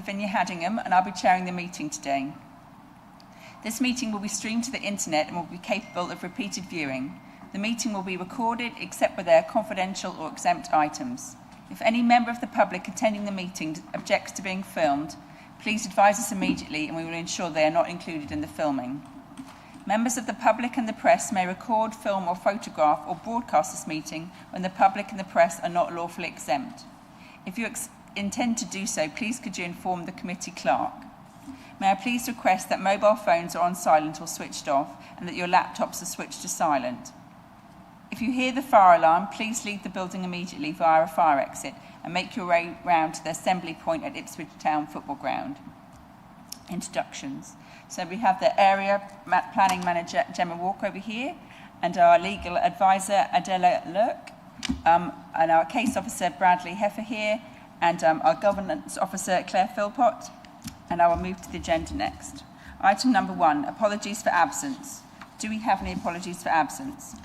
Lavinia Haddingham, and I'll be chairing the meeting today. This meeting will be streamed to the internet and will be capable of repeated viewing. The meeting will be recorded except where they are confidential or exempt items. If any member of the public attending the meeting objects to being filmed, please advise us immediately and we will ensure they are not included in the filming. Members of the public and the press may record, film or photograph or broadcast this meeting when the public and the press are not lawfully exempt. If you intend to do so, please could you inform the committee clerk. May I please request that mobile phones are on silent or switched off and that your laptops are switched to silent. If you hear the fire alarm, please leave the building immediately via a fire exit and make your way round to the assembly point at Ipswich Town Football Ground. Introductions. So we have the area planning manager, Gemma Walker, over here, and our legal advisor, Adela Lurk, and our case officer, Bradley Heffer here, and our governance officer, Claire Philpott, and I will move to the agenda next. Item number 1, apologies for absence. Do we have any apologies for absence?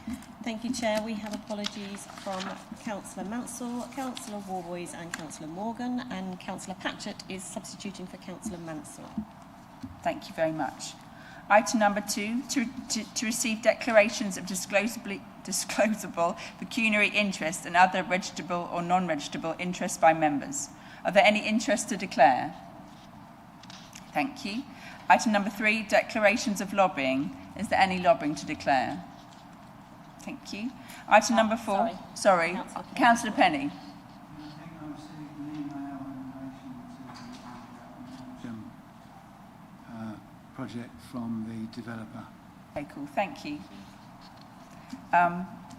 Thank you, Chair. We have apologies from Councillor Mansell, Councillor Warboys and Councillor Morgan, and Councillor Patchett is substituting for Councillor Mansell. Thank you very much. Item number 2, to receive declarations of disclosable pecuniary interest and other registrable or non-registrable interests by members. Are there any interests to declare? Thank you. Item number 3, declarations of lobbying. Is there any lobbying to declare? Thank you. Item number 4. Sorry. Councillor Penny. Project from the developer. Okay, cool. Thank you.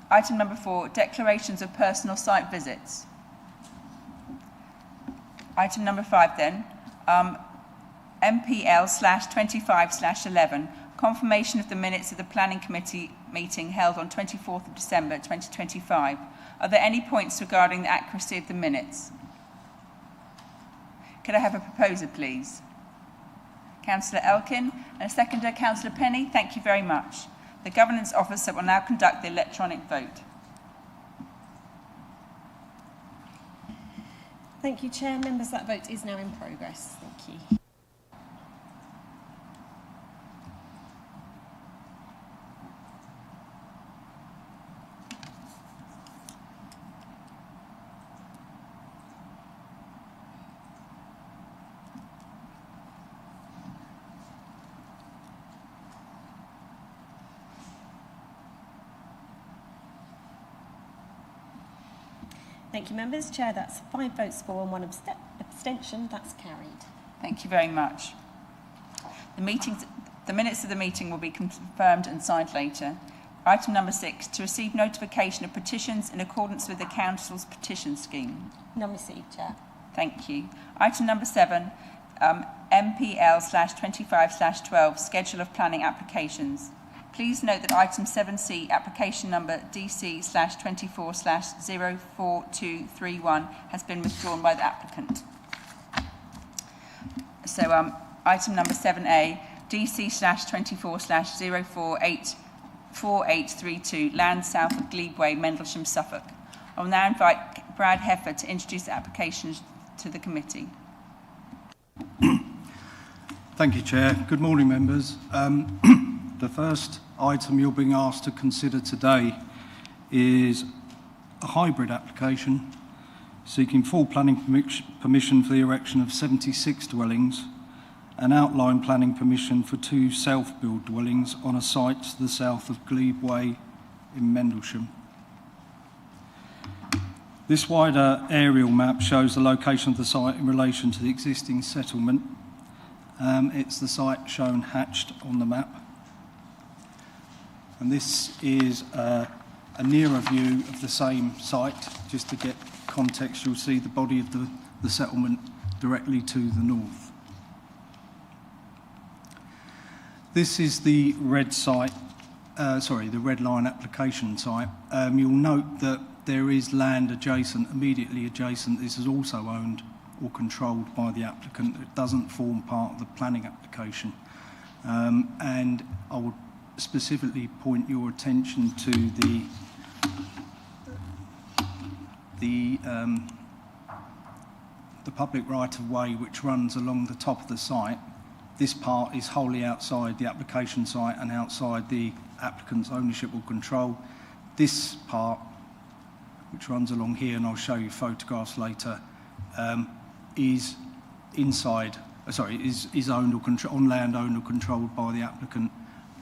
Item number 4, declarations of personal site visits. Item number 5 then, MPL/25/11, confirmation of the minutes of the Planning Committee meeting held on 24th of December 2025. Are there any points regarding the accuracy of the minutes? Could I have a proposer, please? Councillor Elkin, and a seconder, Councillor Penny. Thank you very much. The Governance Officer will now conduct the electronic vote. Thank you, Chair. Members, that vote is now in progress. Thank you. Thank you, members. Chair, that's 5 votes for and 1 abstention. That's carried. Thank you very much. The minutes of the meeting will be confirmed and signed later. Item number 6, to receive notification of petitions in accordance with the Council's petition scheme. None received, Chair. Thank you. Item number 7, MPL/25/12, schedule of planning applications. Please note that item 7C, application number DC/24/04231, has been withdrawn by the applicant. So item number 7A, DC/24/0484832, land south of Glebe Way, Mendlesham, Suffolk. I will now invite Brad Heffer to introduce the application to the committee. Thank you, Chair. Good morning, members. The first item you're being asked to consider today is a hybrid application seeking full planning permission for the erection of 76 dwellings and outline planning permission for 2 self-build dwellings on a site to the south of Glebe Way in Mendlesham. This wider aerial map shows the location of the site in relation to the existing settlement. It's the site shown hatched on the map. And this is a nearer view of the same site. Just to get context, you'll see the body of the settlement directly to the north. This is the red site, the red line application site. You'll note that there is land immediately adjacent. This is also owned or controlled by the applicant. It doesn't form part of the planning application. And I would specifically point your attention to the public right-of-way which runs along the top of the site. This part is wholly outside the application site and outside the applicant's ownership or control. This part, which runs along here, and I'll show you photographs later, is owned or on land owned or controlled by the applicant,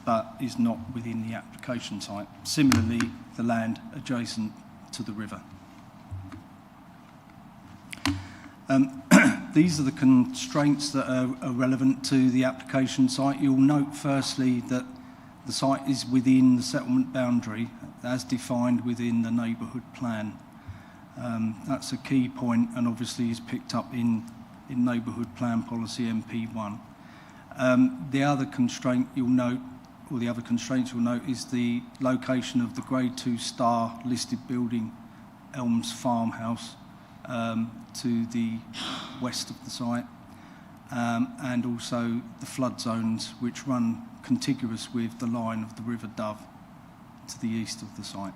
but is not within the application site. Similarly, the land adjacent to the river. These are the constraints that are relevant to the application site. You'll note firstly that the site is within the settlement boundary as defined within the neighbourhood plan. That's a key point, and obviously is picked up in neighbourhood plan policy MP1. The other constraint you'll note, or the other constraints you'll note, is the location of the Grade 2 star listed building, Elms Farmhouse, to the west of the site, and also the flood zones which run contiguous with the line of the River Dove to the east of the site.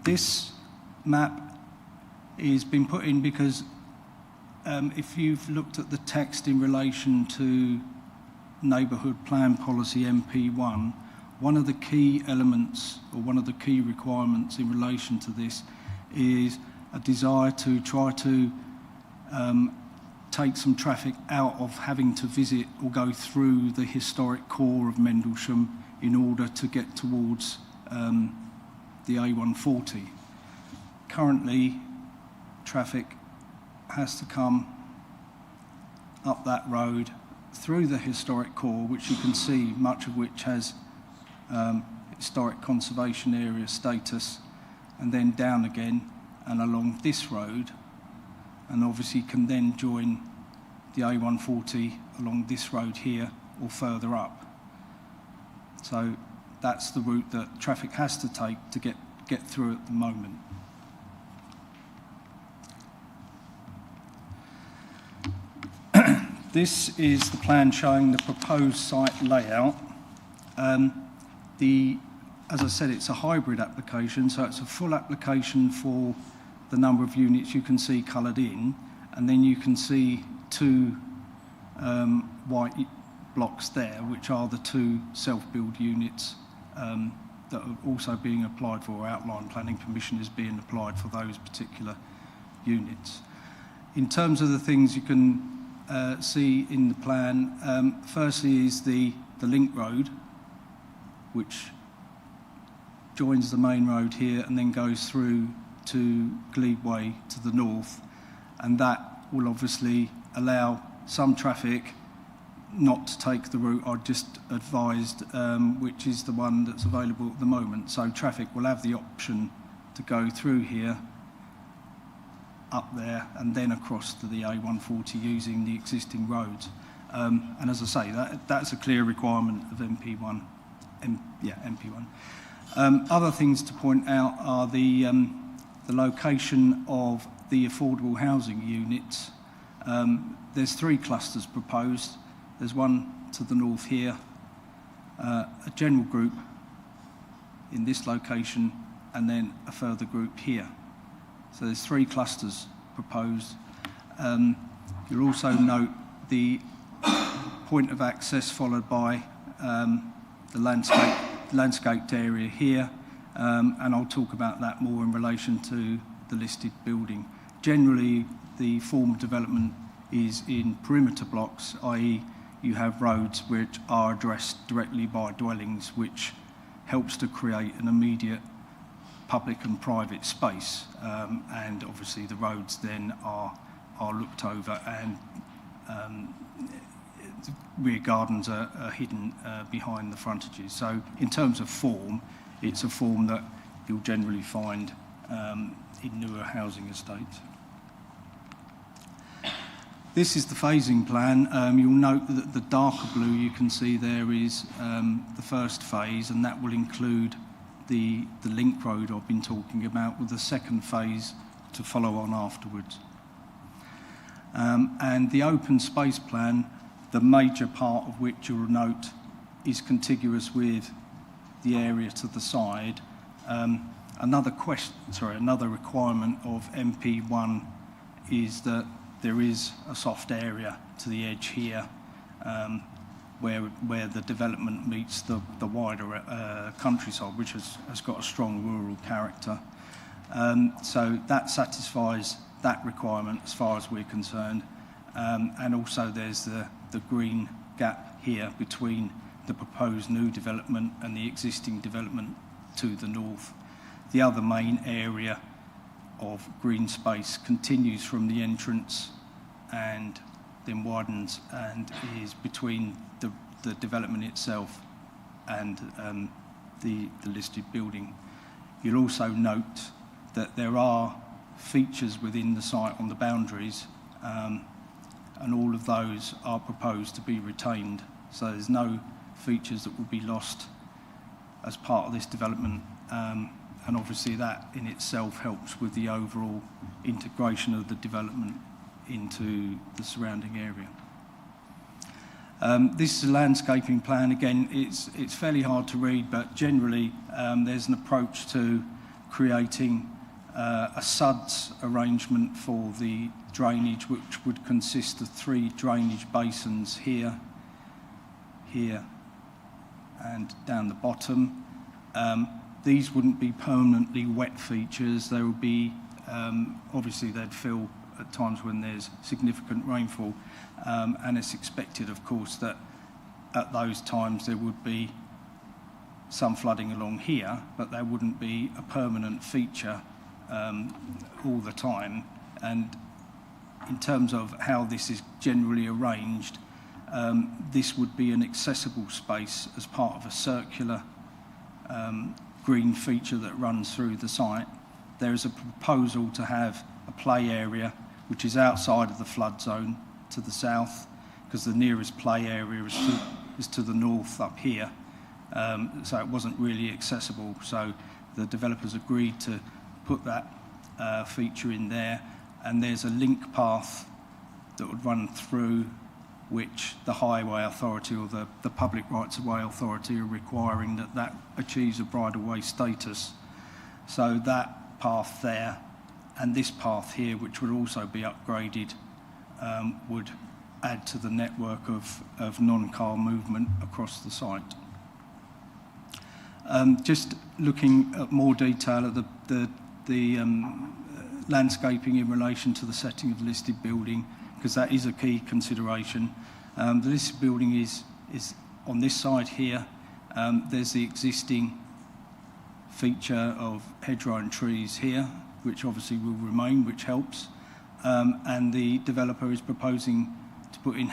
This map is been put in because if you've looked at the text in relation to Neighbourhood Plan Policy MP1, one of the key elements or one of the key requirements in relation to this is a desire to try to take some traffic out of having to visit or go through the historic core of Mendlesham in order to get towards the A140. Currently, traffic has to come up that road through the historic core, which you can see, much of which has historic conservation area status, and then down again and along this road, and obviously can then join the A140 along this road here or further up. So that's the route that traffic has to take to get through at the moment. This is the plan showing the proposed site layout. As I said, it's a hybrid application, so it's a full application for the number of units you can see coloured in, and then you can see two white blocks there, which are the two self-build units that are also being applied for. Outline planning permission is being applied for those particular units. In terms of the things you can see in the plan, firstly is the link road, which joins the main road here and then goes through to Glebe Way to the north, and that will obviously allow some traffic not to take the route I just advised, which is the one that's available at the moment. So traffic will have the option to go through here, up there, and then across to the A140 using the existing roads. And as I say, that's a clear requirement of MP1. MP1. Other things to point out are the location of the affordable housing units. There's 3 clusters proposed. There's one to the north here, a general group in this location, and then a further group here. So there's 3 clusters proposed. You'll also note the point of access followed by the landscaped area here, and I'll talk about that more in relation to the listed building. Generally, the form of development is in perimeter blocks, i.e. you have roads which are addressed directly by dwellings, which helps to create an immediate public and private space, and obviously the roads then are looked over, and rear gardens are hidden behind the frontages. So in terms of form, it's a form that you'll generally find in newer housing estates. This is the phasing plan. You'll note that the darker blue you can see there is the first phase, and that will include the link road I've been talking about, with the second phase to follow on afterwards. And the open space plan, the major part of which you'll note is contiguous with the area to the side, Another requirement of MP1 is that there is a soft area to the edge here where the development meets the wider countryside, which has got a strong rural character. So that satisfies that requirement as far as we're concerned. And also there's the green gap here between the proposed new development and the existing development to the north. The other main area of green space continues from the entrance and then widens and is between the development itself and the listed building. You'll also note that there are features within the site on the boundaries, and all of those are proposed to be retained. So there's no features that will be lost as part of this development, and obviously that in itself helps with the overall integration of the development into the surrounding area. This is a landscaping plan. Again, it's fairly hard to read, but generally there's an approach to creating a SUDS arrangement for the drainage, which would consist of 3 drainage basins here, here, and down the bottom. These wouldn't be permanently wet features. They would be, obviously they'd fill at times when there's significant rainfall, and it's expected, of course, that at those times there would be some flooding along here, but there wouldn't be a permanent feature all the time. And in terms of how this is generally arranged, this would be an accessible space as part of a circular green feature that runs through the site. There is a proposal to have a play area which is outside of the flood zone to the south, because the nearest play area is to the north up here, so it wasn't really accessible. So the developers agreed to put that feature in there, and there's a link path that would run through, which the Highway Authority or the Public Rights of Way Authority are requiring that achieves a bridleway status. So that path there and this path here, which would also be upgraded, would add to the network of non-car movement across the site. Just looking at more detail at the landscaping in relation to the setting of the listed building, because that is a key consideration. The listed building is on this side here. There's the existing feature of hedgerow and trees here, which obviously will remain, which helps. And the developer is proposing to put in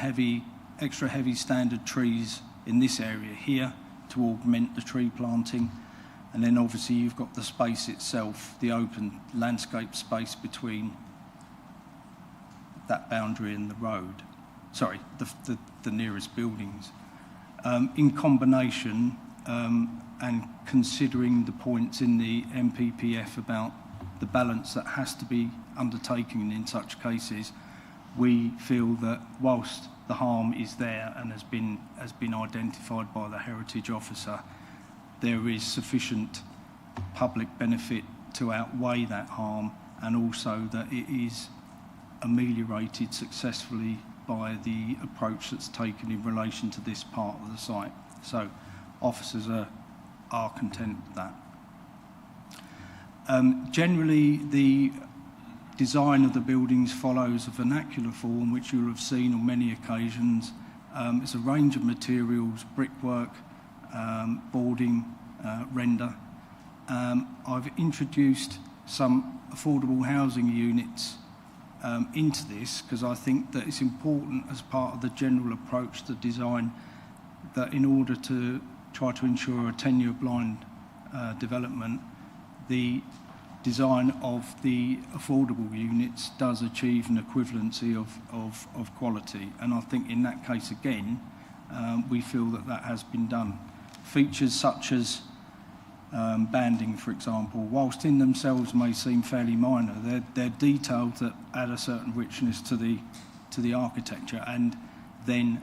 extra heavy standard trees in this area here to augment the tree planting. And then obviously you've got the space itself, the open landscape space between that boundary and the road. Sorry, the nearest buildings. In combination, and considering the points in the MPPF about the balance that has to be undertaken in such cases, we feel that whilst the harm is there and has been identified by the heritage officer, there is sufficient public benefit to outweigh that harm, and also that it is ameliorated successfully by the approach that's taken in relation to this part of the site. So officers are content with that. Generally, the design of the buildings follows a vernacular form, which you'll have seen on many occasions. It's a range of materials: brickwork, boarding, render. I've introduced some affordable housing units into this because I think that it's important as part of the general approach to design that in order to try to ensure a tenure-blind development, the design of the affordable units does achieve an equivalency of quality. And I think in that case, again, we feel that has been done. Features such as banding, for example, whilst in themselves may seem fairly minor, they're details that add a certain richness to the architecture and then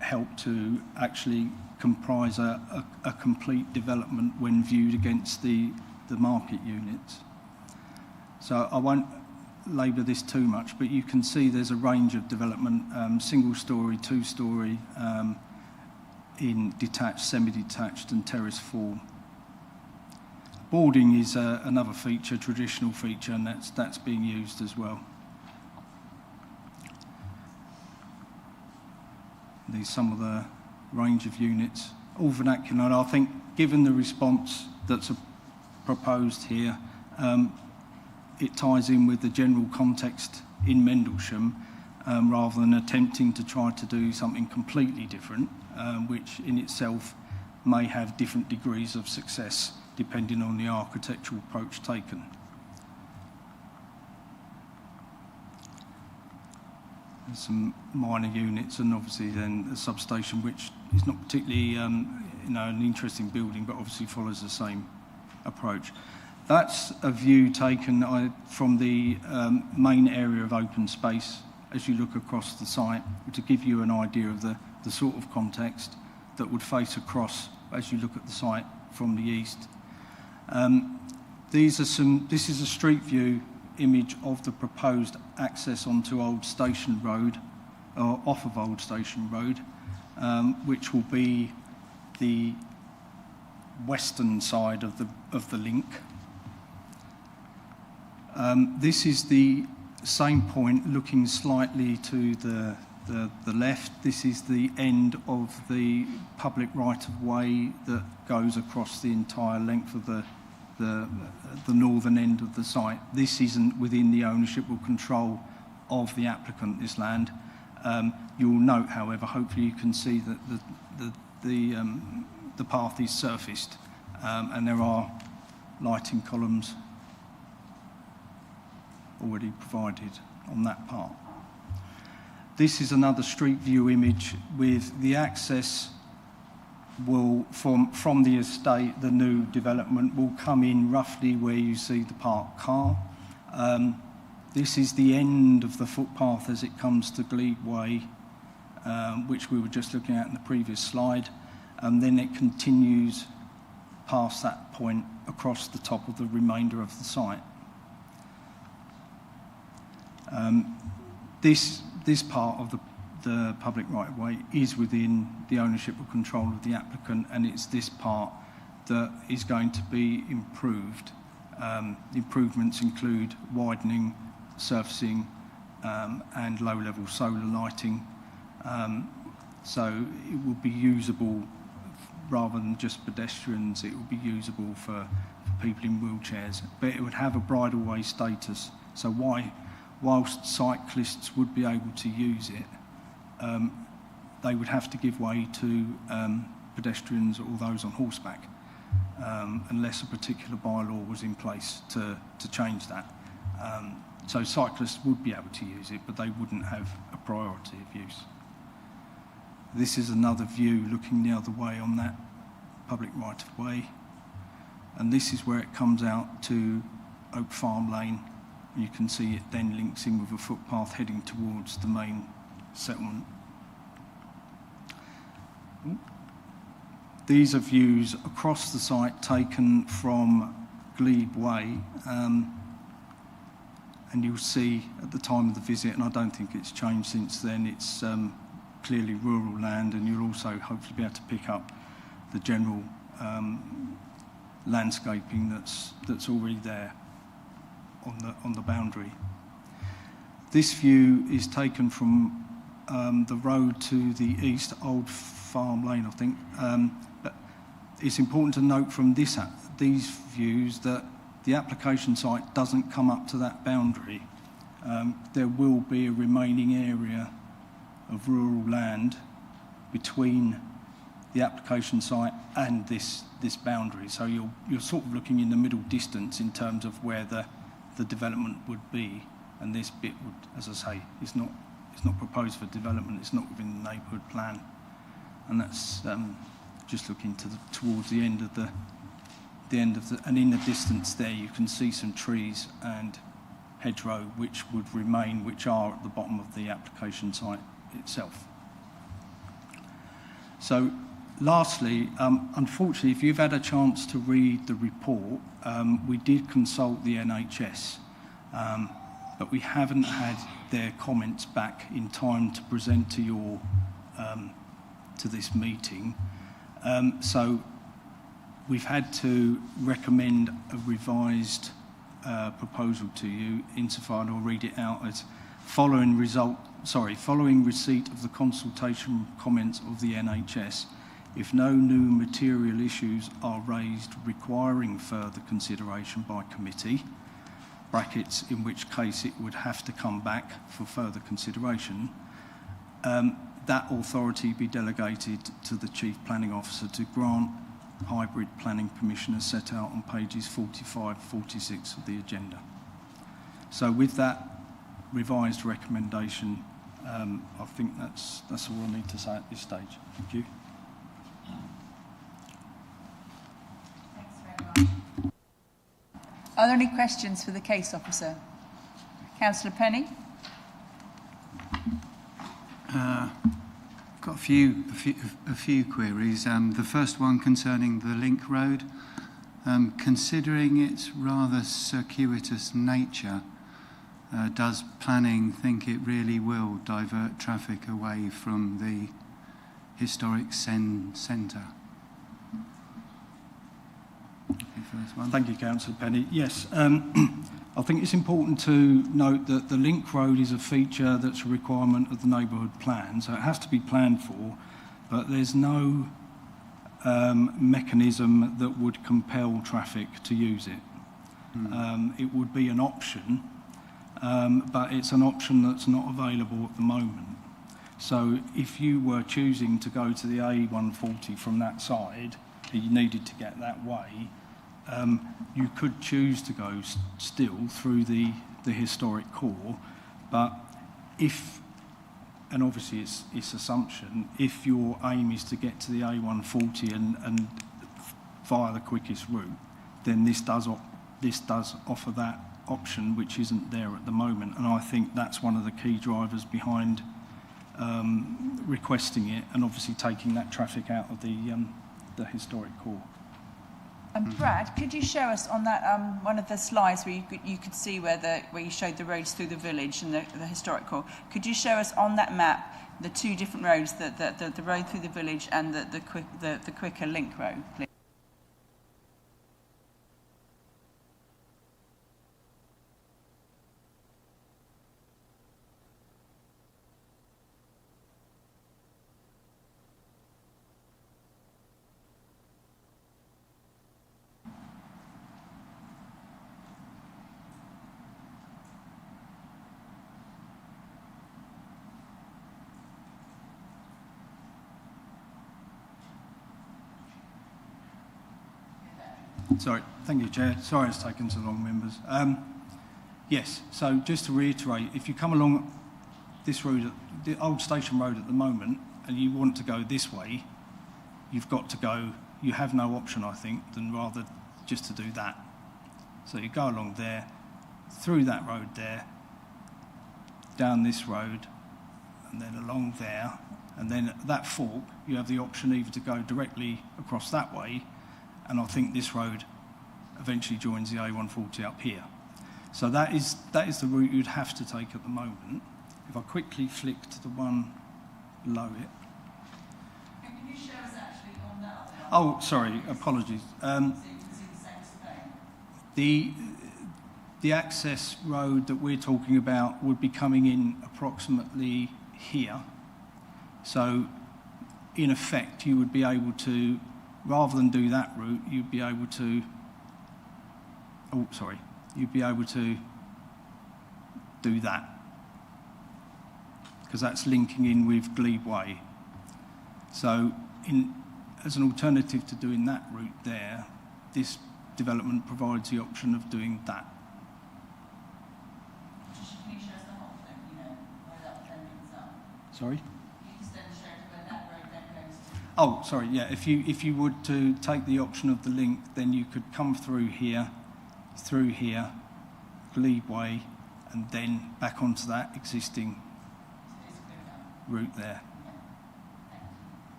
help to actually comprise a complete development when viewed against the the market units. So I won't labour this too much, but you can see there's a range of development, single storey, two storey, in detached, semi-detached and terrace form. Boarding is another feature, traditional feature, and that's being used as well. These some of the range of units, all vernacular. And I think, given the response that's proposed here, it ties in with the general context in Mendlesham, rather than attempting to try to do something completely different, which in itself may have different degrees of success depending on the architectural approach taken. There's some minor units, and obviously then a substation, which is not particularly an interesting building, but obviously follows the same approach. That's a view taken from the main area of open space as you look across the site, to give you an idea of the sort of context that would face across as you look at the site from the east. This is a street view image of the proposed access onto Old Station Road, or off of Old Station Road, which will be the western side of the link. This is the same point looking slightly to the left. This is the end of the public right-of-way that goes across the entire length of the northern end of the site. This isn't within the ownership or control of the applicant, this land. You'll note, however, hopefully you can see that the path is surfaced, and there are lighting columns already provided on that part. This is another street view image with the access will from the estate. The new development will come in roughly where you see the parked car. This is the end of the footpath as it comes to Glebe Way, which we were just looking at in the previous slide, and then it continues past that point across the top of the remainder of the site. This part of the public right-of-way is within the ownership or control of the applicant, and it's this part that is going to be improved. Improvements include widening, surfacing, and low-level solar lighting. So it will be usable rather than just pedestrians. It will be usable for people in wheelchairs, but it would have a bridleway status. So whilst cyclists would be able to use it, they would have to give way to pedestrians or those on horseback, unless a particular bylaw was in place to change that. So cyclists would be able to use it, but they wouldn't have a priority of use. This is another view looking the other way on that public right-of-way, and this is where it comes out to Oak Farm Lane. You can see it then links in with a footpath heading towards the main settlement. These are views across the site taken from Glebe Way, and you'll see at the time of the visit, and I don't think it's changed since then, it's clearly rural land, and you'll also hopefully be able to pick up the general landscaping that's already there on the boundary. This view is taken from the road to the east, Old Farm Lane, I think. But it's important to note from these views that the application site doesn't come up to that boundary. There will be a remaining area of rural land between the application site and this boundary. So you're sort of looking in the middle distance in terms of where the development would be, and this bit would, as I say, it's not proposed for development. It's not within the neighbourhood plan, and that's just looking towards the end of the and in the distance there you can see some trees and hedgerow which would remain, which are at the bottom of the application site itself. So Lastly, unfortunately, if you've had a chance to read the report, we did consult the NHS, but we haven't had their comments back in time to present to your to this meeting. So we've had to recommend a revised proposal to you, insofar, and I'll read it out as following receipt of the consultation comments of the NHS, if no new material issues are raised requiring further consideration by committee, brackets, in which case it would have to come back for further consideration, that authority be delegated to the Chief Planning Officer to grant hybrid planning permission as set out on pages 45, 46 of the agenda. So with that revised recommendation, I think that's all I need to say at this stage. Thank you. Thanks very much. Are there any questions for the case officer? Councillor Penny? Got a few queries. The first one concerning the link road. Considering its rather circuitous nature, does planning think it really will divert traffic away from the historic centre? Thank you, Councillor Penny. Yes, I think it's important to note that the link road is a feature that's a requirement of the neighbourhood plan, so it has to be planned for, but there's no mechanism that would compel traffic to use it. It would be an option, but it's an option that's not available at the moment. So if you were choosing to go to the A140 from that side, you needed to get that way, you could choose to go still through the historic core, but if, and obviously it's assumption, if your aim is to get to the A140 and via the quickest route, then this does offer that option, which isn't there at the moment, and I think that's one of the key drivers behind requesting it, and obviously taking that traffic out of the historic core. And Brad, could you show us on that one of the slides where you could see where you showed the roads through the village and the historic core? Could you show us on that map the two different roads, the road through the village and the quicker link road, please? Sorry, thank you, Chair. Sorry it's taken so long, members. Yes, so just to reiterate, if you come along this road, the old station road at the moment, and you want to go this way, you've got to go, you have no option, I think, than rather just to do that. So you go along there, through that road there, down this road, and then along there, and then at that fork, you have the option either to go directly across that way, and I think this road eventually joins the A140 up here. So that is the route you'd have to take at the moment. If I quickly flick to the one below it. Can you show us actually on that? Oh, sorry, apologies. The access road that we're talking about would be coming in approximately here. So in effect, you would be able to, rather than do that route, you'd be able to do that, because that's linking in with Glebe Way. So as an alternative to doing that route there, this development provides the option of doing that. Can you show us the whole thing, where that then ends up? Sorry? You just then show where that road then goes to. Oh, sorry, yeah, if you would to take the option of the link, then you could come through here, Glebe Way, and then back onto that existing route there.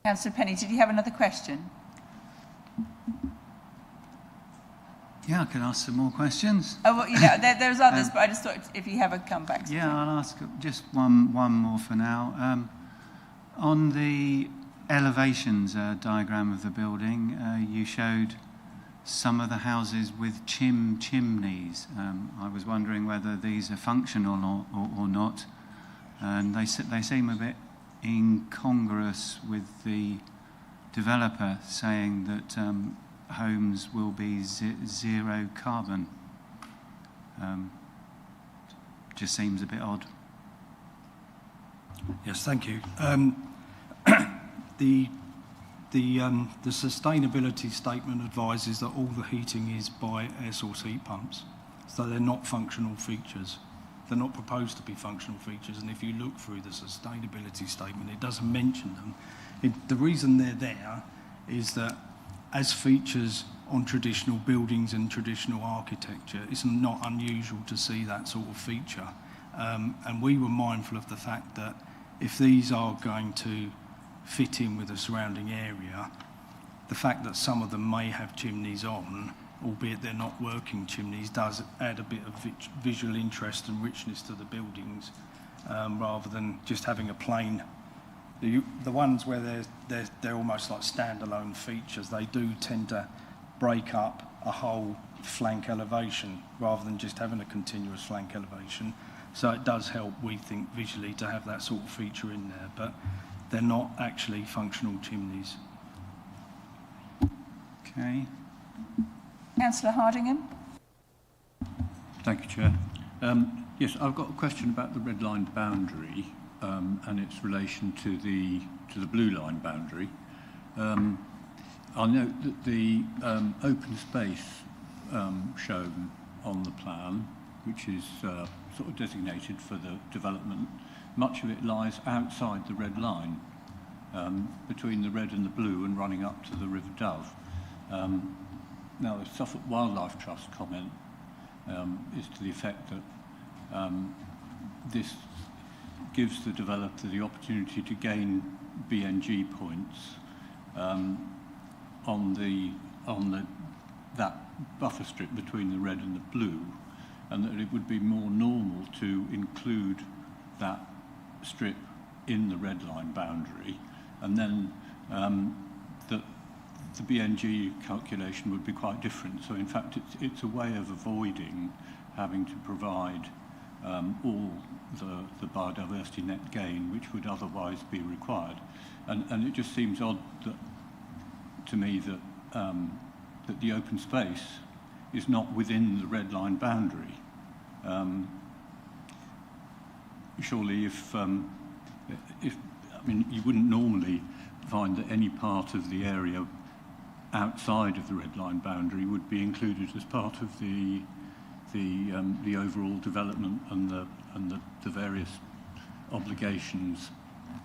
Councillor Penny, did you have another question? Yeah, I can ask some more questions. Oh, well, there's others, but I just thought if you have a comeback. Yeah, I'll ask just one more for now. On the elevations diagram of the building, you showed some of the houses with chimneys. I was wondering whether these are functional or not, and they seem a bit incongruous with the developer saying that homes will be zero carbon. Just seems a bit odd. Yes, thank you. The sustainability statement advises that all the heating is by air source heat pumps, so they're not functional features. They're not proposed to be functional features, and if you look through the sustainability statement, it doesn't mention them. The reason they're there is that as features on traditional buildings and traditional architecture, it's not unusual to see that sort of feature. And we were mindful of the fact that if these are going to fit in with the surrounding area, the fact that some of them may have chimneys on, albeit they're not working chimneys, does add a bit of visual interest and richness to the buildings, rather than just having a plain. The ones where they're almost like standalone features, they do tend to break up a whole flank elevation rather than just having a continuous flank elevation. So it does help, we think, visually to have that sort of feature in there, but they're not actually functional chimneys. Okay. Councillor Hardingham. Thank you, Chair. Yes, I've got a question about the red line boundary and its relation to the blue line boundary. I note that the open space shown on the plan, which is sort of designated for the development, much of it lies outside the red line, between the red and the blue and running up to the River Dove. Now, the Suffolk Wildlife Trust comment is to the effect that this gives the developer the opportunity to gain BNG points on that buffer strip between the red and the blue, and that it would be more normal to include that strip in the red line boundary, and then that the BNG calculation would be quite different. So in fact it's a way of avoiding having to provide all the biodiversity net gain which would otherwise be required, and it just seems odd to me that that the open space is not within the red line boundary. Surely if I mean, you wouldn't normally find that any part of the area outside of the red line boundary would be included as part of the overall development and the various obligations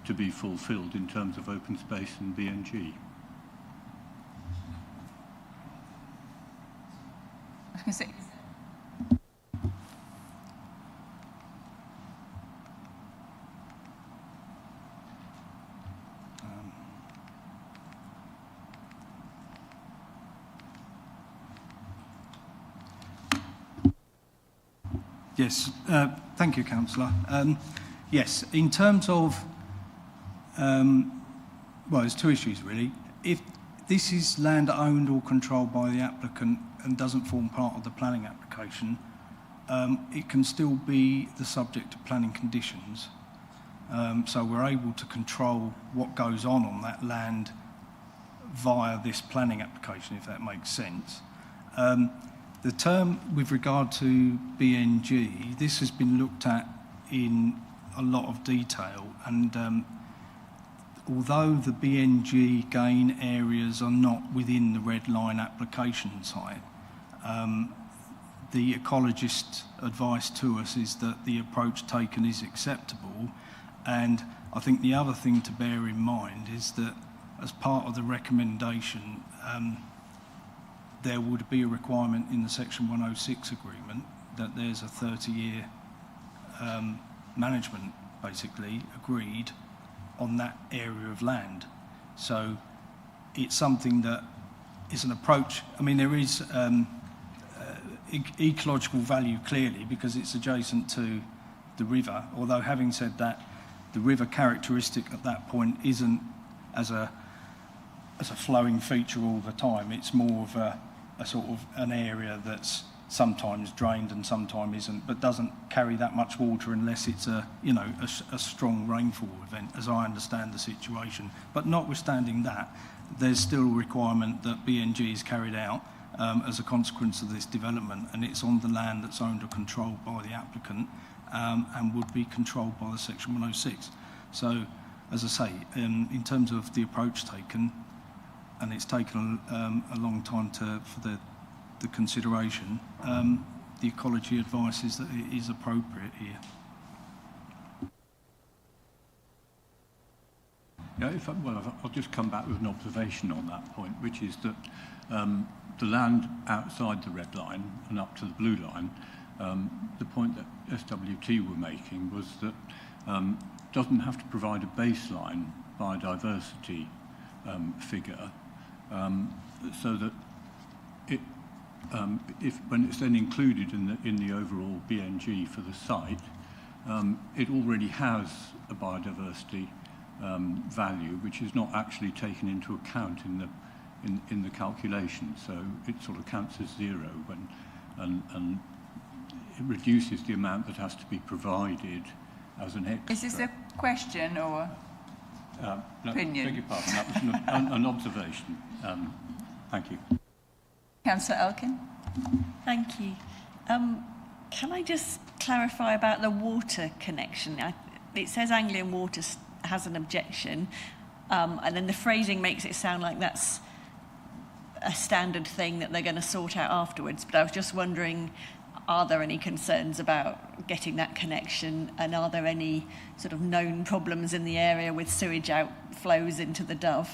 to be fulfilled in terms of open space and BNG. I was going to say, Yes, thank you, Councillor. Yes, in terms of, well, there's two issues really. If this is land owned or controlled by the applicant and doesn't form part of the planning application, it can still be the subject of planning conditions. So we're able to control what goes on that land via this planning application, if that makes sense. The term with regard to BNG, this has been looked at in a lot of detail, and although the BNG gain areas are not within the red line application site, the ecologist's advice to us is that the approach taken is acceptable. And I think the other thing to bear in mind is that as part of the recommendation, there would be a requirement in the Section 106 agreement that there's a 30-year management, basically, agreed on that area of land. So it's something that is an approach. I mean, there is ecological value clearly because it's adjacent to the river, although having said that, the river characteristic at that point isn't as a flowing feature all the time. It's more of a sort of an area that's sometimes drained and sometimes isn't, but doesn't carry that much water unless it's a strong rainfall event, as I understand the situation. But notwithstanding that, there's still a requirement that BNG is carried out as a consequence of this development, and it's on the land that's owned or controlled by the applicant and would be controlled by the Section 106. So, as I say, in terms of the approach taken, and it's taken a long time for the consideration, the ecology advice is that it is appropriate here. Yeah, I'll just come back with an observation on that point, which is that the land outside the red line and up to the blue line, the point that SWT were making was that doesn't have to provide a baseline biodiversity figure, so that it, if when it's then included in the overall BNG for the site, it already has a biodiversity value, which is not actually taken into account in the calculation. So it sort of counts as zero when, and it reduces the amount that has to be provided as an extra. Is this a question or opinion? Beg your pardon, that was an observation. Thank you. Councillor Elkin? Thank you. Can I just clarify about the water connection? It says Anglian Water has an objection, and then the phrasing makes it sound like that's a standard thing that they're going to sort out afterwards. But I was just wondering, are there any concerns about getting that connection, and are there any sort of known problems in the area with sewage outflows into the Dove?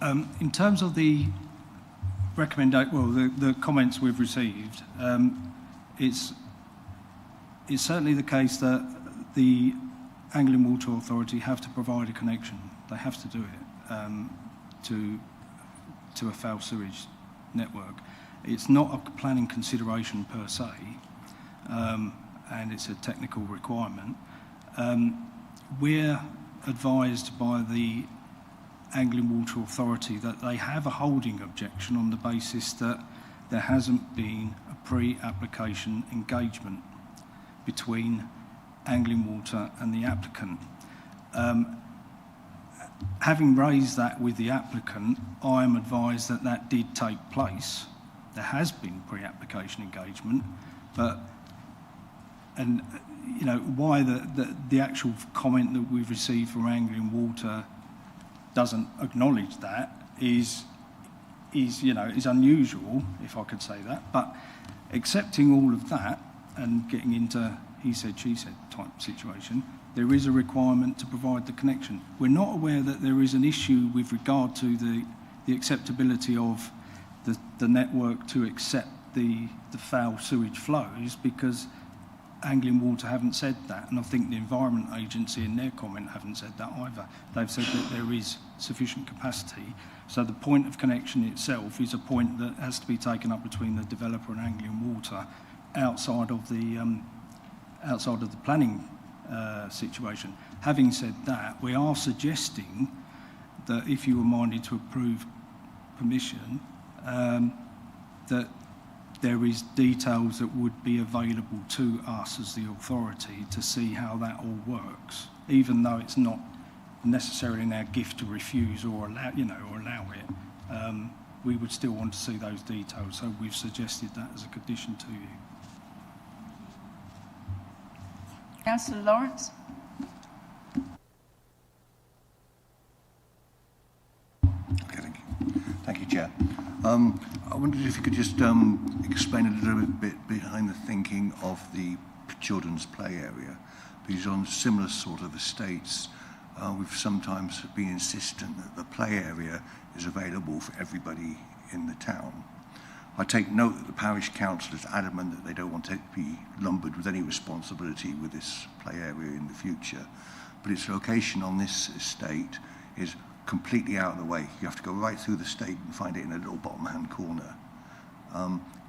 In terms of the the comments we've received, it's certainly the case that the Anglian Water Authority have to provide a connection. They have to do it to a foul sewage network. It's not a planning consideration per se, and it's a technical requirement. We're advised by the Anglian Water Authority that they have a holding objection on the basis that there hasn't been a pre-application engagement between Anglian Water and the applicant. Having raised that with the applicant, I am advised that that did take place. There has been pre-application engagement, but why the actual comment that we've received from Anglian Water doesn't acknowledge that is unusual, if I could say that. But accepting all of that and getting into he said, she said type situation, there is a requirement to provide the connection. We're not aware that there is an issue with regard to the acceptability of the network to accept the foul sewage flows, because Anglian Water haven't said that, and I think the Environment Agency in their comment haven't said that either. They've said that there is sufficient capacity. So the point of connection itself is a point that has to be taken up between the developer and Anglian Water outside of the planning situation. Having said that, we are suggesting that if you were minded to approve permission, that there is details that would be available to us as the authority to see how that all works, even though it's not necessarily in our gift to refuse or allow it. We would still want to see those details, so we've suggested that as a condition to you. Councillor Lawrence? Okay, thank you, Chair. I wondered if you could just explain a little bit behind the thinking of the children's play area, because on similar sort of estates, we've sometimes been insistent that the play area is available for everybody in the town. I take note that the parish council is adamant that they don't want to be lumbered with any responsibility with this play area in the future, but its location on this estate is completely out of the way. You have to go right through the estate and find it in a little bottom-hand corner.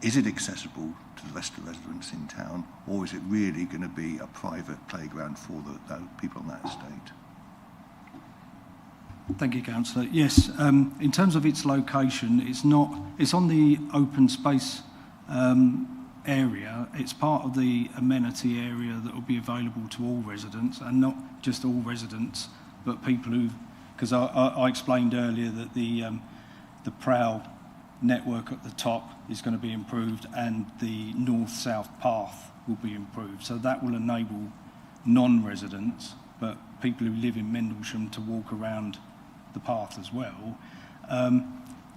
Is it accessible to the rest of the residents in town, or is it really going to be a private playground for the people on that estate? Thank you, Councillor. Yes, in terms of its location, it's on the open space area. It's part of the amenity area that will be available to all residents, and not just all residents, but people who, because I explained earlier that the PROW network at the top is going to be improved, and the north-south path will be improved. So that will enable non-residents, but people who live in Mendlesham, to walk around the path as well.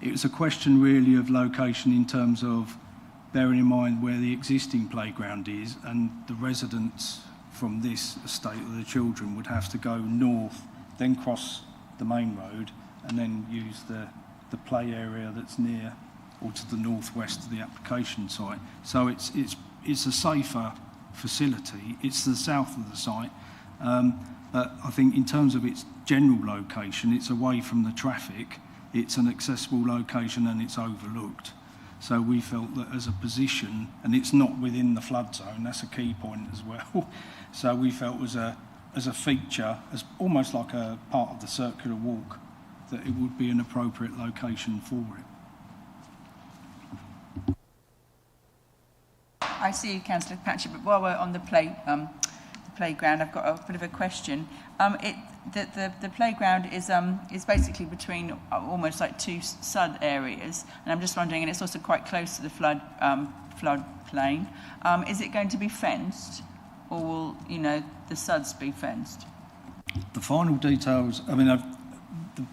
It was a question really of location in terms of bearing in mind where the existing playground is, and the residents from this estate of the children would have to go north, then cross the main road, and then use the play area that's near or to the northwest of the application site. So it's a safer facility. It's the south of the site. But I think in terms of its general location, it's away from the traffic, it's an accessible location, and it's overlooked. So we felt that as a position, and it's not within the flood zone, that's a key point as well. So we felt as a feature, as almost like a part of the circular walk, that it would be an appropriate location for it. I see you, Councillor Patchett, but while we're on the playground, I've got a bit of a question. The playground is basically between almost like two sud areas, and I'm just wondering, and it's also quite close to the floodplain. Is it going to be fenced, or will the suds be fenced? The final details. I mean,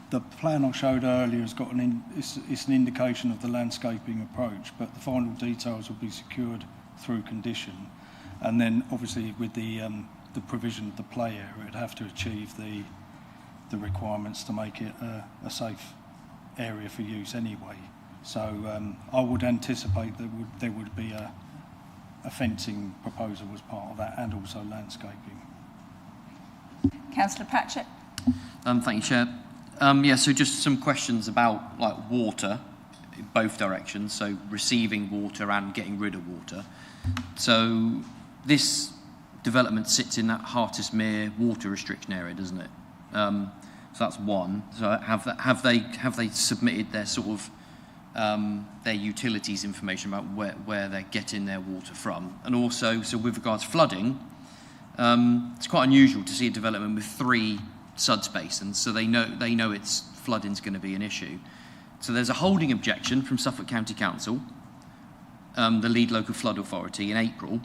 the plan I showed earlier has got it's an indication of the landscaping approach, but the final details will be secured through condition, and then obviously with the provision of the play area, it'd have to achieve the requirements to make it a safe area for use anyway. So I would anticipate that there would be a fencing proposal as part of that, and also landscaping. Councillor Patchett. Thank you, Chair. Yeah, so just some questions about like water in both directions, so receiving water and getting rid of water. So this development sits in that Hartismere water restriction area, doesn't it? So that's one. So have they submitted their sort of their utilities information about where they're getting their water from? And also, so with regards to flooding, it's quite unusual to see a development with 3 suds basins, so they know its flooding's going to be an issue. So there's a holding objection from Suffolk County Council, the lead local flood authority, in April,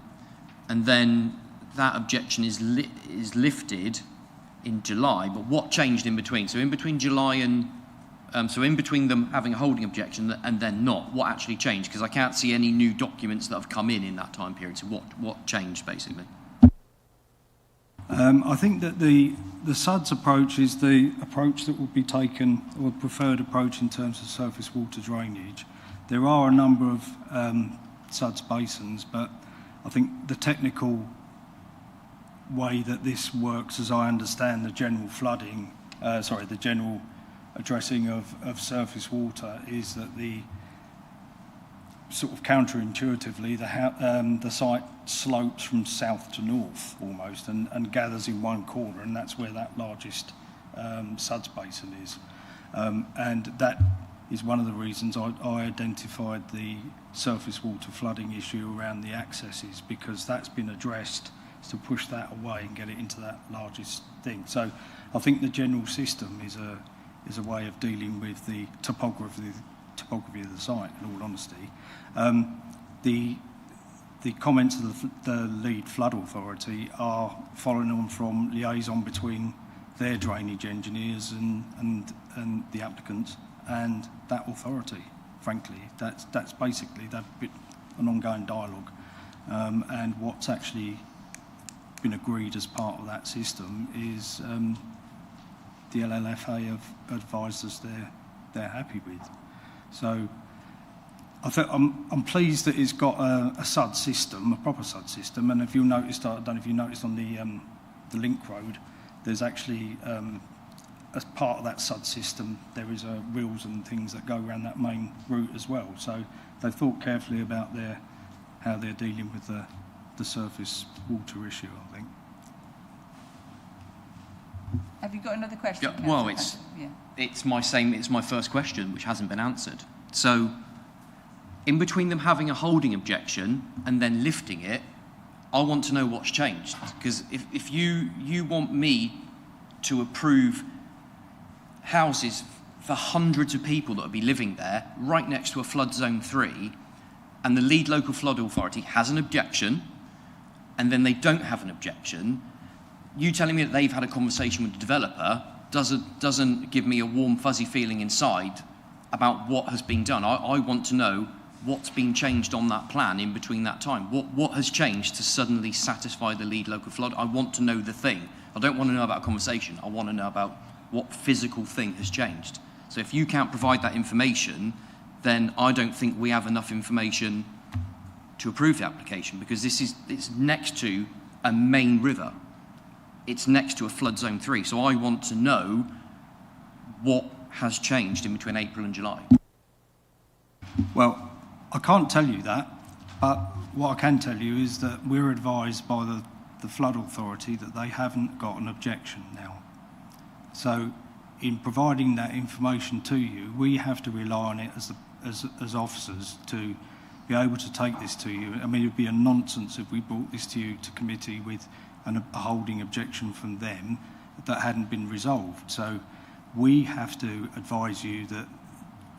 and then that objection is lifted in July. But what changed in between? So in between July and so in between them having a holding objection and then not, what actually changed? Because I can't see any new documents that have come in that time period. So what changed basically? I think that the SUDS approach is the approach that would be taken, or preferred approach in terms of surface water drainage. There are a number of SUDS basins, but I think the technical way that this works, as I understand the general flooding, the general addressing of surface water, is that the sort of counterintuitively, the site slopes from south to north almost, and gathers in one corner, and that's where that largest SUDS basin is. And that is one of the reasons I identified the surface water flooding issue around the accesses, because that's been addressed to push that away and get it into that largest thing. So I think the general system is a way of dealing with the topography of the site, in all honesty. The comments of the lead flood authority are following on from liaison between their drainage engineers and the applicants and that authority. Frankly, that's basically an ongoing dialogue, and what's actually been agreed as part of that system is the LLFA have advised us they're happy with. So I'm pleased that it's got a SUD system, a proper SUD system, and if you'll notice, I don't know if you noticed on the link road, there's actually as part of that SUD system, there is rills and things that go around that main route as well. So they've thought carefully about how they're dealing with the surface water issue, I think. Have you got another question? Yeah, well, Councillor Patrick? it's my first question, which hasn't been answered. So, in between them having a holding objection and then lifting it, I want to know what's changed. Because if you want me to approve houses for hundreds of people that would be living there, right next to a flood zone 3, and the lead local flood authority has an objection, and then they don't have an objection, you telling me that they've had a conversation with the developer doesn't give me a warm, fuzzy feeling inside about what has been done. I want to know what's been changed on that plan in between that time. What has changed to suddenly satisfy the lead local flood? I want to know the thing. I don't want to know about a conversation. I want to know about what physical thing has changed. So if you can't provide that information, then I don't think we have enough information to approve the application, because it's next to a main river. It's next to a flood zone 3. So I want to know what has changed in between April and July. Well, I can't tell you that, but what I can tell you is that we're advised by the flood authority that they haven't got an objection now. So in providing that information to you, we have to rely on it as officers to be able to take this to you. I mean, it would be a nonsense if we brought this to you to committee with a holding objection from them that hadn't been resolved. So we have to advise you that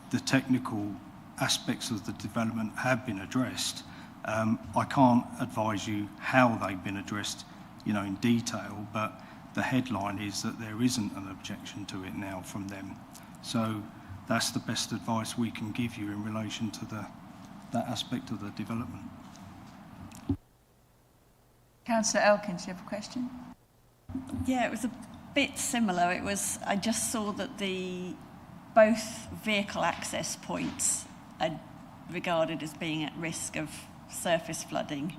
the technical aspects of the development have been addressed. I can't advise you how they've been addressed, in detail, but the headline is that there isn't an objection to it now from them. So that's the best advice we can give you in relation to that aspect of the development. Councillor Elkins, do you have a question? Yeah, it was a bit similar. I just saw that both vehicle access points are regarded as being at risk of surface flooding,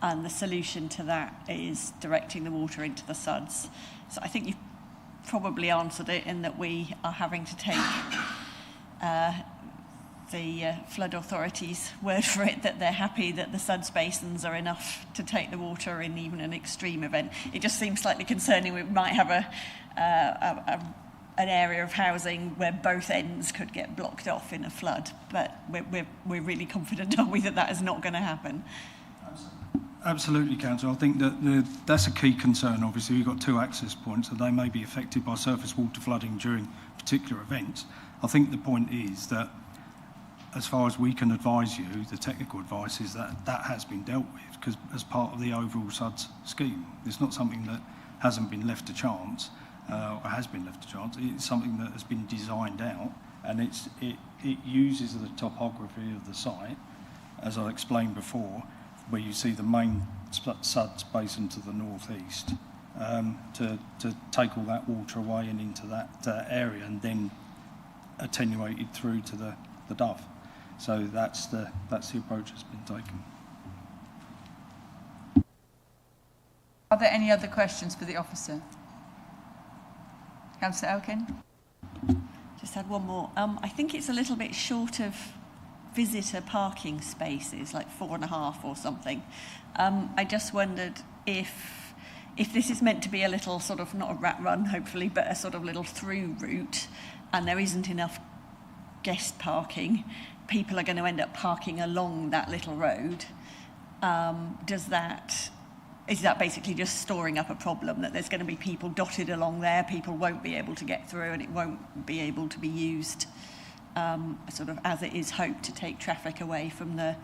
and the solution to that is directing the water into the SUDs. So I think you've probably answered it in that we are having to take the flood authority's word for it that they're happy that the SUDS basins are enough to take the water in even an extreme event. It just seems slightly concerning. We might have an area of housing where both ends could get blocked off in a flood, but we're really confident, aren't we, that that is not going to happen? Absolutely, Councillor. I think that that's a key concern. Obviously, we've got 2 access points, and they may be affected by surface water flooding during particular events. I think the point is that, as far as we can advise you, the technical advice is that that has been dealt with, because as part of the overall SUDS scheme, it's not something that hasn't been left to chance, or has been left to chance. It's something that has been designed out, and it uses the topography of the site, as I explained before, where you see the main SUDS basin to the northeast, to take all that water away and into that area, and then attenuated through to the Dove. So that's the approach that's been taken. Are there any other questions for the officer? Councillor Elkin? Just had one more. I think it's a little bit short of visitor parking spaces, like 4.5 or something. I just wondered if this is meant to be a little sort of, not a rat run hopefully, but a sort of little through route, and there isn't enough guest parking, people are going to end up parking along that little road. Is that basically just storing up a problem, that there's going to be people dotted along there, people won't be able to get through, and it won't be able to be used sort of as it is hoped to take traffic away from the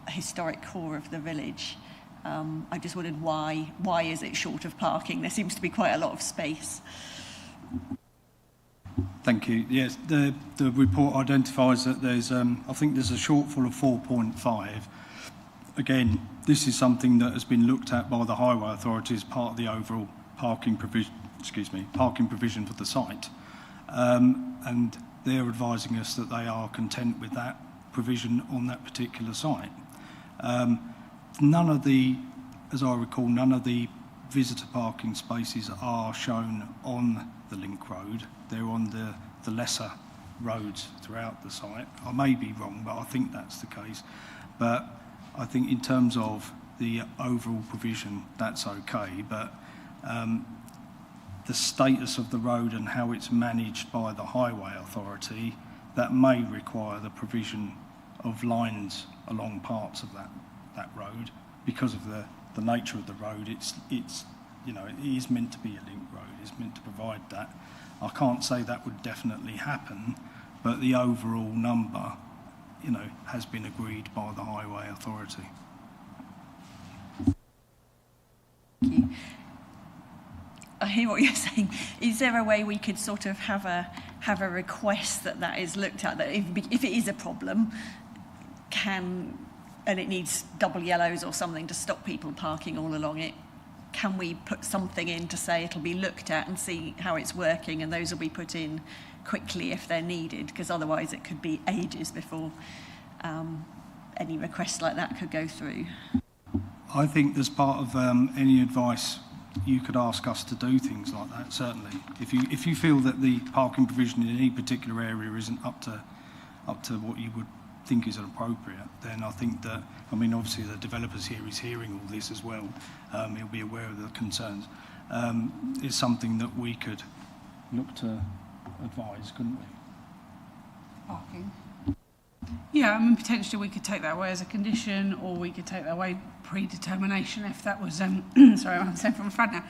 historic core of the village? I just wondered why is it short of parking? There seems to be quite a lot of space. Thank you. Yes, the report identifies that there's, I think there's a shortfall of 4.5. Again, this is something that has been looked at by the Highway Authority as part of the overall parking provision for the site. And they're advising us that they are content with that provision on that particular site. As I recall, none of the visitor parking spaces are shown on the link road. They're on the lesser roads throughout the site. I may be wrong, but I think that's the case. But I think in terms of the overall provision, that's okay. But the status of the road and how it's managed by the Highway Authority, that may require the provision of lines along parts of that road because of the nature of the road. It's you know, it is meant to be a link road. It's meant to provide that. I can't say that would definitely happen, but the overall number, you know, has been agreed by the Highway Authority. Thank you. I hear what you're saying. Is there a way we could sort of have a request that is looked at, that if it is a problem, and it needs double yellows or something to stop people parking all along it, can we put something in to say it'll be looked at and see how it's working, and those will be put in quickly if they're needed, because otherwise it could be ages before any request like that could go through? I think as part of any advice, you could ask us to do things like that, certainly. If you feel that the parking provision in any particular area isn't up to what you would think is appropriate, then I think that, I mean, obviously the developers here is hearing all this as well. He'll be aware of the concerns. It's something that we could look to advise, couldn't we? Parking. Yeah, I mean, potentially we could take that away as a condition, or we could take that away predetermination if that was, sorry, I'm saying from a front now.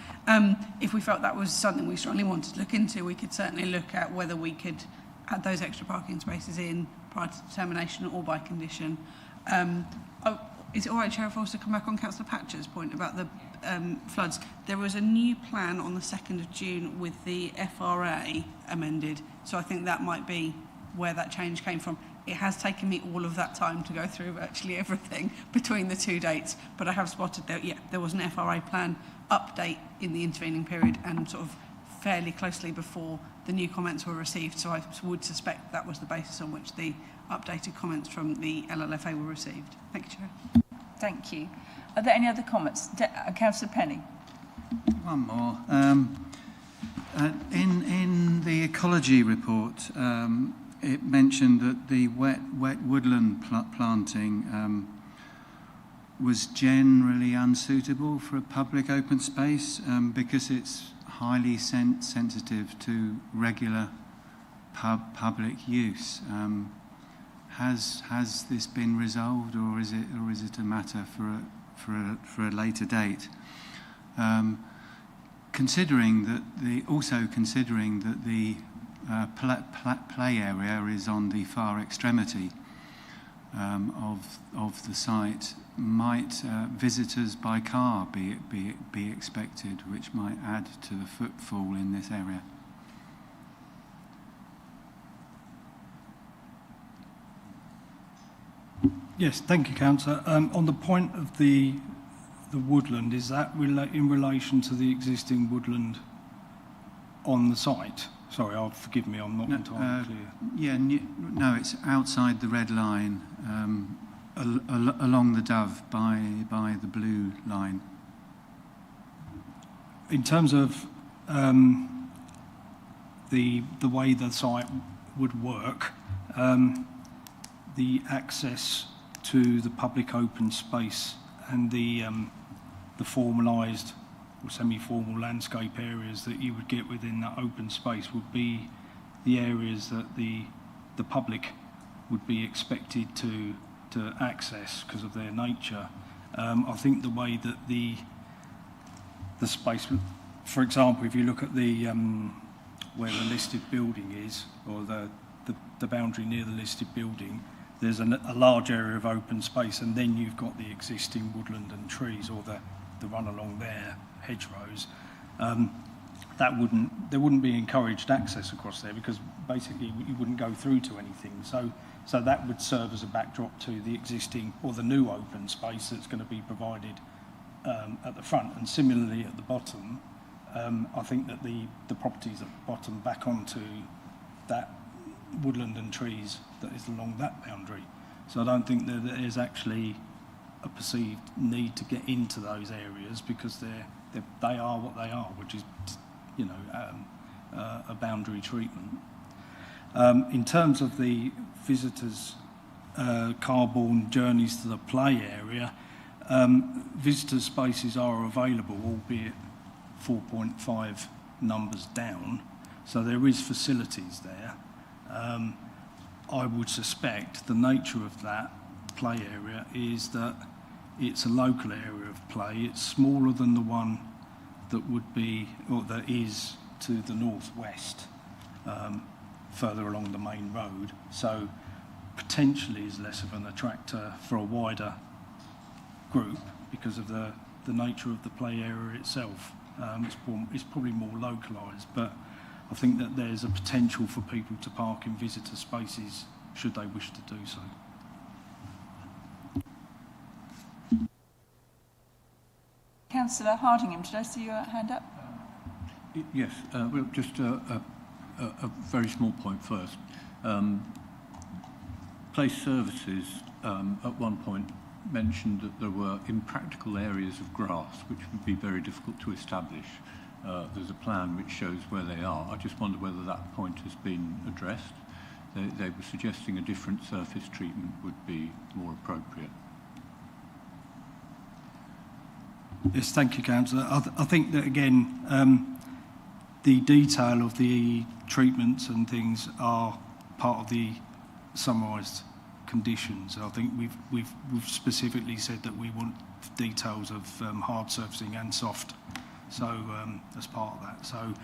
If we felt that was something we strongly wanted to look into, we could certainly look at whether we could add those extra parking spaces in prior to determination or by condition. Is it all right, Chair, if I also come back on Councillor Patcher's point about the floods? There was a new plan on the 2nd of June with the FRA amended, so I think that might be where that change came from. It has taken me all of that time to go through virtually everything between the two dates, but I have spotted that, yeah, there was an FRA plan update in the intervening period and sort of fairly closely before the new comments were received, so I would suspect that was the basis on which the updated comments from the LLFA were received. Thank you, Chair. Thank you. Are there any other comments? Councillor Penny. One more. In the ecology report, it mentioned that the wet woodland planting was generally unsuitable for a public open space because it's highly sensitive to regular public use. Has this been resolved, or is it a matter for a later date? Considering that the play area is on the far extremity of the site, might visitors by car be expected, which might add to the footfall in this area? Yes, thank you, Councillor. On the point of the woodland, is that in relation to the existing woodland on the site? Sorry, forgive me, I'm not entirely clear. Yeah, no, it's outside the red line, along the Dove by the blue line. In terms of the way the site would work, the access to the public open space and the formalised or semi-formal landscape areas that you would get within that open space would be the areas that the public would be expected to access because of their nature. I think the way that the space, for example, if you look at the where the listed building is, or the boundary near the listed building, there's a large area of open space, and then you've got the existing woodland and trees, or the run along there, hedgerows. There wouldn't be encouraged access across there because basically you wouldn't go through to anything. So that would serve as a backdrop to the existing or the new open space that's going to be provided at the front. And similarly at the bottom, I think that the properties at the bottom back onto that woodland and trees that is along that boundary. So I don't think that there is actually a perceived need to get into those areas because they are what they are, which is, you know, a boundary treatment. In terms of the visitors' car-borne journeys to the play area, visitor spaces are available, albeit 4.5 numbers down, so there is facilities there. I would suspect the nature of that play area is that it's a local area of play. It's smaller than the one that would be, or that is to the northwest, further along the main road, so potentially is less of an attractor for a wider group because of the nature of the play area itself. It's probably more localised, but I think that there's a potential for people to park in visitor spaces should they wish to do so. Councillor Hardingham, did I see your hand up? Yes, well, just a very small point first. Place Services at one point mentioned that there were impractical areas of grass which would be very difficult to establish. There's a plan which shows where they are. I just wonder whether that point has been addressed. They were suggesting a different surface treatment would be more appropriate. Yes, thank you, Councillor. I think that, again, the detail of the treatments and things are part of the summarised conditions. I think we've specifically said that we want details of hard surfacing and soft, so as part of that. So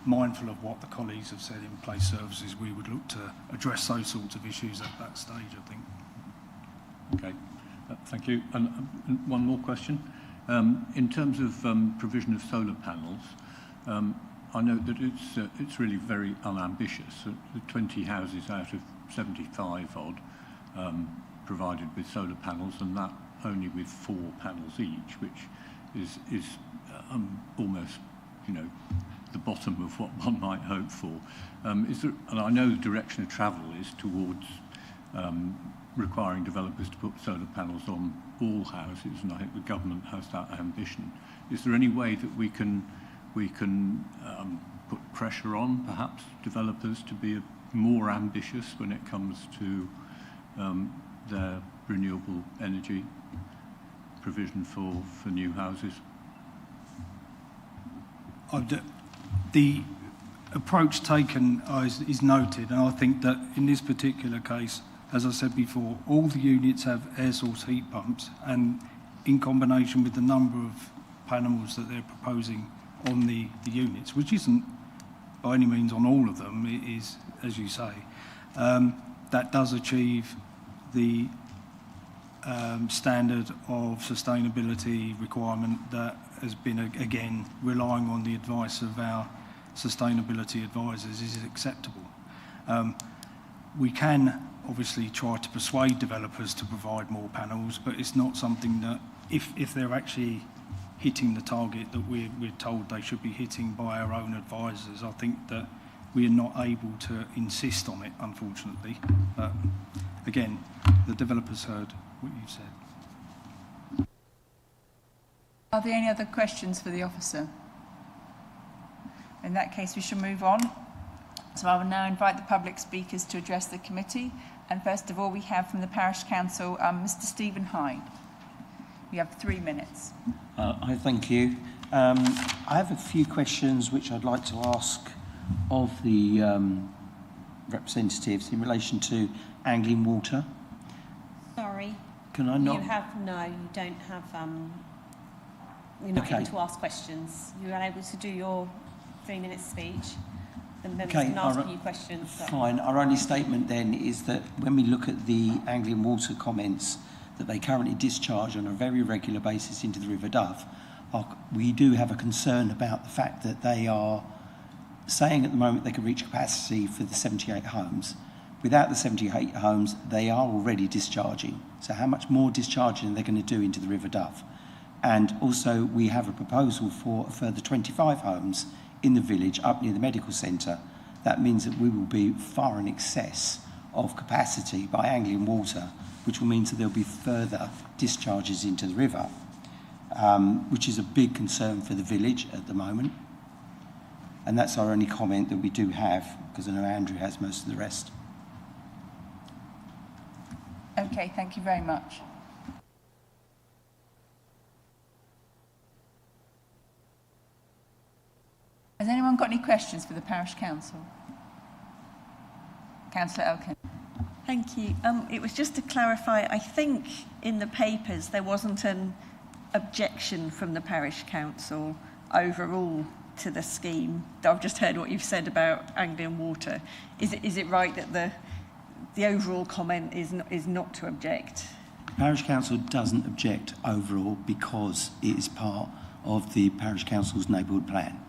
mindful of what the colleagues have said in Place Services, we would look to address those sorts of issues at that stage, I think. Okay, thank you. And one more question. In terms of provision of solar panels, I note that it's really very unambitious. The 20 houses out of 75 odd provided with solar panels, and that only with 4 panels each, which is almost, you know, the bottom of what one might hope for. And I know the direction of travel is towards requiring developers to put solar panels on all houses, and I think the government has that ambition. Is there any way that we can put pressure on, perhaps, developers to be more ambitious when it comes to their renewable energy provision for new houses? The approach taken is noted, and I think that in this particular case, as I said before, all the units have air source heat pumps, and in combination with the number of panels that they're proposing on the units, which isn't by any means on all of them, it is, as you say, that does achieve the standard of sustainability requirement that has been, again, relying on the advice of our sustainability advisors, is acceptable. We can obviously try to persuade developers to provide more panels, but it's not something that, if they're actually hitting the target that we're told they should be hitting by our own advisors, I think that we are not able to insist on it, unfortunately. But again, the developers heard what you said. Are there any other questions for the officer? In that case, we shall move on. So I will now invite the public speakers to address the committee. And first of all, we have from the Parish Council, Mr. Stephen Hyde. You have 3 minutes. I thank you. I have a few questions which I'd like to ask of the representatives in relation to Anglian Water. Sorry. Can I not? You don't have, you're not able to ask questions. You're unable to do your 3-minute speech. The members can ask you questions. So. Fine. Our only statement then is that when we look at the Anglian Water comments that they currently discharge on a very regular basis into the River Dove, we do have a concern about the fact that they are saying at the moment they can reach capacity for the 78 homes. Without the 78 homes, they are already discharging. So how much more discharging are they going to do into the River Dove? And also we have a proposal for a further 25 homes in the village up near the medical centre. That means that we will be far in excess of capacity by Anglian Water, which will mean that there'll be further discharges into the river. which is a big concern for the village at the moment. And that's our only comment that we do have, because I know Andrew has most of the rest. Okay, thank you very much. Has anyone got any questions for the Parish Council? Councillor Elkin. Thank you. It was just to clarify, I think in the papers there wasn't an objection from the Parish Council overall to the scheme. I've just heard what you've said about Anglian Water. Is it right that the overall comment is not to object? Parish Council doesn't object overall because it is part of the Parish Council's neighbourhood plan.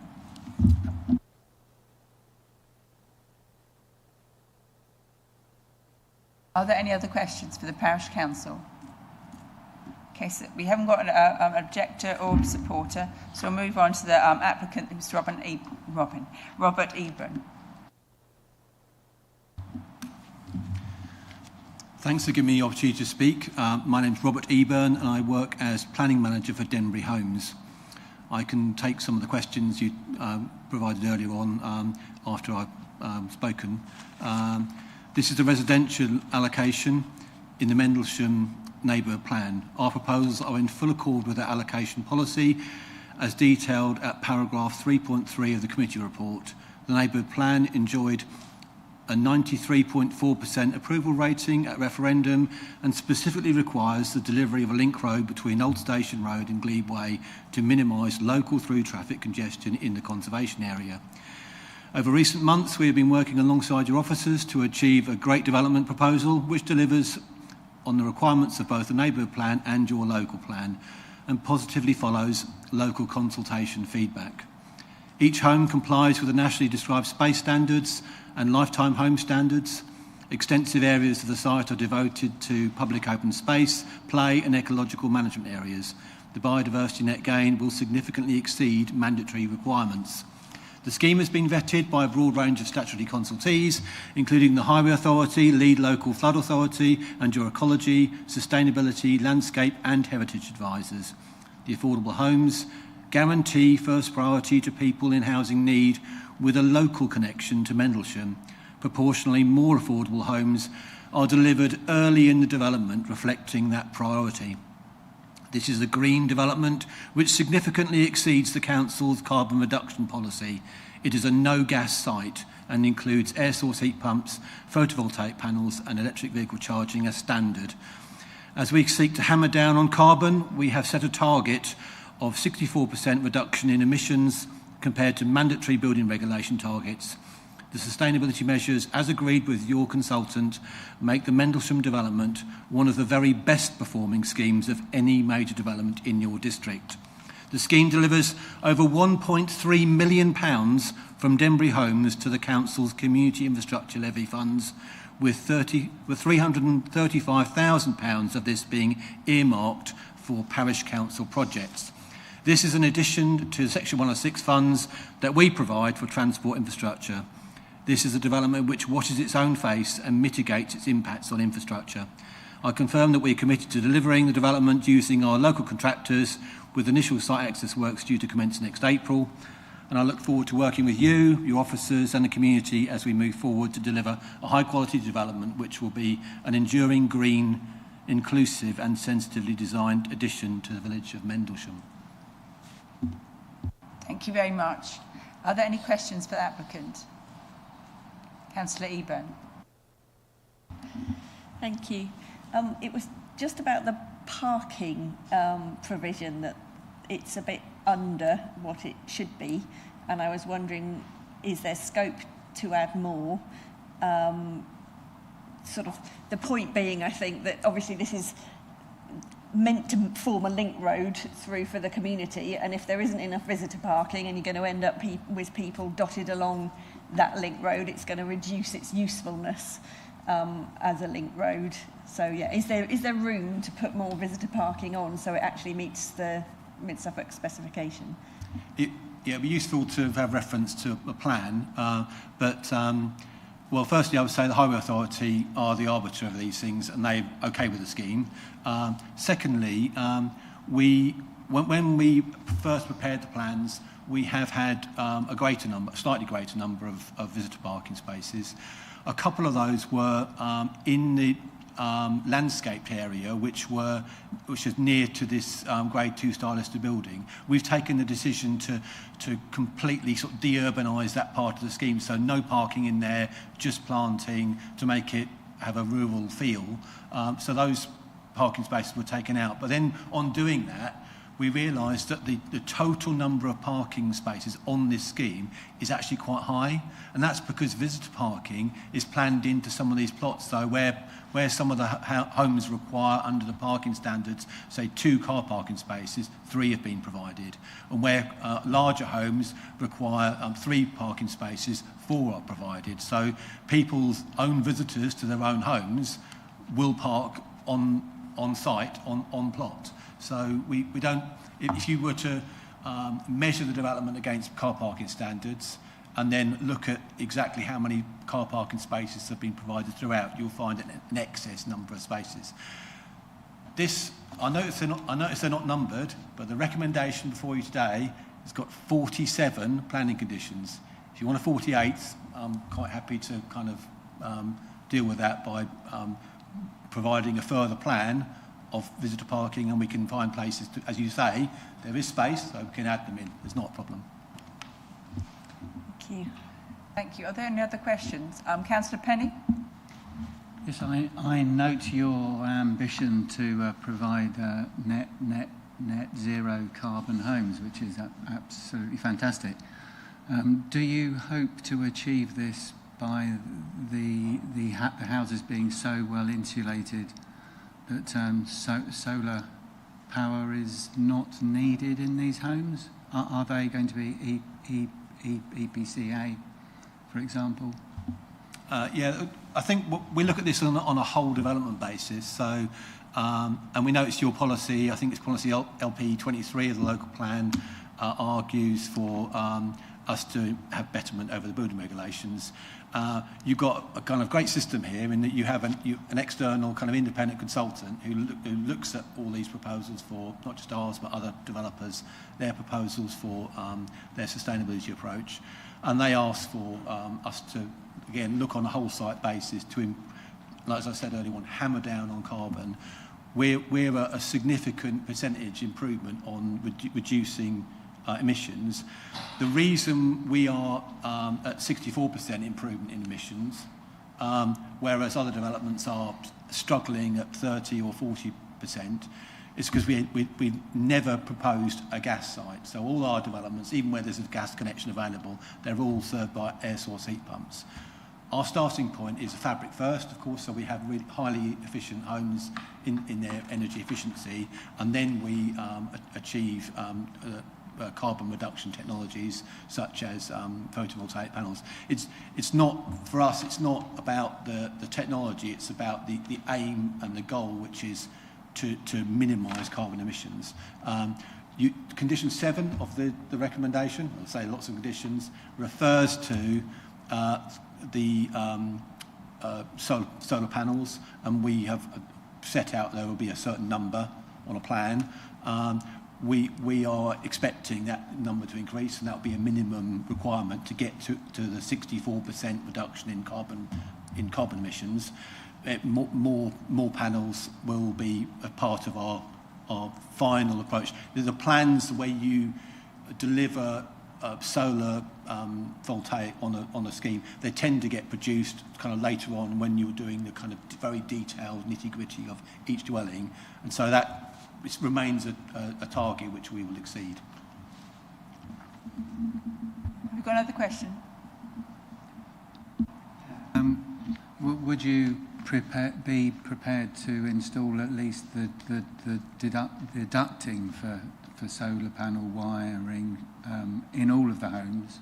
Are there any other questions for the Parish Council? Okay, so we haven't got an objector or supporter, so we'll move on to the applicant, Mr. Robert Eburn. Thanks for giving me the opportunity to speak. My name's Robert Eburn and I work as Planning Manager for Denbury Homes. I can take some of the questions you provided earlier on after I've spoken. This is a residential allocation in the Mendlesham neighbourhood plan. Our proposals are in full accord with our allocation policy as detailed at paragraph 3.3 of the committee report. The neighbourhood plan enjoyed a 93.4% approval rating at referendum and specifically requires the delivery of a link road between Old Station Road and Glebe Way to minimise local through traffic congestion in the conservation area. Over recent months, we have been working alongside your officers to achieve a great development proposal which delivers on the requirements of both the neighbourhood plan and your local plan and positively follows local consultation feedback. Each home complies with the nationally described space standards and lifetime home standards. Extensive areas of the site are devoted to public open space, play and ecological management areas. The biodiversity net gain will significantly exceed mandatory requirements. The scheme has been vetted by a broad range of statutory consultees, including the Highway Authority, Lead Local Flood Authority and your Ecology, Sustainability, Landscape and Heritage Advisors. The affordable homes guarantee first priority to people in housing need with a local connection to Mendlesham. Proportionally more affordable homes are delivered early in the development, reflecting that priority. This is a green development which significantly exceeds the Council's carbon reduction policy. It is a no-gas site and includes air source heat pumps, photovoltaic panels and electric vehicle charging as standard. As we seek to hammer down on carbon, we have set a target of 64% reduction in emissions compared to mandatory building regulation targets. The sustainability measures, as agreed with your consultant, make the Mendlesham development one of the very best performing schemes of any major development in your district. The scheme delivers over £1.3 million from Denbury Homes to the Council's Community Infrastructure Levy funds, with £335,000 of this being earmarked for Parish Council projects. This is in addition to Section 106 funds that we provide for transport infrastructure. This is a development which washes its own face and mitigates its impacts on infrastructure. I confirm that we are committed to delivering the development using our local contractors, with initial site access works due to commence next April. And I look forward to working with you, your officers and the community as we move forward to deliver a high quality development which will be an enduring, green, inclusive and sensitively designed addition to the village of Mendlesham. Thank you very much. Are there any questions for the applicant? Councillor Eburn. Thank you. It was just about the parking provision that it's a bit under what it should be, and I was wondering, is there scope to add more? Sort of the point being, I think, that obviously this is meant to form a link road through for the community, and if there isn't enough visitor parking and you're going to end up with people dotted along that link road, it's going to reduce its usefulness as a link road. So yeah, is there room to put more visitor parking on so it actually meets the Mid Suffolk specification? Yeah, it'd be useful to have reference to a plan, well, firstly, I would say the Highway Authority are the arbiter of these things and they're okay with the scheme. Secondly, we when we first prepared the plans, we have had a slightly greater number of visitor parking spaces. A couple of those were in the landscaped area, which is near to this Grade 2 style listed building. We've taken the decision to completely sort of de-urbanise that part of the scheme, so no parking in there, just planting to make it have a rural feel. So those parking spaces were taken out. But then on doing that, we realised that the total number of parking spaces on this scheme is actually quite high, and that's because visitor parking is planned into some of these plots. So where some of the homes require, under the parking standards, say 2 car parking spaces, 3 have been provided, and where larger homes require 3 parking spaces, 4 are provided. So people's own visitors to their own homes will park on site, on plot. So we don't, if you were to measure the development against car parking standards and then look at exactly how many car parking spaces have been provided throughout, you'll find an excess number of spaces. I notice they're not numbered, but the recommendation before you today has got 47 planning conditions. If you want a 48th, I'm quite happy to kind of deal with that by providing a further plan of visitor parking, and we can find places to, as you say, there is space, so we can add them in. There's not a problem. Thank you. Thank you. Are there any other questions? Councillor Penny? Yes, I note your ambition to provide net zero carbon homes, which is absolutely fantastic. Do you hope to achieve this by the houses being so well insulated that solar power is not needed in these homes? Are they going to be EPCA, for example? Yeah, I think we look at this on a whole development basis. So, and we notice your policy, I think it's policy LP 23 of the local plan, argues for us to have betterment over the building regulations. You've got a kind of great system here in that you have an external kind of independent consultant who looks at all these proposals for not just ours but other developers, their proposals for their sustainability approach, and they ask for us to again look on a whole site basis to, like as I said earlier on, hammer down on carbon. We're a significant percentage improvement on reducing emissions. The reason we are at 64% improvement in emissions, whereas other developments are struggling at 30 or 40%, is because we never proposed a gas site. So all our developments, even where there's a gas connection available, they're all served by air source heat pumps. Our starting point is a fabric first, of course, so we have really highly efficient homes in their energy efficiency, and then we achieve carbon reduction technologies such as photovoltaic panels. It's not, for us, it's not about the technology, it's about the aim and the goal, which is to minimise carbon emissions. Condition 7 of the recommendation, I'll say lots of conditions, refers to the solar panels, and we have set out there will be a certain number on a plan. We are expecting that number to increase, and that will be a minimum requirement to get to the 64% reduction in carbon emissions. More panels will be a part of our final approach. The plans, the way you deliver solar voltaic on a scheme, they tend to get produced kind of later on when you're doing the kind of very detailed nitty-gritty of each dwelling, and so that it remains a target which we will exceed. Have you got another question? Would you be prepared to install at least the deducting for solar panel wiring in all of the homes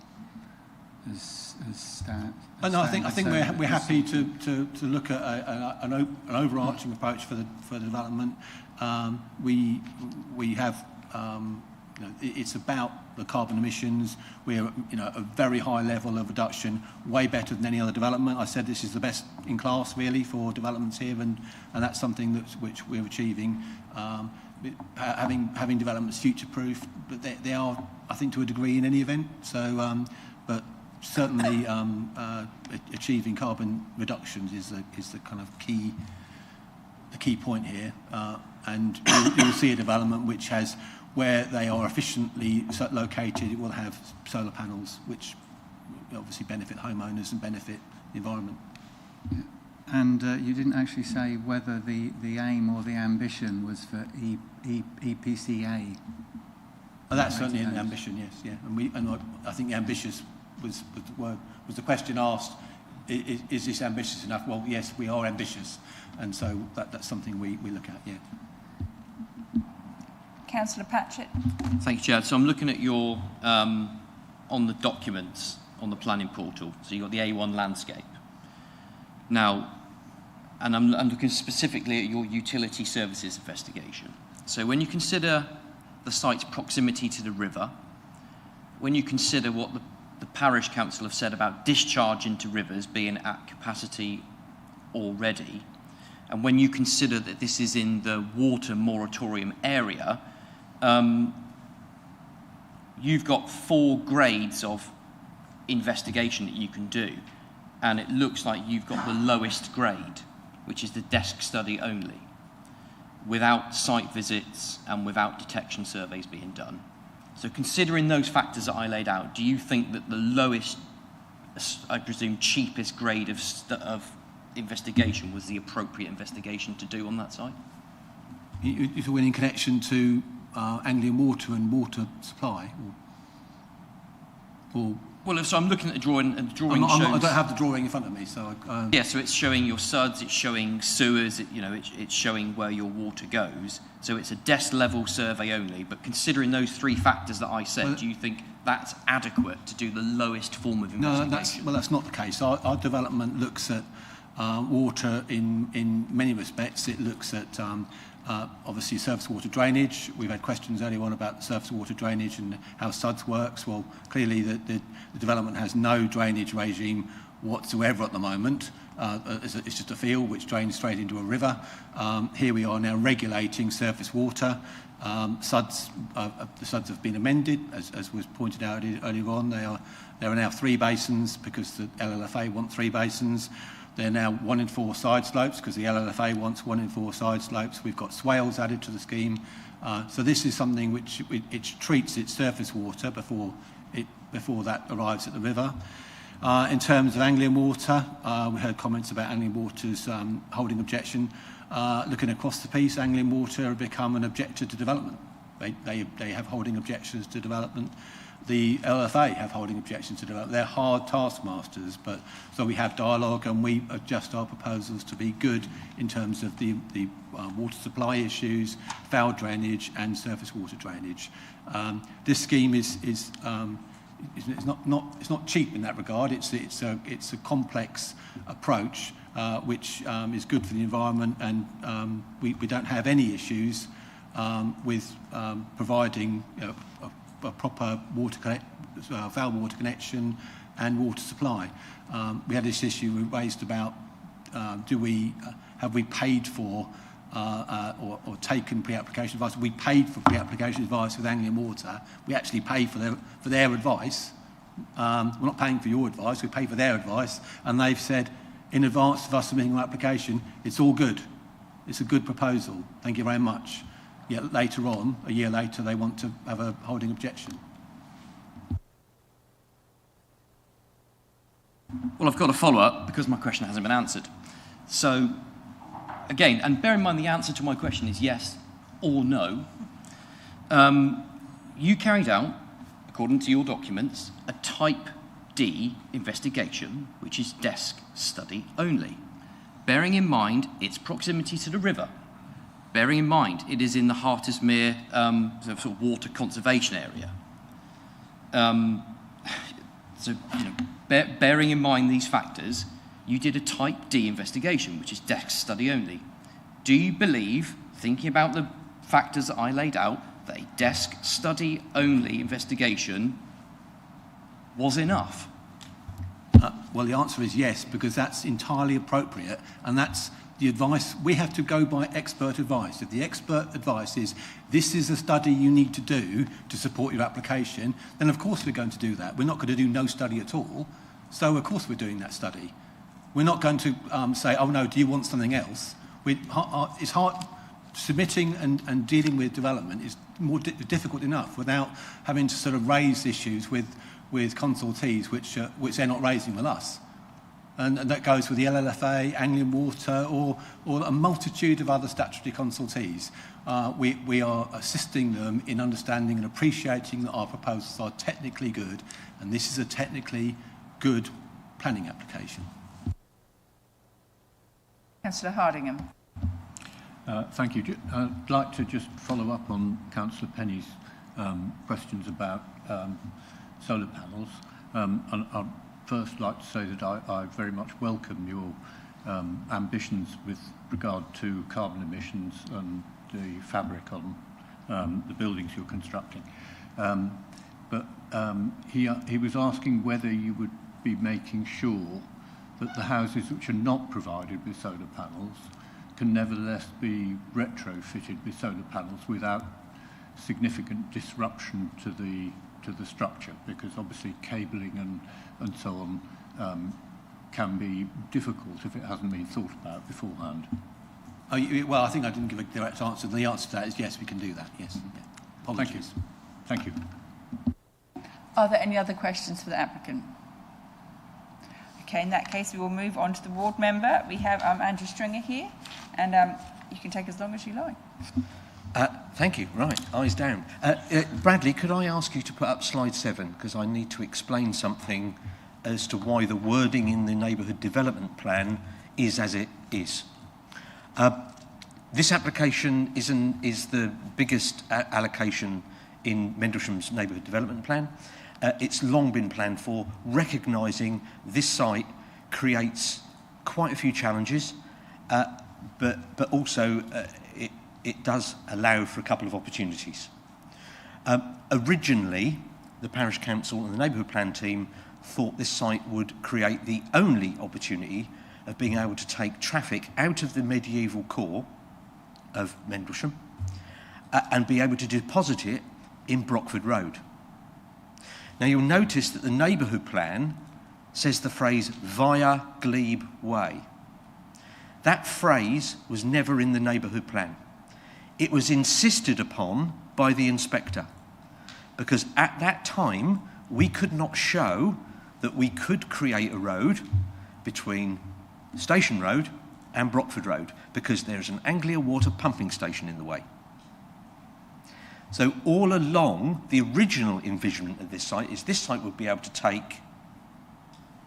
as stat? No, I think we're happy to look at an overarching approach for the development. We have it's about the carbon emissions. We're a very high level of reduction, way better than any other development. I said this is the best in class really for developments here, and that's something which we're achieving. having developments future-proof, but they are, I think, to a degree in any event. So, but certainly achieving carbon reductions is the kind of key point here. And you'll see a development which has, where they are efficiently located, it will have solar panels, which obviously benefit homeowners and benefit the environment. Yeah. And you didn't actually say whether the aim or the ambition was for EPCA. Oh, that's certainly an ambition, yes, yeah. And I think ambitious was the word, was the question asked. Is this ambitious enough? Well, yes, we are ambitious, and so that's something we look at, yeah. Councillor Patchett. Thank you, Chair. So I'm looking at your, on the documents on the planning portal. So you've got the A1 landscape. Now, and I'm looking specifically at your utility services investigation. So when you consider the site's proximity to the river, when you consider what the parish council have said about discharge into rivers being at capacity already, and when you consider that this is in the water moratorium area, you've got 4 grades of investigation that you can do, and it looks like you've got the lowest grade, which is the desk study only, without site visits and without detection surveys being done. So considering those factors that I laid out, do you think that the lowest, I presume cheapest grade of investigation was the appropriate investigation to do on that site? If we're in connection to Anglian Water and water supply, or well, so I'm looking at the drawing, and the drawing shows... I don't have the drawing in front of me, so... Yeah, so it's showing your suds, it's showing sewers, it's showing where your water goes. So it's a desk level survey only, but considering those 3 factors that I said, do you think that's adequate to do the lowest form of investigation? No, that's not the case. Our development looks at water in many respects. It looks at obviously surface water drainage. We've had questions earlier on about surface water drainage and how SUDS works. Well, clearly the development has no drainage regime whatsoever at the moment. It's just a field which drains straight into a river. Here we are now regulating surface water. The SUDS have been amended, as was pointed out earlier on. There are now 3 basins because the LLFA want 3 basins. They're now 1 in 4 side slopes because the LLFA wants 1 in 4 side slopes. We've got swales added to the scheme. So this is something which it treats its surface water before that arrives at the river. In terms of Anglian Water, we heard comments about Anglian Water's holding objection. Looking across the piece, Anglian Water have become an objector to development. They have holding objections to development. The LFA have holding objections to development. They're hard taskmasters, but so we have dialogue and we adjust our proposals to be good in terms of the water supply issues, foul drainage and surface water drainage. This scheme is not cheap in that regard. It's a complex approach which is good for the environment, and we don't have any issues with providing a proper foul water connection and water supply. We had this issue raised about have we paid for or taken pre-application advice? We paid for pre-application advice with Anglian Water. We actually pay for their advice. We're not paying for your advice, we pay for their advice, and they've said in advance of us submitting our application, it's all good. It's a good proposal. Thank you very much. Yet later on, a year later, they want to have a holding objection. Well, I've got a follow-up because my question hasn't been answered. So, again, and bear in mind the answer to my question is yes or no. You carried out, according to your documents, a Type D investigation, which is desk study only, bearing in mind its proximity to the river. Bearing in mind, it is in the Hartismere sort of water conservation area. Bearing in mind these factors, you did a Type D investigation, which is desk study only. Do you believe, thinking about the factors that I laid out, that a desk study only investigation was enough? Well, the answer is yes, because that's entirely appropriate, and that's the advice, we have to go by expert advice. If the expert advice is, this is a study you need to do to support your application, then of course we're going to do that. We're not going to do no study at all. So of course we're doing that study. We're not going to say, oh no, do you want something else? It's hard, submitting and dealing with development is more difficult enough without having to sort of raise issues with consultees which they're not raising with us. And that goes with the LLFA, Anglian Water, or a multitude of other statutory consultees. We are assisting them in understanding and appreciating that our proposals are technically good, and this is a technically good planning application. Councillor Hardingham. Thank you. I'd like to just follow up on Councillor Penny's questions about solar panels. And I'd first like to say that I very much welcome your ambitions with regard to carbon emissions and the fabric on the buildings you're constructing. But he was asking whether you would be making sure that the houses which are not provided with solar panels can nevertheless be retrofitted with solar panels without significant disruption to the structure, because obviously cabling and so on can be difficult if it hasn't been thought about beforehand. Well, I think I didn't give a direct answer. The answer to that is yes, we can do that, yes. Yeah. Apologies. Thank you. Are there any other questions for the applicant? Okay, in that case, we will move on to the ward member. We have Andrew Stringer here, and you can take as long as you like. Thank you. Right, eyes down. Bradley, could I ask you to put up slide 7, because I need to explain something as to why the wording in the neighbourhood development plan is as it is. This application is the biggest allocation in Mendlesham's neighbourhood development plan. It's long been planned for, recognising this site creates quite a few challenges, but also it does allow for a couple of opportunities. Originally, the parish council and the neighbourhood plan team thought this site would create the only opportunity of being able to take traffic out of the medieval core of Mendlesham and be able to deposit it in Bramford Road. Now you'll notice that the neighbourhood plan says the phrase via Glebe Way. That phrase was never in the neighbourhood plan. It was insisted upon by the inspector because at that time we could not show that we could create a road between Station Road and Bramford Road because there's an Anglia Water pumping station in the way. So all along, the original envisionment of this site is this site would be able to take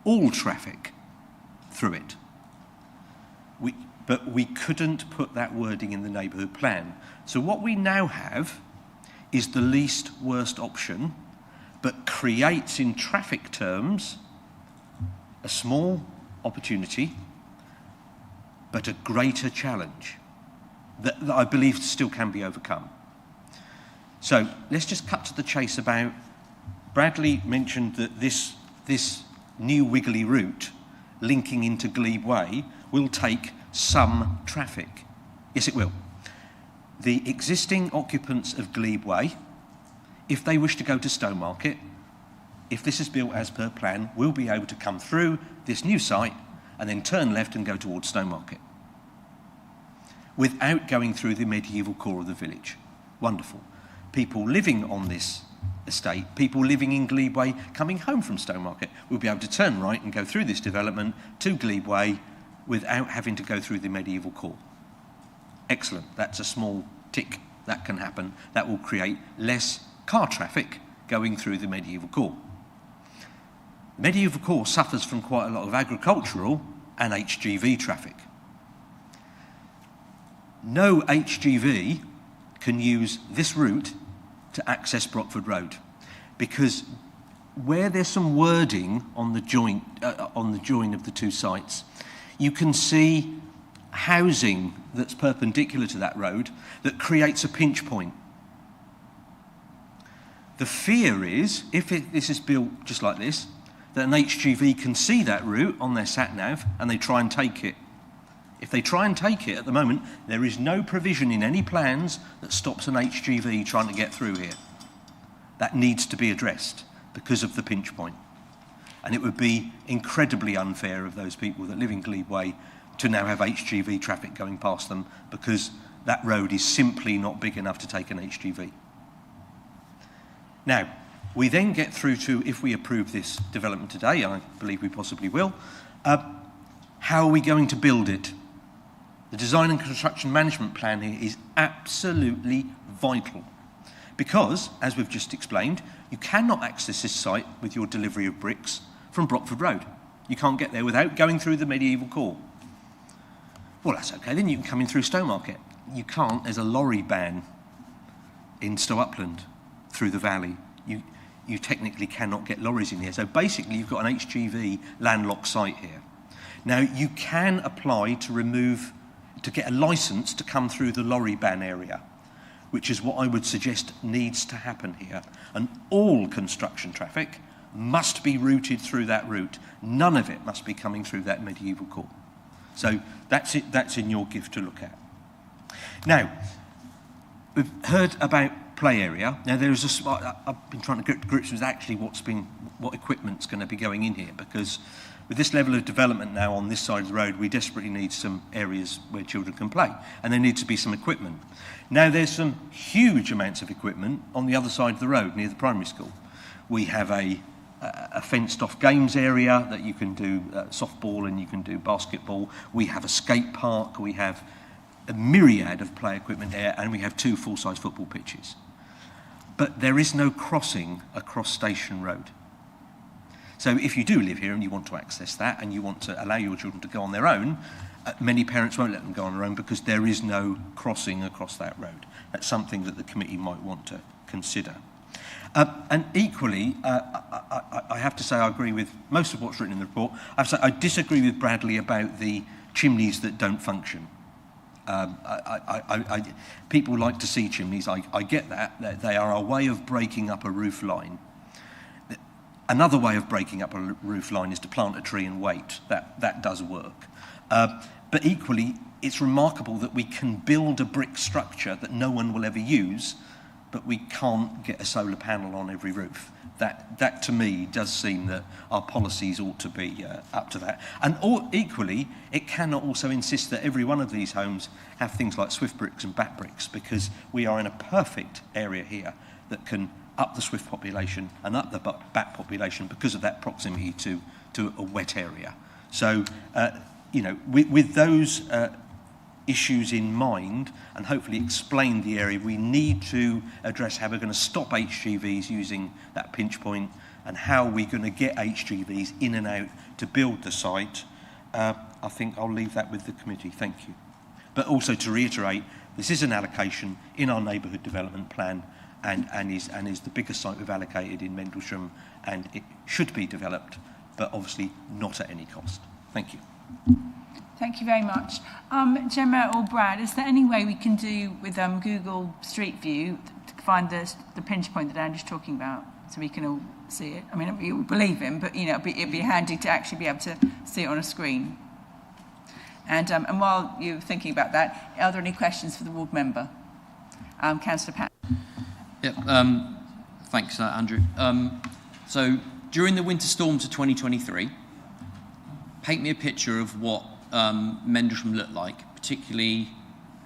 all traffic through it. But we couldn't put that wording in the neighbourhood plan. So what we now have is the least worst option, but creates in traffic terms a small opportunity, but a greater challenge that I believe still can be overcome. So let's just cut to the chase about, Bradley mentioned that this new wiggly route linking into Glebe Way will take some traffic. Yes, it will. The existing occupants of Glebe Way, if they wish to go to Stowmarket, if this is built as per plan, will be able to come through this new site and then turn left and go towards Stowmarket without going through the medieval core of the village. Wonderful. People living on this estate, people living in Glebe Way, coming home from Stowmarket, will be able to turn right and go through this development to Glebe Way without having to go through the medieval core. Excellent. That's a small tick. That can happen. That will create less car traffic going through the medieval core. The medieval core suffers from quite a lot of agricultural and HGV traffic. No HGV can use this route to access Bramford Road because where there's some wording on the join of the two sites, you can see housing that's perpendicular to that road that creates a pinch point. The fear is, if this is built just like this, that an HGV can see that route on their sat-nav and they try and take it. If they try and take it at the moment, there is no provision in any plans that stops an HGV trying to get through here. That needs to be addressed because of the pinch point. And it would be incredibly unfair of those people that live in Glebe Way to now have HGV traffic going past them because that road is simply not big enough to take an HGV. Now, we then get through to, if we approve this development today, and I believe we possibly will, how are we going to build it? The design and construction management plan here is absolutely vital because, as we've just explained, you cannot access this site with your delivery of bricks from Bramford Road. You can't get there without going through the medieval core. Well, that's okay, then you can come in through Stowmarket. You can't, there's a lorry ban in Stowupland through the valley. You technically cannot get lorries in here. So basically you've got an HGV landlocked site here. Now you can apply to get a licence to come through the lorry ban area, which is what I would suggest needs to happen here. And all construction traffic must be routed through that route. None of it must be coming through that medieval core. So that's it, that's in your gift to look at. Now, we've heard about play area. Now I've been trying to get to grips with actually what equipment's going to be going in here, because with this level of development now on this side of the road, we desperately need some areas where children can play, and there needs to be some equipment. Now there's some huge amounts of equipment on the other side of the road near the primary school. We have a fenced off games area that you can do softball and you can do basketball. We have a skate park, we have a myriad of play equipment there, and we have 2 full-size football pitches. But there is no crossing across Station Road. So if you do live here and you want to access that and you want to allow your children to go on their own, many parents won't let them go on their own because there is no crossing across that road. That's something that the committee might want to consider. And equally, I have to say I agree with most of what's written in the report. I have to say I disagree with Bradley about the chimneys that don't function. People like to see chimneys. I get that. They are a way of breaking up a roof line. Another way of breaking up a roof line is to plant a tree and wait. That does work. But equally, it's remarkable that we can build a brick structure that no one will ever use, but we can't get a solar panel on every roof. That to me does seem that our policies ought to be up to that. And equally, it cannot also insist that every one of these homes have things like Swift bricks and bat bricks, because we are in a perfect area here that can up the Swift population and up the bat population because of that proximity to a wet area. So, with those issues in mind, and hopefully explain the area, we need to address how we're going to stop HGVs using that pinch point and how we're going to get HGVs in and out to build the site. I think I'll leave that with the committee. Thank you. But also to reiterate, this is an allocation in our neighbourhood development plan and is the biggest site we've allocated in Mendlesham, and it should be developed, but obviously not at any cost. Thank you. Thank you very much. Gemma or Brad, is there any way we can do with Google Street View to find the pinch point that Andy's talking about, so we can all see it? I mean, we all believe him, but it'd be handy to actually be able to see it on a screen. And while you're thinking about that, are there any questions for the ward member? Councillor Pat. Yep. Thanks, Andrew. So during the winter storms of 2023, paint me a picture of what Mendlesham looked like, particularly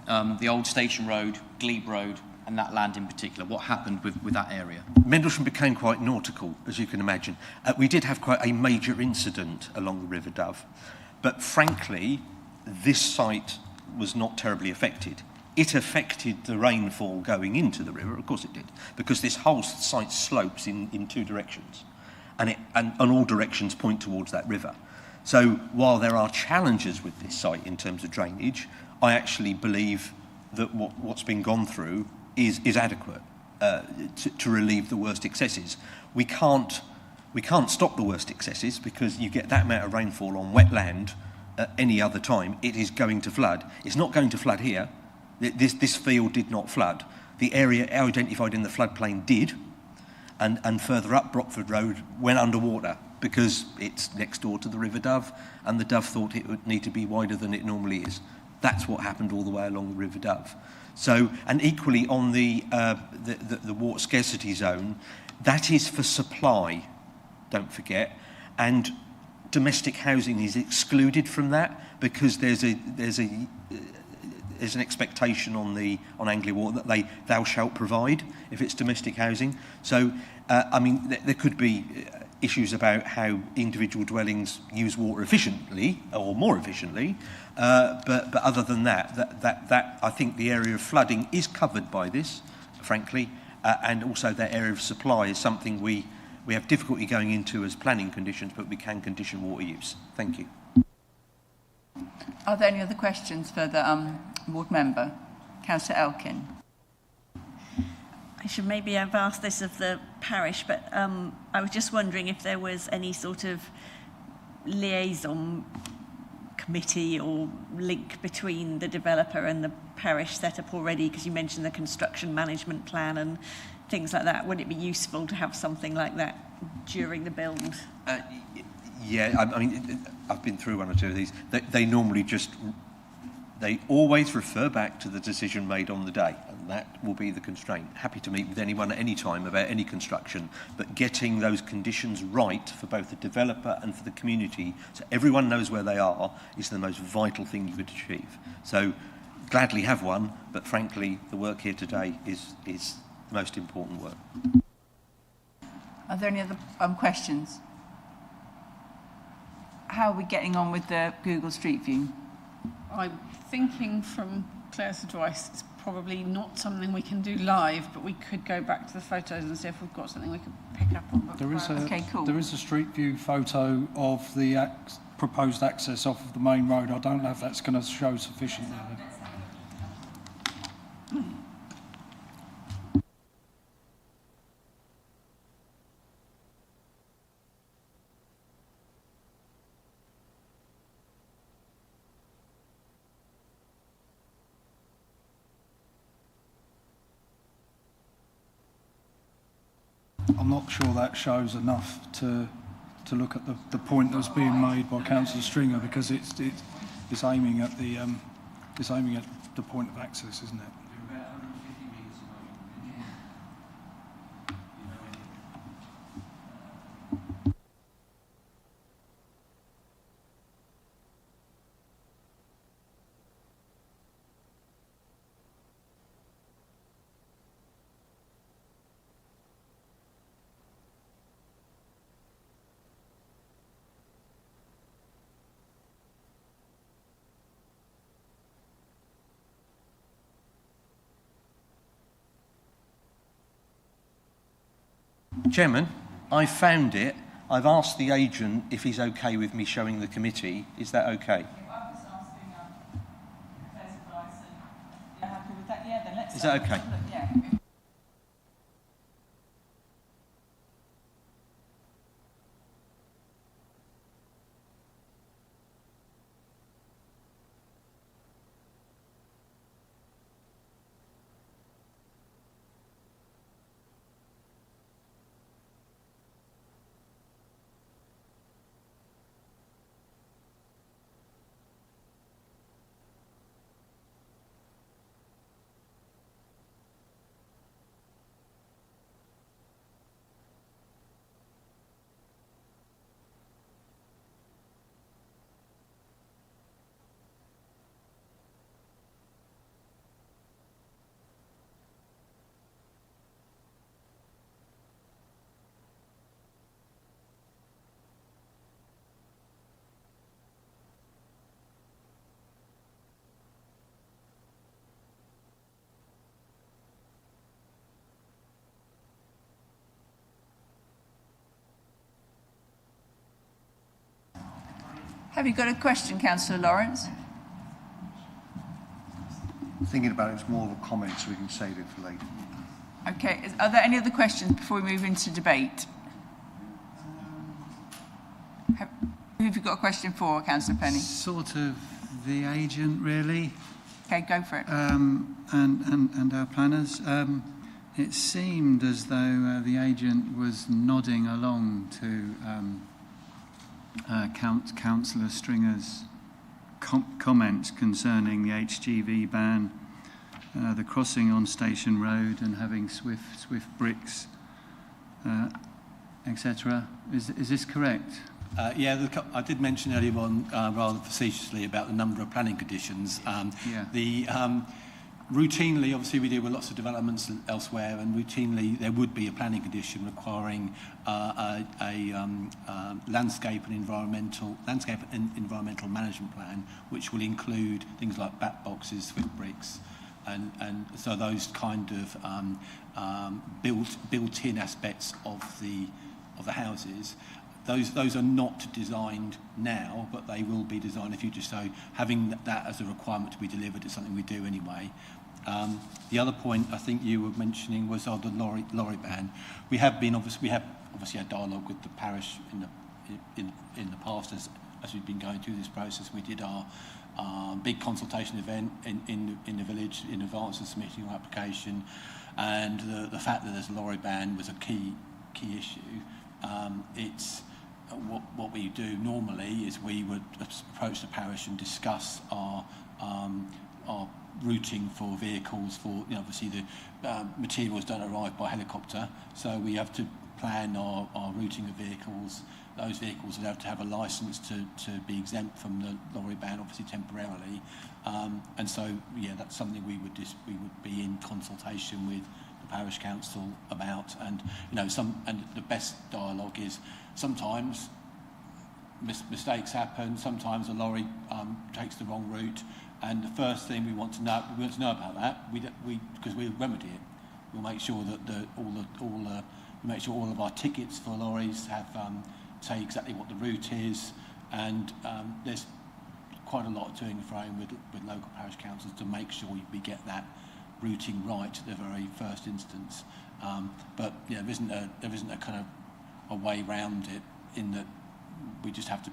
the old Station Road, Glebe Road, and that land in particular. What happened with that area? Mendlesham became quite nautical, as you can imagine. We did have quite a major incident along the River Dove, but frankly, this site was not terribly affected. It affected the rainfall going into the river, of course it did, because this whole site slopes in 2 directions, and all directions point towards that river. So while there are challenges with this site in terms of drainage, I actually believe that what's been gone through is adequate to relieve the worst excesses. We can't stop the worst excesses because you get that amount of rainfall on wet land at any other time, it is going to flood. It's not going to flood here. This field did not flood. The area identified in the floodplain did, and further up Bramford Road went underwater because it's next door to the River Dove, and the Dove thought it would need to be wider than it normally is. That's what happened all the way along the River Dove. So, and equally on the water scarcity zone, that is for supply, don't forget, and domestic housing is excluded from that because there's an expectation on Anglia Water that thou shalt provide if it's domestic housing. So, I mean, there could be issues about how individual dwellings use water efficiently or more efficiently, but other than that, I think the area of flooding is covered by this, frankly, and also that area of supply is something we have difficulty going into as planning conditions, but we can condition water use. Thank you. Are there any other questions for the ward member? Councillor Elkin. I should maybe have asked this of the parish, but I was just wondering if there was any sort of liaison committee or link between the developer and the parish set up already, because you mentioned the construction management plan and things like that. Would it be useful to have something like that during the build? Yeah, I mean, I've been through one or two of these. They normally they always refer back to the decision made on the day, and that will be the constraint. Happy to meet with anyone at any time about any construction, but getting those conditions right for both the developer and for the community, so everyone knows where they are, is the most vital thing you could achieve. So, gladly have one, but frankly, the work here today is the most important work. Are there any other questions? How are we getting on with the Google Street View? I'm thinking from Claire's advice, it's probably not something we can do live, but we could go back to the photos and see if we've got something we could pick up on. There is a street view photo of the proposed access off of the main road. I don't know if that's going to show sufficiently. I'm not sure that shows enough to look at the point that's being made by Councillor Stringer, because it's aiming at the point of access, isn't it? Chairman, I found it. I've asked the agent if he's okay with me showing the committee. Is that okay? I'm just asking Claire's advice, and you're happy with that? Yeah, then let's... Is that okay? Yeah. Have you got a question, Councillor Lawrence? Thinking about it, it's more of a comment, so we can save it for later. Okay, are there any other questions before we move into debate? Who have you got a question for, Councillor Penny? Sort of the agent, really. Okay, go for it. And our planners. It seemed as though the agent was nodding along to Councillor Stringer's comments concerning the HGV ban, the crossing on Station Road and having swift bricks, etc. Is this correct? Yeah, I did mention earlier on, rather facetiously, about the number of planning conditions. Routinely, obviously, we deal with lots of developments elsewhere, and routinely there would be a planning condition requiring a landscape and environmental management plan, which will include things like bat boxes, swift bricks, and so those kind of built-in aspects of the houses. Those are not designed now, but they will be designed in the future. So having that as a requirement to be delivered is something we do anyway. The other point I think you were mentioning was the lorry ban. We have obviously had dialogue with the parish in the past as we've been going through this process. We did our big consultation event in the village in advance of submitting our application, and the fact that there's a lorry ban was a key issue. It's what we do normally is we would approach the parish and discuss our routing for vehicles. For obviously the materials don't arrive by helicopter, so we have to plan our routing of vehicles. Those vehicles would have to have a licence to be exempt from the lorry ban, obviously temporarily, and so that's something we would be in consultation with the parish council about. And and the best dialogue is sometimes mistakes happen. Sometimes a lorry takes the wrong route, and the first thing we want to know about that, because we'll remedy it. We'll make sure that all of our tickets for lorries have say exactly what the route is, and there's quite a lot to and froing with local parish councils to make sure we get that routing right at the very first instance. But there isn't a kind of a way round it, in that we just have to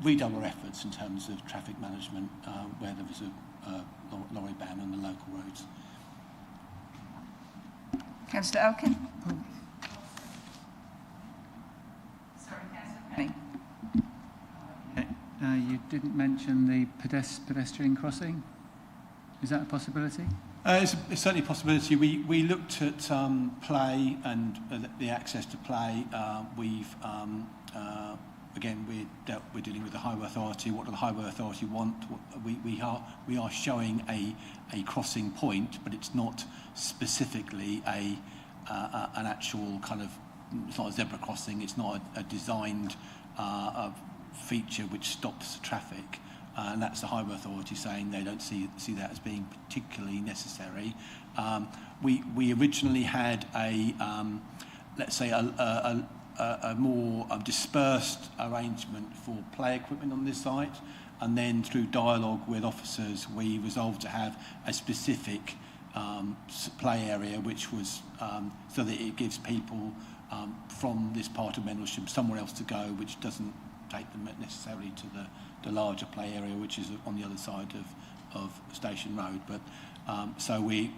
redouble our efforts in terms of traffic management where there is a lorry ban on the local roads. Councillor Elkin. You didn't mention the pedestrian crossing. Is that a possibility? It's certainly a possibility. We looked at play and the access to play. Again, we're dealing with the Highway Authority. What does the Highway Authority want? We are showing a crossing point, but it's not specifically an actual kind of. It's not a zebra crossing. It's not a designed feature which stops traffic. And that's the Highway Authority saying they don't see that as being particularly necessary. We originally had let's say a more dispersed arrangement for play equipment on this site, and then through dialogue with officers we resolved to have a specific play area, which was so that it gives people from this part of Mendlesham somewhere else to go, which doesn't take them necessarily to the larger play area, which is on the other side of Station Road. But so we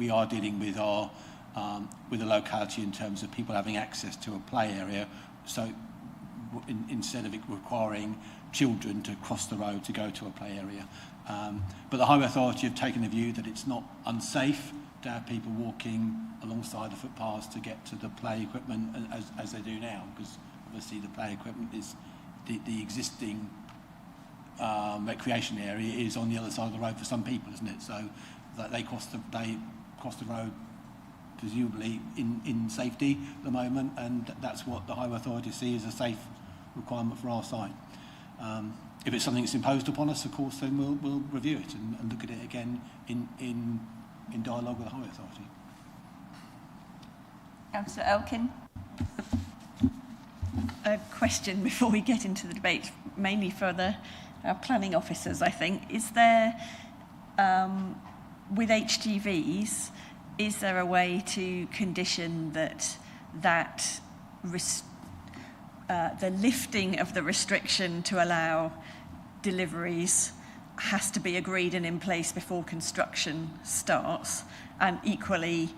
are dealing with the locality in terms of people having access to a play area. So instead of it requiring children to cross the road to go to a play area, but the Highway Authority have taken the view that it's not unsafe to have people walking alongside the footpaths to get to the play equipment as they do now, because obviously the play equipment is the existing recreation area is on the other side of the road for some people, isn't it? So that they cross the road presumably in safety at the moment, and that's what the Highway Authority see as a safe requirement for our site. If it's something that's imposed upon us, of course, then we'll review it and look at it again in dialogue with the Highway Authority. Councillor Elkin. A question before we get into the debate, mainly for the planning officers, I think. Is there, with HGVs, is there a way to condition that the lifting of the restriction to allow deliveries has to be agreed and in place before construction starts? And equally,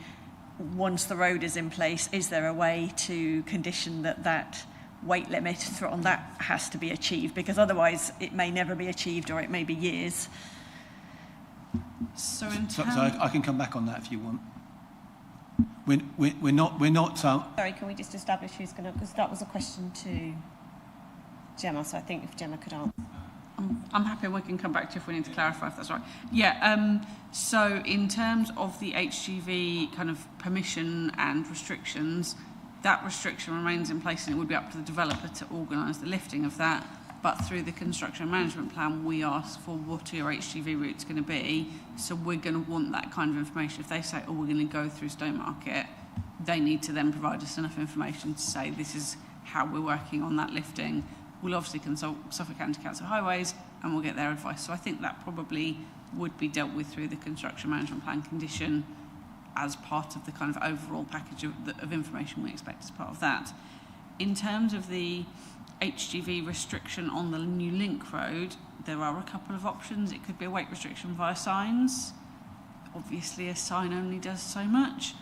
once the road is in place, is there a way to condition that weight limit on that has to be achieved, because otherwise it may never be achieved, or it may be years. So I can come back on that if you want. We're not. Sorry, can we just establish who's going to? Because that was a question to Gemma, so I think if Gemma could answer. I'm happy, and we can come back to you if we need to clarify, if that's right. Yeah, so in terms of the HGV kind of permission and restrictions, that restriction remains in place, and it would be up to the developer to organise the lifting of that. But through the construction management plan, we ask for what your HGV route's going to be. So we're going to want that kind of information. If they say, oh, we're going to go through Stowmarket, they need to then provide us enough information to say this is how we're working on that lifting. We'll obviously consult Suffolk County Council Highways and we'll get their advice. So I think that probably would be dealt with through the construction management plan condition as part of the kind of overall package of information we expect as part of that. In terms of the HGV restriction on the new link road, there are a couple of options. It could be a weight restriction via signs. Obviously, a sign only does so much.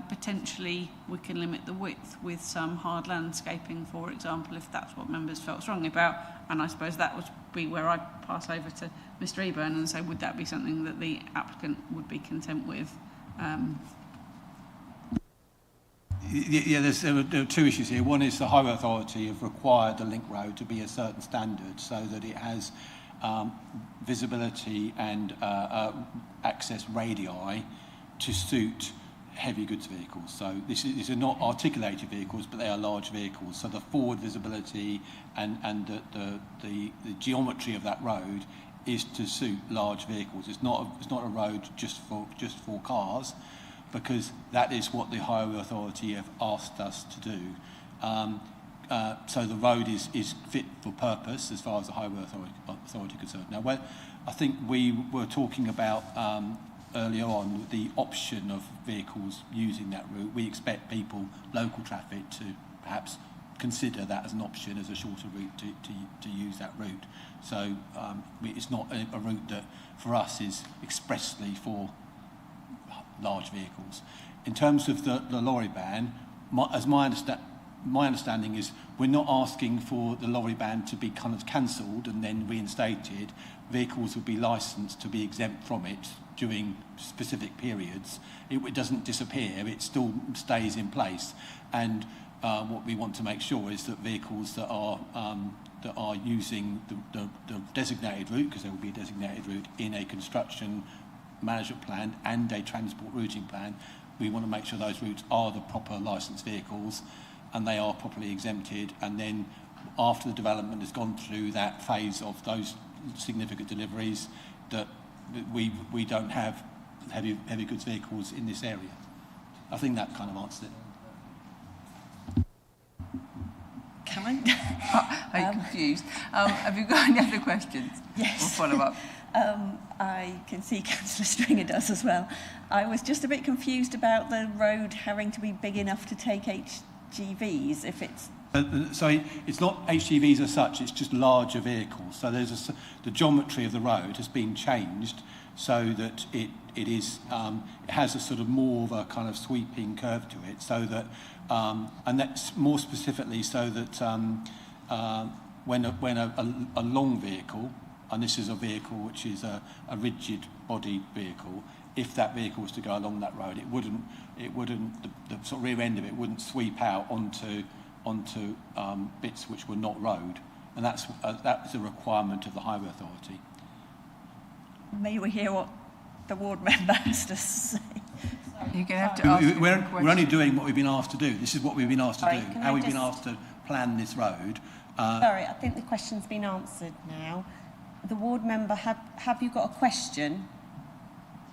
Potentially, we can limit the width with some hard landscaping, for example, if that's what members felt strongly about. And I suppose that would be where I'd pass over to Mr. Eburn and say, would that be something that the applicant would be content with? Yeah, there are two issues here. One is the Highway Authority have required the link road to be a certain standard so that it has visibility and access radii to suit heavy goods vehicles. So these are not articulated vehicles, but they are large vehicles. So the forward visibility and the geometry of that road is to suit large vehicles. It's not a road just for cars, because that is what the Highway Authority have asked us to do. So the road is fit for purpose as far as the Highway Authority is concerned. Now, I think we were talking about earlier on the option of vehicles using that route. We expect people, local traffic, to perhaps consider that as an option, as a shorter route to use that route. So it's not a route that for us is expressly for large vehicles. In terms of the lorry ban, my understanding is we're not asking for the lorry ban to be kind of cancelled and then reinstated. Vehicles will be licensed to be exempt from it during specific periods. It doesn't disappear, it still stays in place. And what we want to make sure is that vehicles that are using the designated route, because there will be a designated route in a construction management plan and a transport routing plan, we want to make sure those routes are the proper licensed vehicles and they are properly exempted. And then after the development has gone through that phase of those significant deliveries, that we don't have heavy goods vehicles in this area. I think that kind of answers it. Can I? Are you confused? Have you got any other questions? Yes. Or follow up? I can see Councillor Stringer does as well. I was just a bit confused about the road having to be big enough to take HGVs if it's... So it's not HGVs as such, it's just larger vehicles. So the geometry of the road has been changed so that it has a sort of more of a kind of sweeping curve to it, so that and that's more specifically so that when a long vehicle, and this is a vehicle which is a rigid body vehicle, if that vehicle was to go along that road, it wouldn't the sort of rear end of it wouldn't sweep out onto bits which were not road, and that's a requirement of the Highway Authority. May we hear what the ward member has to say? You're going to have to ask. We're only doing what we've been asked to do. This is what we've been asked to do. Can How I we've been just- asked to plan this road. Sorry, I think the question's been answered now. The ward member, have you got a question?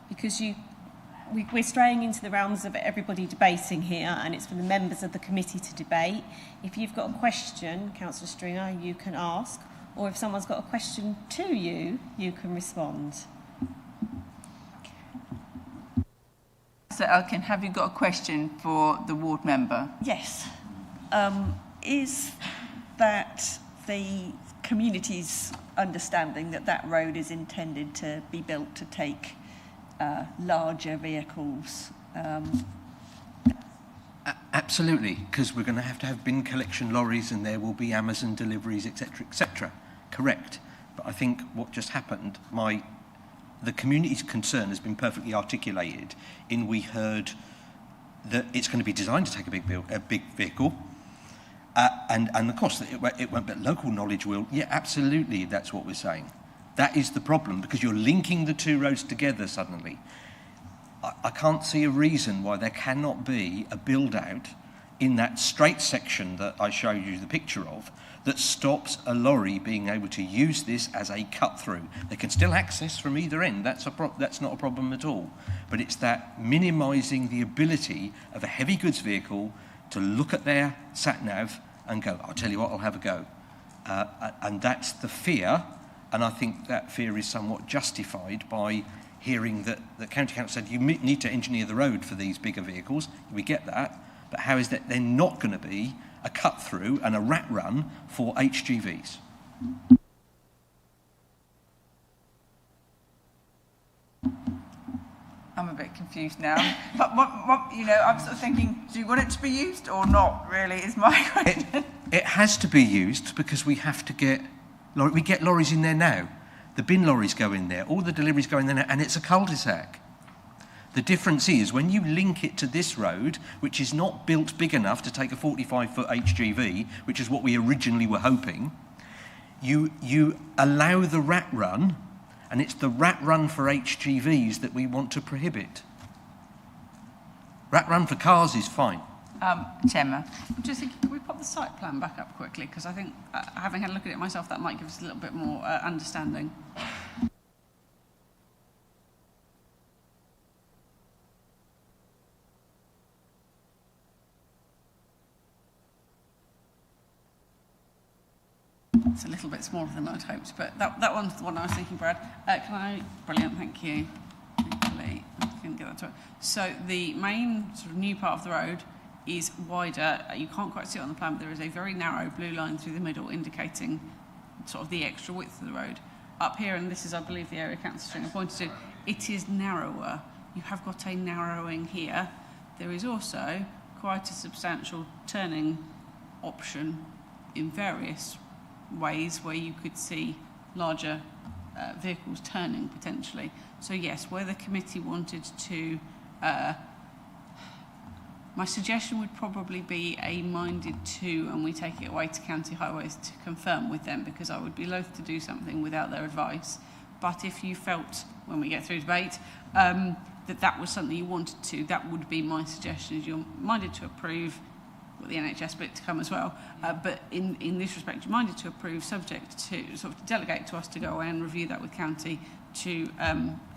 Because we're straying into the realms of everybody debating here, and it's for the members of the committee to debate. If you've got a question, Councillor Stringer, you can ask, or if someone's got a question to you, you can respond. So, Elkin, have you got a question for the ward member? Yes. Is that the community's understanding that that road is intended to be built to take larger vehicles? absolutely, because we're going to have bin collection lorries and there will be Amazon deliveries, etc., etc. Correct. But I think what just happened, the community's concern has been perfectly articulated in we heard that it's going to be designed to take a big vehicle, and of course it won't, but local knowledge will. Yeah, absolutely, that's what we're saying. That is the problem, because you're linking the two roads together suddenly. I can't see a reason why there cannot be a build-out in that straight section that I showed you the picture of that stops a lorry being able to use this as a cut-through. They can still access from either end. That's not a problem at all. But it's that minimising the ability of a heavy goods vehicle to look at their sat-nav and go, I'll tell you what, I'll have a go. And that's the fear, and I think that fear is somewhat justified by hearing that the County Council said you need to engineer the road for these bigger vehicles. We get that, but how is that then not going to be a cut-through and a rat run for HGVs? I'm a bit confused now. But I'm sort of thinking, do you want it to be used or not, really, is my question. It has to be used because we get lorries in there now. The bin lorries go in there, all the deliveries go in there now, and it's a cul-de-sac. The difference is when you link it to this road, which is not built big enough to take a 45-foot HGV, which is what we originally were hoping, you allow the rat run, and it's the rat run for HGVs that we want to prohibit. Rat run for cars is fine. Chairman, I'm just thinking, can we pop the site plan back up quickly? Because I think, having had a look at it myself, that might give us a little bit more understanding. It's a little bit smaller than I'd hoped, but that one's the one I was thinking, Brad. Brilliant, thank you. Hopefully, I can get that to it. So the main sort of new part of the road is wider. You can't quite see it on the plan, but there is a very narrow blue line through the middle indicating sort of the extra width of the road. Up here, and this is, I believe, the area Councillor Stringer pointed to, it is narrower. You have got a narrowing here. There is also quite a substantial turning option in various ways where you could see larger vehicles turning potentially. So yes, where the committee wanted to my suggestion would probably be a minded to, and we take it away to County Highways to confirm with them, because I would be loath to do something without their advice. But if you felt, when we get through debate, that was something you wanted to, that would be my suggestion, is you're minded to approve, got the NHS bit to come as well, but in this respect, you're minded to approve, subject to, sort of delegate to us to go away and review that with County to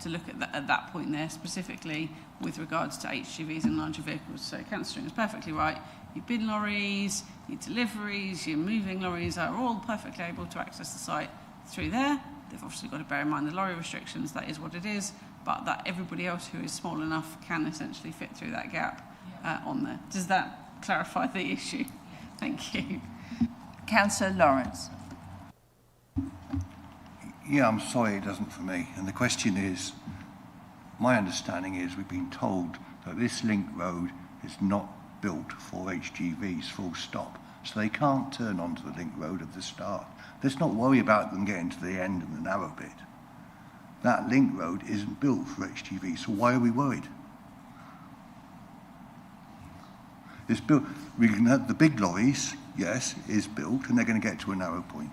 look at that point there, specifically with regards to HGVs and larger vehicles. So Councillor Stringer is perfectly right. Your bin lorries, your deliveries, your moving lorries are all perfectly able to access the site through there. They've obviously got to bear in mind the lorry restrictions, that is what it is, but that everybody else who is small enough can essentially fit through that gap on there. Does that clarify the issue? Thank you. Councillor Lawrence. Yeah, I'm sorry it doesn't for me. And the question is, my understanding is we've been told that this link road is not built for HGVs, full stop. So they can't turn onto the link road at the start. Let's not worry about them getting to the end and the narrow bit. That link road isn't built for HGVs, so why are we worried? It's built, we can have the big lorries, yes, is built, and they're going to get to a narrow point.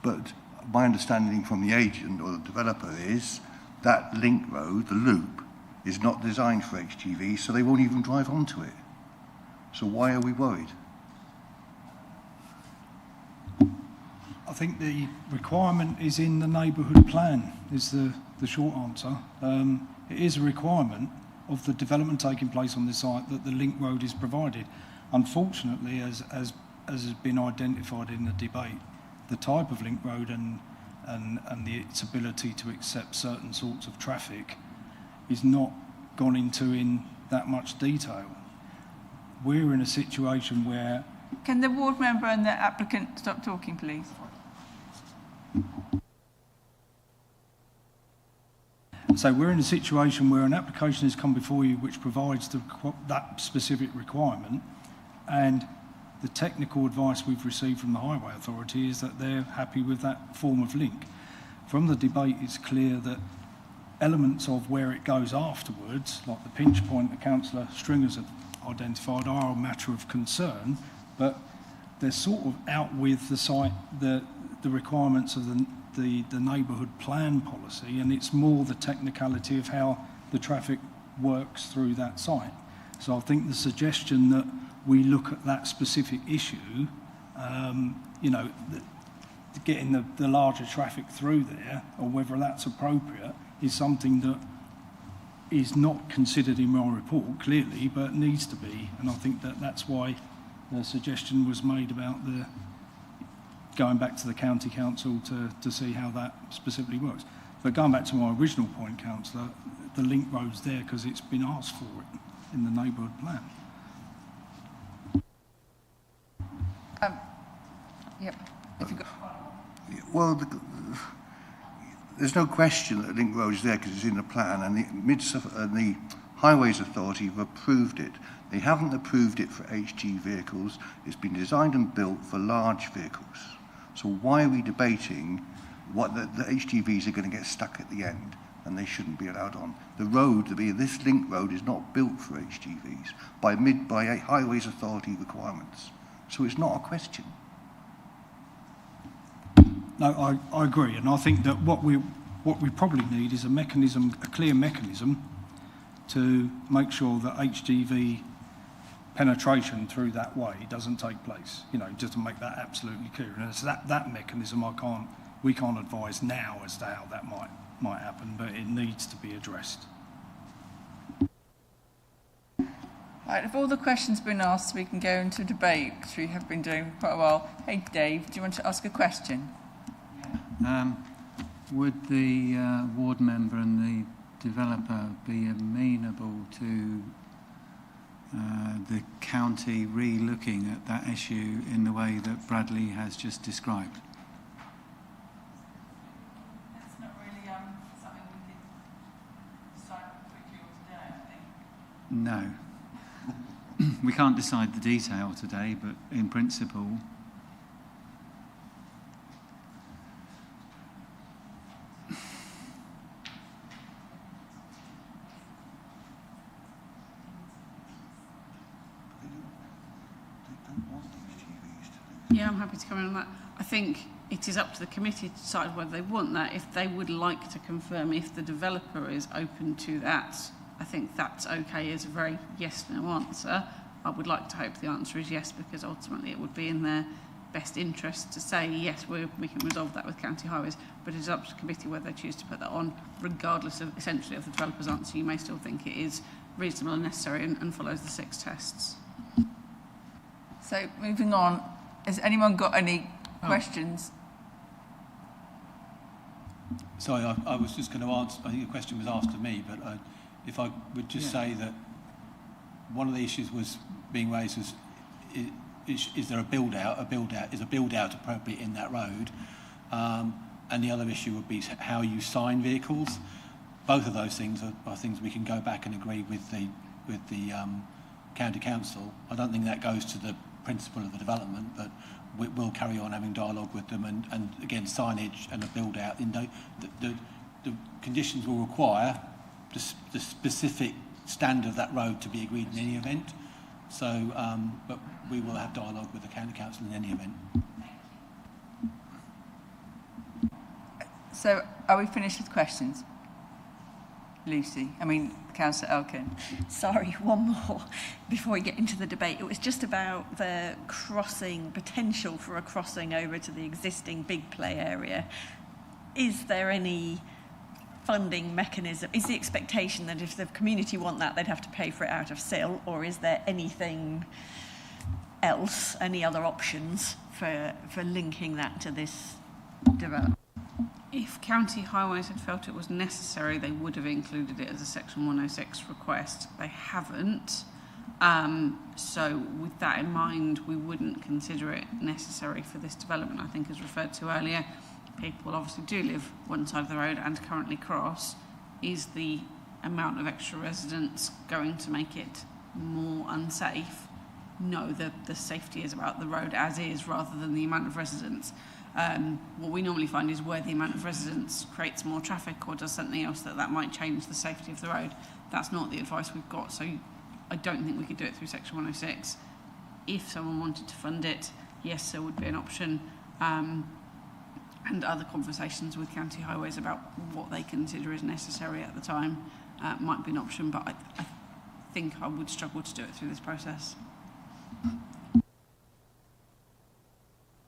But my understanding from the agent or the developer is that link road, the loop, is not designed for HGVs, so they won't even drive onto it. So why are we worried? I think the requirement is in the neighbourhood plan, is the short answer. It is a requirement of the development taking place on the site that the link road is provided. Unfortunately, as has been identified in the debate, the type of link road and its ability to accept certain sorts of traffic is not gone into in that much detail. We're in a situation where... Can the ward member and the applicant stop talking, please? So we're in a situation where an application has come before you which provides that specific requirement, And the technical advice we've received from the Highway Authority is that they're happy with that form of link. From the debate, it's clear that elements of where it goes afterwards, like the pinch point that Councillor Stringer's identified, are a matter of concern, but they're sort of out with the site, the requirements of the neighbourhood plan policy, and it's more the technicality of how the traffic works through that site. So I think the suggestion that we look at that specific issue, you know, getting the larger traffic through there, or whether that's appropriate, is something that is not considered in my report, clearly, but needs to be. And I think that that's why the suggestion was made about the going back to the county council to see how that specifically works. But going back to my original point, Councillor, the link road's there because it's been asked for it in the neighbourhood plan. Yep. If you got... Well, there's no question that Link Road is there because it's in the plan, and the Highways Authority have approved it. They haven't approved it for HG vehicles. It's been designed and built for large vehicles. So why are we debating what the HGVs are going to get stuck at the end and they shouldn't be allowed on? The road, this Link Road is not built for HGVs by Highways Authority requirements. So it's not a question. No, I agree, and I think that what we probably need is a clear mechanism to make sure that HGV penetration through that way doesn't take place. You know, just to make that absolutely clear. And it's that mechanism we can't advise now as to how that might happen, but it needs to be addressed. Right, if all the questions have been asked, we can go into debate, which we have been doing for quite a while. Hey, Dave, do you want to ask a question? Would the ward member and the developer be amenable to the county re-looking at that issue in the way that Bradley has just described? That's not really something we can decide quickly or today, I think. No. We can't decide the detail today, but in principle... Yeah, I'm happy to come in on that. I think it is up to the committee to decide whether they want that. If they would like to confirm if the developer is open to that, I think that's okay as a very yes/no answer. I would like to hope the answer is yes, because ultimately it would be in their best interest to say, yes, we can resolve that with County Highways, but it's up to the committee whether they choose to put that on, regardless of essentially of the developer's answer. You may still think it is reasonable and necessary and follows the 6 tests. So moving on, has anyone got any questions? Sorry, I was just going to answer, I think the question was asked of me, but if I would just say that one of the issues was being raised was, is there a build-out? Is a build-out appropriate in that road? And the other issue would be how you sign vehicles. Both of those things are things we can go back and agree with the county council. I don't think that goes to the principle of the development, but we'll carry on having dialogue with them, and again, signage and a build out. The conditions will require the specific standard of that road to be agreed in any event. So, but we will have dialogue with the county council in any event. So, are we finished with questions? Lucy, Councillor Elkin. Sorry, one more before we get into the debate. It was just about the potential for a crossing over to the existing big play area. Is there any funding mechanism? Is the expectation that if the community want that, they'd have to pay for it out of SIL, or is there anything else, any other options for linking that to this development? If County Highways had felt it was necessary, they would have included it as a Section 106 request. They haven't. So with that in mind, we wouldn't consider it necessary for this development. I think, as referred to earlier, people obviously do live one side of the road and currently cross. Is the amount of extra residents going to make it more unsafe? no, the safety is about the road as is rather than the amount of residents. What we normally find is where the amount of residents creates more traffic or does something else that might change the safety of the road. That's not the advice we've got, so I don't think we could do it through Section 106. If someone wanted to fund it, yes, there would be an option, and other conversations with County Highways about what they consider is necessary at the time might be an option, but I think I would struggle to do it through this process.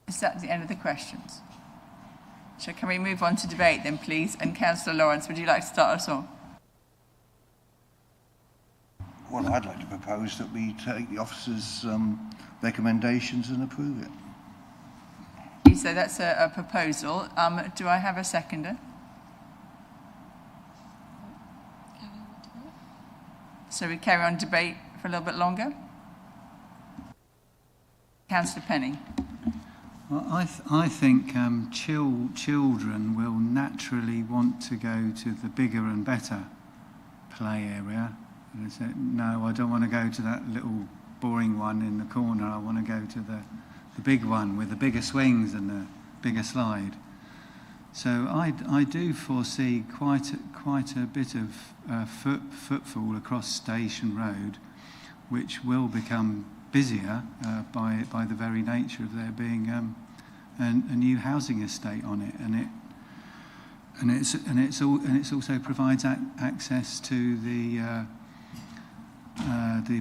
Is that the end of the questions? So can we move on to debate then, please? And Councillor Lawrence, would you like to start us off? Well, I'd like to propose that we take the officers' recommendations and approve it. So that's a proposal. Do I have a seconder? So we carry on debate for a little bit longer? Councillor Penny. Well, I think children will naturally want to go to the bigger and better play area. And they say, no, I don't want to go to that little boring one in the corner. I want to go to the big one with the bigger swings and the bigger slide. So I do foresee quite a bit of footfall across Station Road, which will become busier by the very nature of there being a new housing estate on it, and it also provides access to the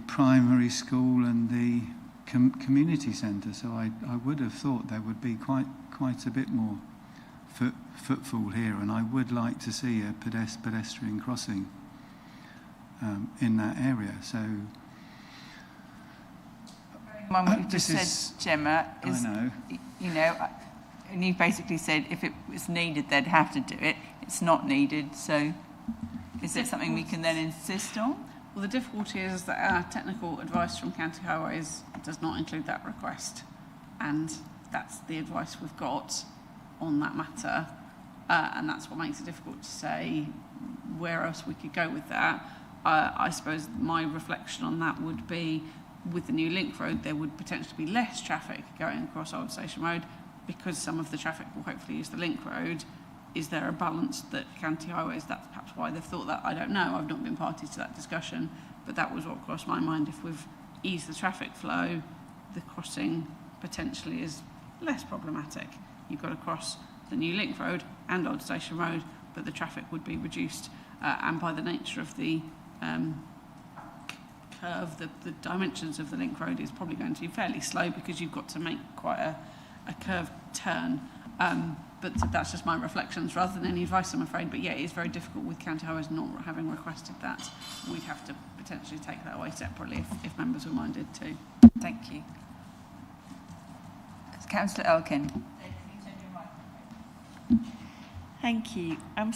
primary school and the community centre. So I would have thought there would be quite a bit more footfall here, and I would like to see a pedestrian crossing in that area. So. What you just said, Gemma, is, I know. You know, and you basically said if it was needed, they'd have to do it. It's not needed, so is it something we can then insist on? Well, the difficulty is that our technical advice from County Highways does not include that request, and that's the advice we've got on that matter, and that's what makes it difficult to say where else we could go with that. I suppose my reflection on that would be, with the new link road, there would potentially be less traffic going across Old Station Road because some of the traffic will hopefully use the link road. Is there a balance that County Highways, that's perhaps why they've thought that? I don't know, I've not been party to that discussion, but that was what crossed my mind. If we've eased the traffic flow, the crossing potentially is less problematic. You've got to cross the new link road and Old Station Road, but the traffic would be reduced, and by the nature of the curve, the dimensions of the link road is probably going to be fairly slow because you've got to make quite a curved turn. But that's just my reflections rather than any advice, I'm afraid. But yeah, it is very difficult with County Highways not having requested that. We'd have to potentially take that away separately if members were minded to. Thank you. Councillor Elkin. Thank you. I'm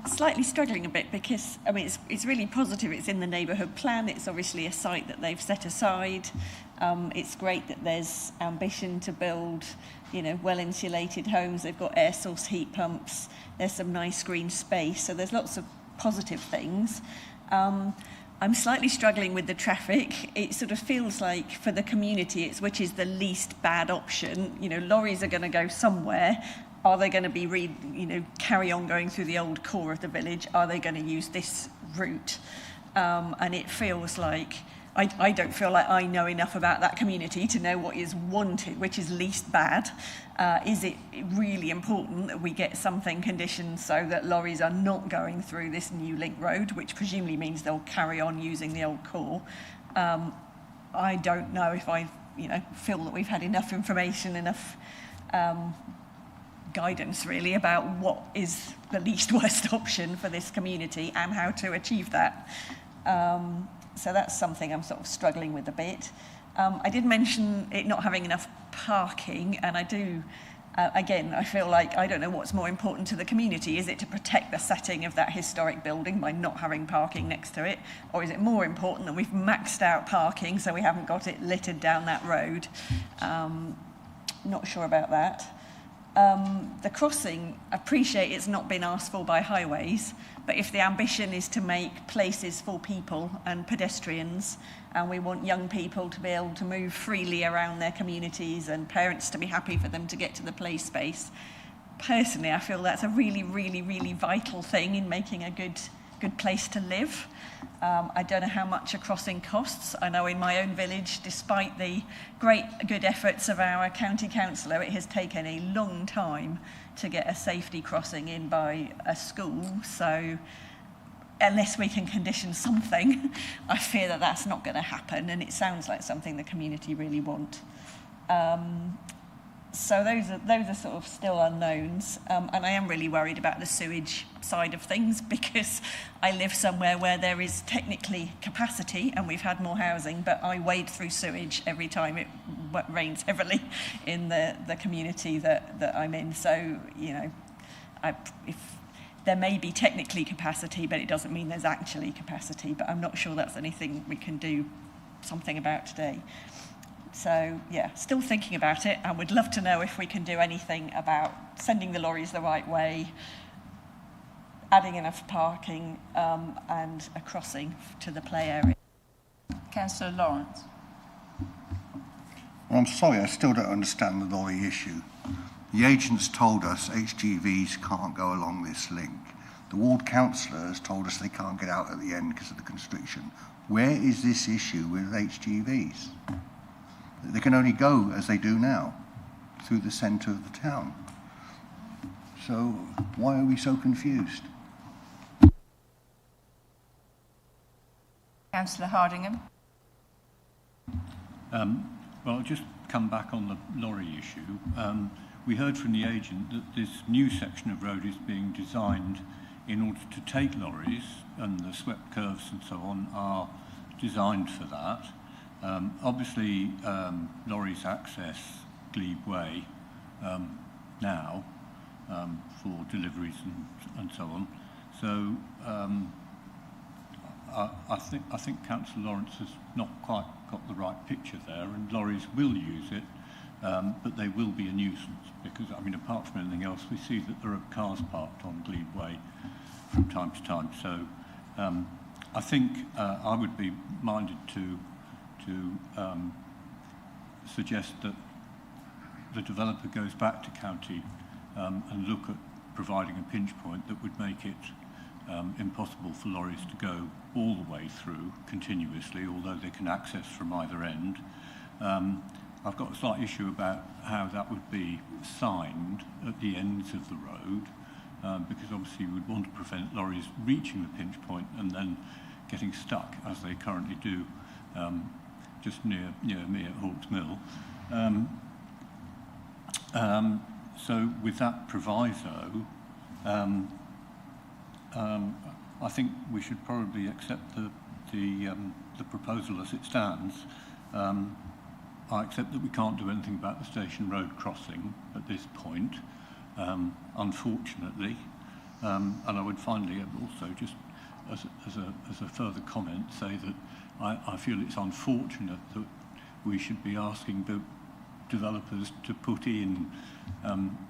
slightly struggling a bit because, I mean, it's really positive. It's in the neighbourhood plan. It's obviously a site that they've set aside. It's great that there's ambition to build, you know, well-insulated homes. They've got air source heat pumps. There's some nice green space. So there's lots of positive things. I'm slightly struggling with the traffic. It sort of feels like for the community, which is the least bad option. You know, lorries are going to go somewhere. Are they going to be, carry on going through the old core of the village? Are they going to use this route? And it feels like, I don't feel like I know enough about that community to know what is wanted, which is least bad. Is it really important that we get something conditioned so that lorries are not going through this new link road, which presumably means they'll carry on using the old core? I don't know if I, feel that we've had enough information, enough guidance really about what is the least worst option for this community and how to achieve that. So that's something I'm sort of struggling with a bit. I did mention it not having enough parking, and I do, again, I feel like I don't know what's more important to the community. Is it to protect the setting of that historic building by not having parking next to it? Or is it more important that we've maxed out parking so we haven't got it littered down that road? Not sure about that. The crossing, I appreciate it's not been asked for by highways, but if the ambition is to make places for people and pedestrians, and we want young people to be able to move freely around their communities and parents to be happy for them to get to the play space, personally, I feel that's a really, really, really vital thing in making a good place to live. I don't know how much a crossing costs. I know in my own village, despite the good efforts of our county councillor, it has taken a long time to get a safety crossing in by a school. So unless we can condition something, I fear that that's not going to happen, and it sounds like something the community really want. So those are sort of still unknowns, and I am really worried about the sewage side of things, because I live somewhere where there is technically capacity and we've had more housing, but I wade through sewage every time it rains heavily in the community that I'm in. So, you know, if there may be technically capacity, but it doesn't mean there's actually capacity, but I'm not sure that's anything we can do something about today. So, yeah, still thinking about it, and would love to know if we can do anything about sending the lorries the right way, adding enough parking, and a crossing to the play area. Councillor Lawrence. Well, I'm sorry, I still don't understand the lorry issue. The agents told us HGVs can't go along this link. The ward councillors told us they can't get out at the end because of the constriction. Where is this issue with HGVs? They can only go, as they do now, through the centre of the town. So why are we so confused? Councillor Hardingham. Well, I'll just come back on the lorry issue. We heard from the agent that this new section of road is being designed in order to take lorries, and the swept curves and so on are designed for that. Obviously, lorries access Glebe Way now for deliveries and so on. So I think Councillor Lawrence has not quite got the right picture there, and lorries will use it, but they will be a nuisance because, I mean, apart from anything else, we see that there are cars parked on Glebe Way from time to time. So I think I would be minded to suggest that the developer goes back to county and look at providing a pinch point that would make it impossible for lorries to go all the way through continuously, although they can access from either end. I've got a slight issue about how that would be signed at the ends of the road, because obviously you would want to prevent lorries reaching the pinch point and then getting stuck, as they currently do, just near me at Hawks Mill. So with that proviso, I think we should probably accept the proposal as it stands. I accept that we can't do anything about the Station Road crossing at this point, unfortunately. And I would finally also, just as a further comment, say that I feel it's unfortunate that we should be asking the developers to put in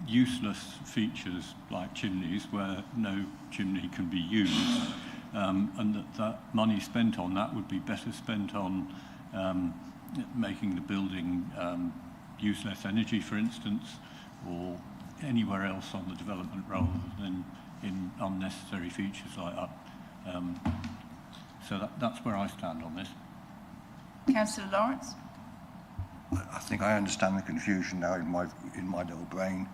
useless features like chimneys where no chimney can be used, and that money spent on that would be better spent on making the building use less energy, for instance, or anywhere else on the development rather than in unnecessary features like that. So that's where I stand on this. Councillor Lawrence. I think I understand the confusion now in my little brain.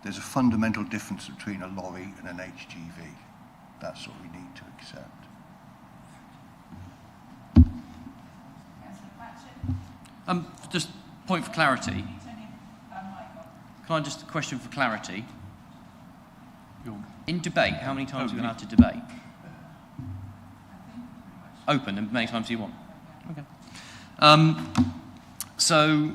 There's a fundamental difference between a lorry and an HGV. That's what we need to accept. Just point for clarity. Can I just question for clarity? In debate, how many times are we allowed to debate? Open, and many times do you want? Okay. So,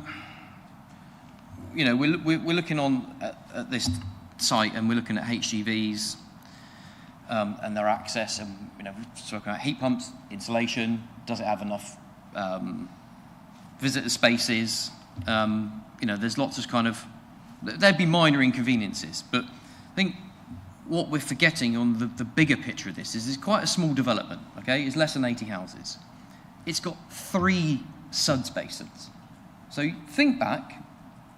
you know, we're looking on at this site, and we're looking at HGVs and their access, and you know, we're talking about heat pumps, insulation. Does it have enough visitor spaces? You know, there's lots of kind of There'd be minor inconveniences, but I think what we're forgetting on the bigger picture of this is it's quite a small development, okay? It's less than 80 houses. It's got 3 suds basins. So think back,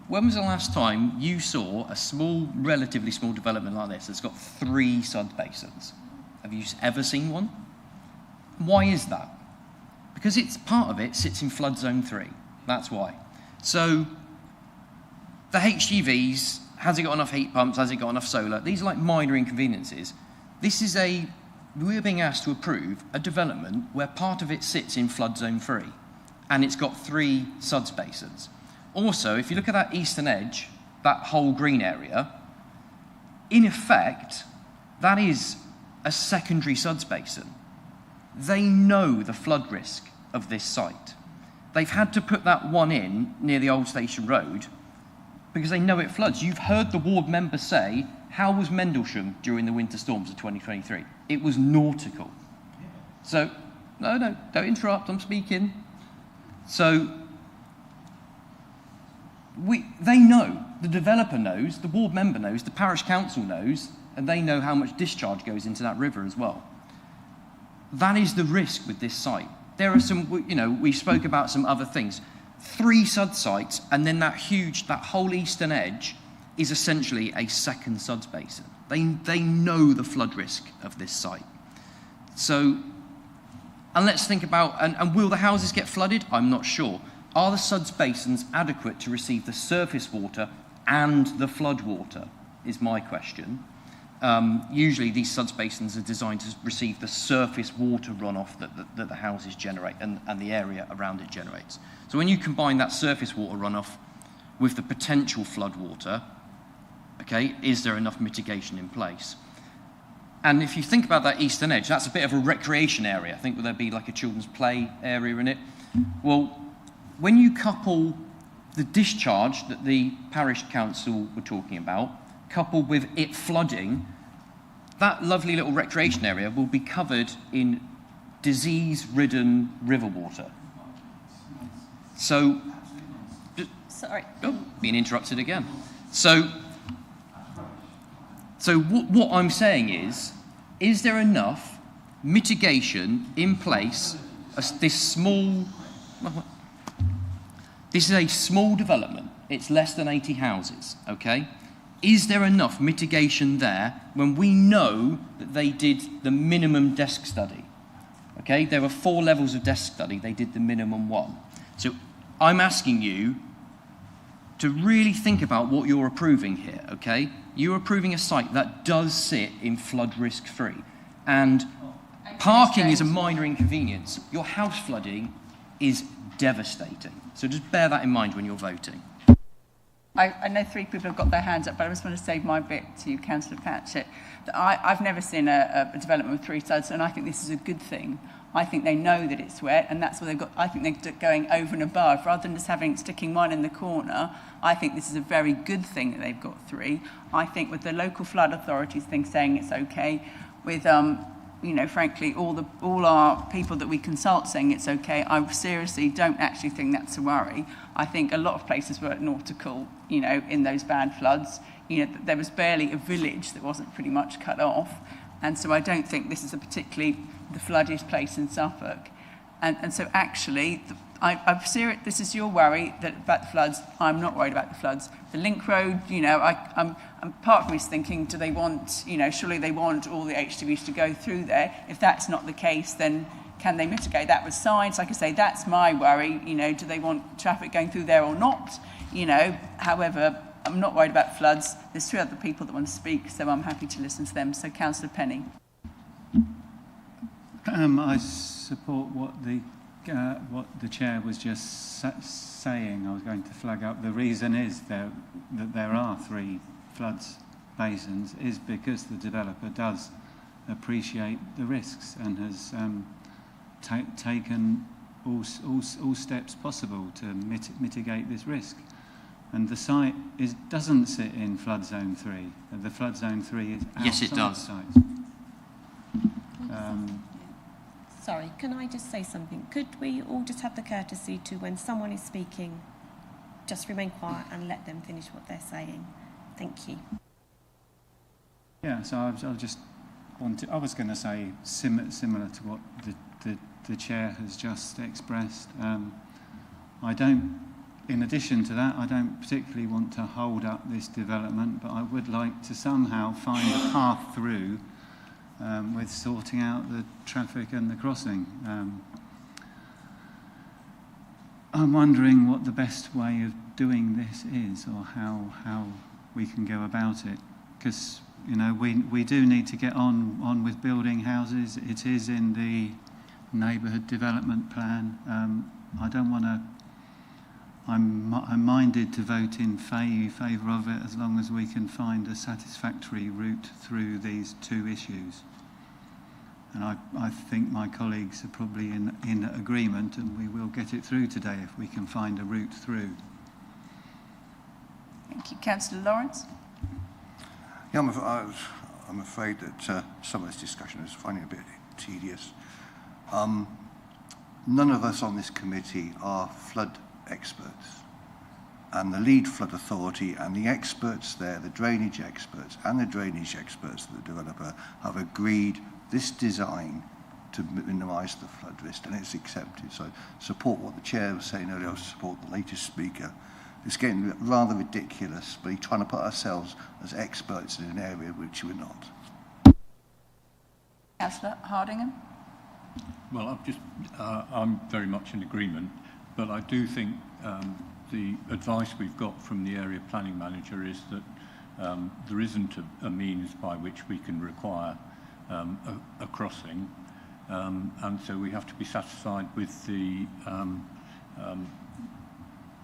when was the last time you saw a small, relatively small development like this that's got 3 suds basins? Have you ever seen one? Why is that? Because it's part of it sits in flood zone 3. That's why. So the HGVs, has it got enough heat pumps? Has it got enough solar? These are like minor inconveniences. We're being asked to approve a development where part of it sits in flood zone 3, and it's got 3 suds basins. Also, if you look at that eastern edge, that whole green area, in effect, that is a secondary suds basin. They know the flood risk of this site. They've had to put that one in near the old station road because they know it floods. You've heard the ward member say, how was Mendlesham during the winter storms of 2023? It was nautical. So, no, don't interrupt, I'm speaking. So, they know, the developer knows, the ward member knows, the parish council knows, and they know how much discharge goes into that river as well. That is the risk with this site. There are some, we spoke about some other things. 3 sud sites, and then that whole eastern edge is essentially a second suds basin. They know the flood risk of this site. So, and let's think about, and will the houses get flooded? I'm not sure. Are the suds basins adequate to receive the surface water and the flood water, is my question. Usually these suds basins are designed to receive the surface water runoff that the houses generate and the area around it generates. So when you combine that surface water runoff with the potential flood water, okay, is there enough mitigation in place? And if you think about that eastern edge, that's a bit of a recreation area. I think there'd be like a children's play area in it. Well, when you couple the discharge that the parish council were talking about, coupled with it flooding, that lovely little recreation area will be covered in disease-ridden river water. So, sorry. Oh, being interrupted again. So what I'm saying is there enough mitigation in place? This is a small development. It's less than 80 houses, okay? Is there enough mitigation there when we know that they did the minimum desk study? Okay, there were 4 levels of desk study. They did the minimum 1. So I'm asking you to really think about what you're approving here, okay? You're approving a site that does sit in flood risk free. And parking is a minor inconvenience. Your house flooding is devastating. So just bear that in mind when you're voting. I know 3 people have got their hands up, but I just want to save my bit to you, Councillor Patchett. I've never seen a development with 3 suds, and I think this is a good thing. I think they know that it's wet, and that's what they've got. I think they're going over and above, rather than just sticking one in the corner. I think this is a very good thing that they've got 3. I think with the local flood authorities saying it's okay, with frankly, all our people that we consult saying it's okay, I seriously don't actually think that's a worry. I think a lot of places were nautical, in those bad floods. There was barely a village that wasn't pretty much cut off. And so I don't think this is the floodiest place in Suffolk. And so actually, I've serious. This is your worry about the floods. I'm not worried about the floods. The link road, I'm part of me is thinking, do they want, surely they want all the HGVs to go through there. If that's not the case, then can they mitigate that with signs? Like I say, that's my worry. Do they want traffic going through there or not? However, I'm not worried about floods. There's 2 other people that want to speak, so I'm happy to listen to them. So, Councillor Penny. I support what the chair was just saying. I was going to flag up. The reason is that there are 3 floods basins is because the developer does appreciate the risks and has taken all steps possible to mitigate this risk. And the site doesn't sit in flood zone 3. The flood zone 3 is outside yes, it does. The site. Sorry, can I just say something? Could we all just have the courtesy to, when someone is speaking, just remain quiet and let them finish what they're saying. Thank you. Yeah, so I just wanted, I was going to say similar to what the chair has just expressed. I don't, in addition to that, I don't particularly want to hold up this development, but I would like to somehow find a path through with sorting out the traffic and the crossing. I'm wondering what the best way of doing this is, or how we can go about it, because you know we do need to get on with building houses. It is in the neighbourhood development plan. I don't want to. I'm minded to vote in favour of it as long as we can find a satisfactory route through these two issues. And I think my colleagues are probably in agreement, and we will get it through today if we can find a route through. Thank you. Councillor Lawrence? Yeah, I'm afraid that some of this discussion is finding it a bit tedious. None of us on this committee are flood experts. And the lead flood authority and the experts there, the drainage experts and the drainage experts, the developer, have agreed this design to minimise the flood risk, and it's accepted. So support what the chair was saying earlier, I support the latest speaker. It's getting rather ridiculous, but trying to put ourselves as experts in an area which we're not. Councillor Hardingham? Well, I'm very much in agreement, but I do think the advice we've got from the area planning manager is that there isn't a means by which we can require a crossing, and so we have to be satisfied with the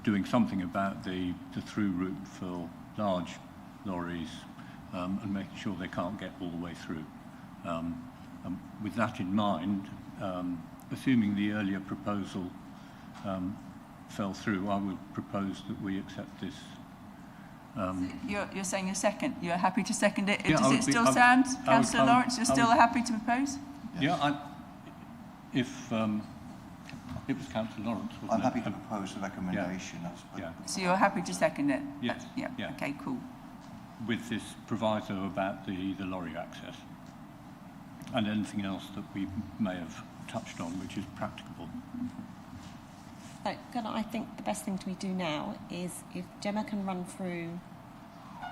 doing something about the through route for large lorries and making sure they can't get all the way through. With that in mind, assuming the earlier proposal fell through, I would propose that we accept this. You're saying you're happy to second it? Yeah, Does it still stand, Councillor Lawrence, you're still happy to propose? Yeah, if it was Councillor Lawrence, wasn't I'm happy to propose the recommendation. Yeah. So you're happy to second it? Yes. Yeah. Okay, cool. With this proviso about the lorry access and anything else that we may have touched on which is practicable. So, I think the best thing we do now is if Gemma can run through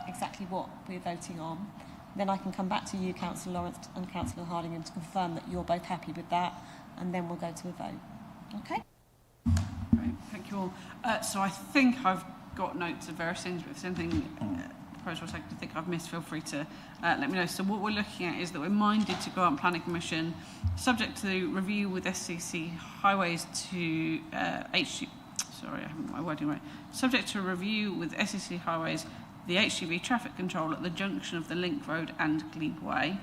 exactly what we're voting on, then I can come back to you, Councillor Lawrence and Councillor Hardingham, to confirm that you're both happy with that, and then we'll go to a vote. Okay? Great, thank you all. So I think I've got notes of various things, but if there's anything proposed or second I think I've missed, feel free to let me know. So what we're looking at is that we're minded to go out on Planning Commission, subject to review with SCC Highways to sorry, I haven't got my wording right. Subject to review with SCC Highways, the HGV traffic control at the junction of the Link Road and Glebe Way,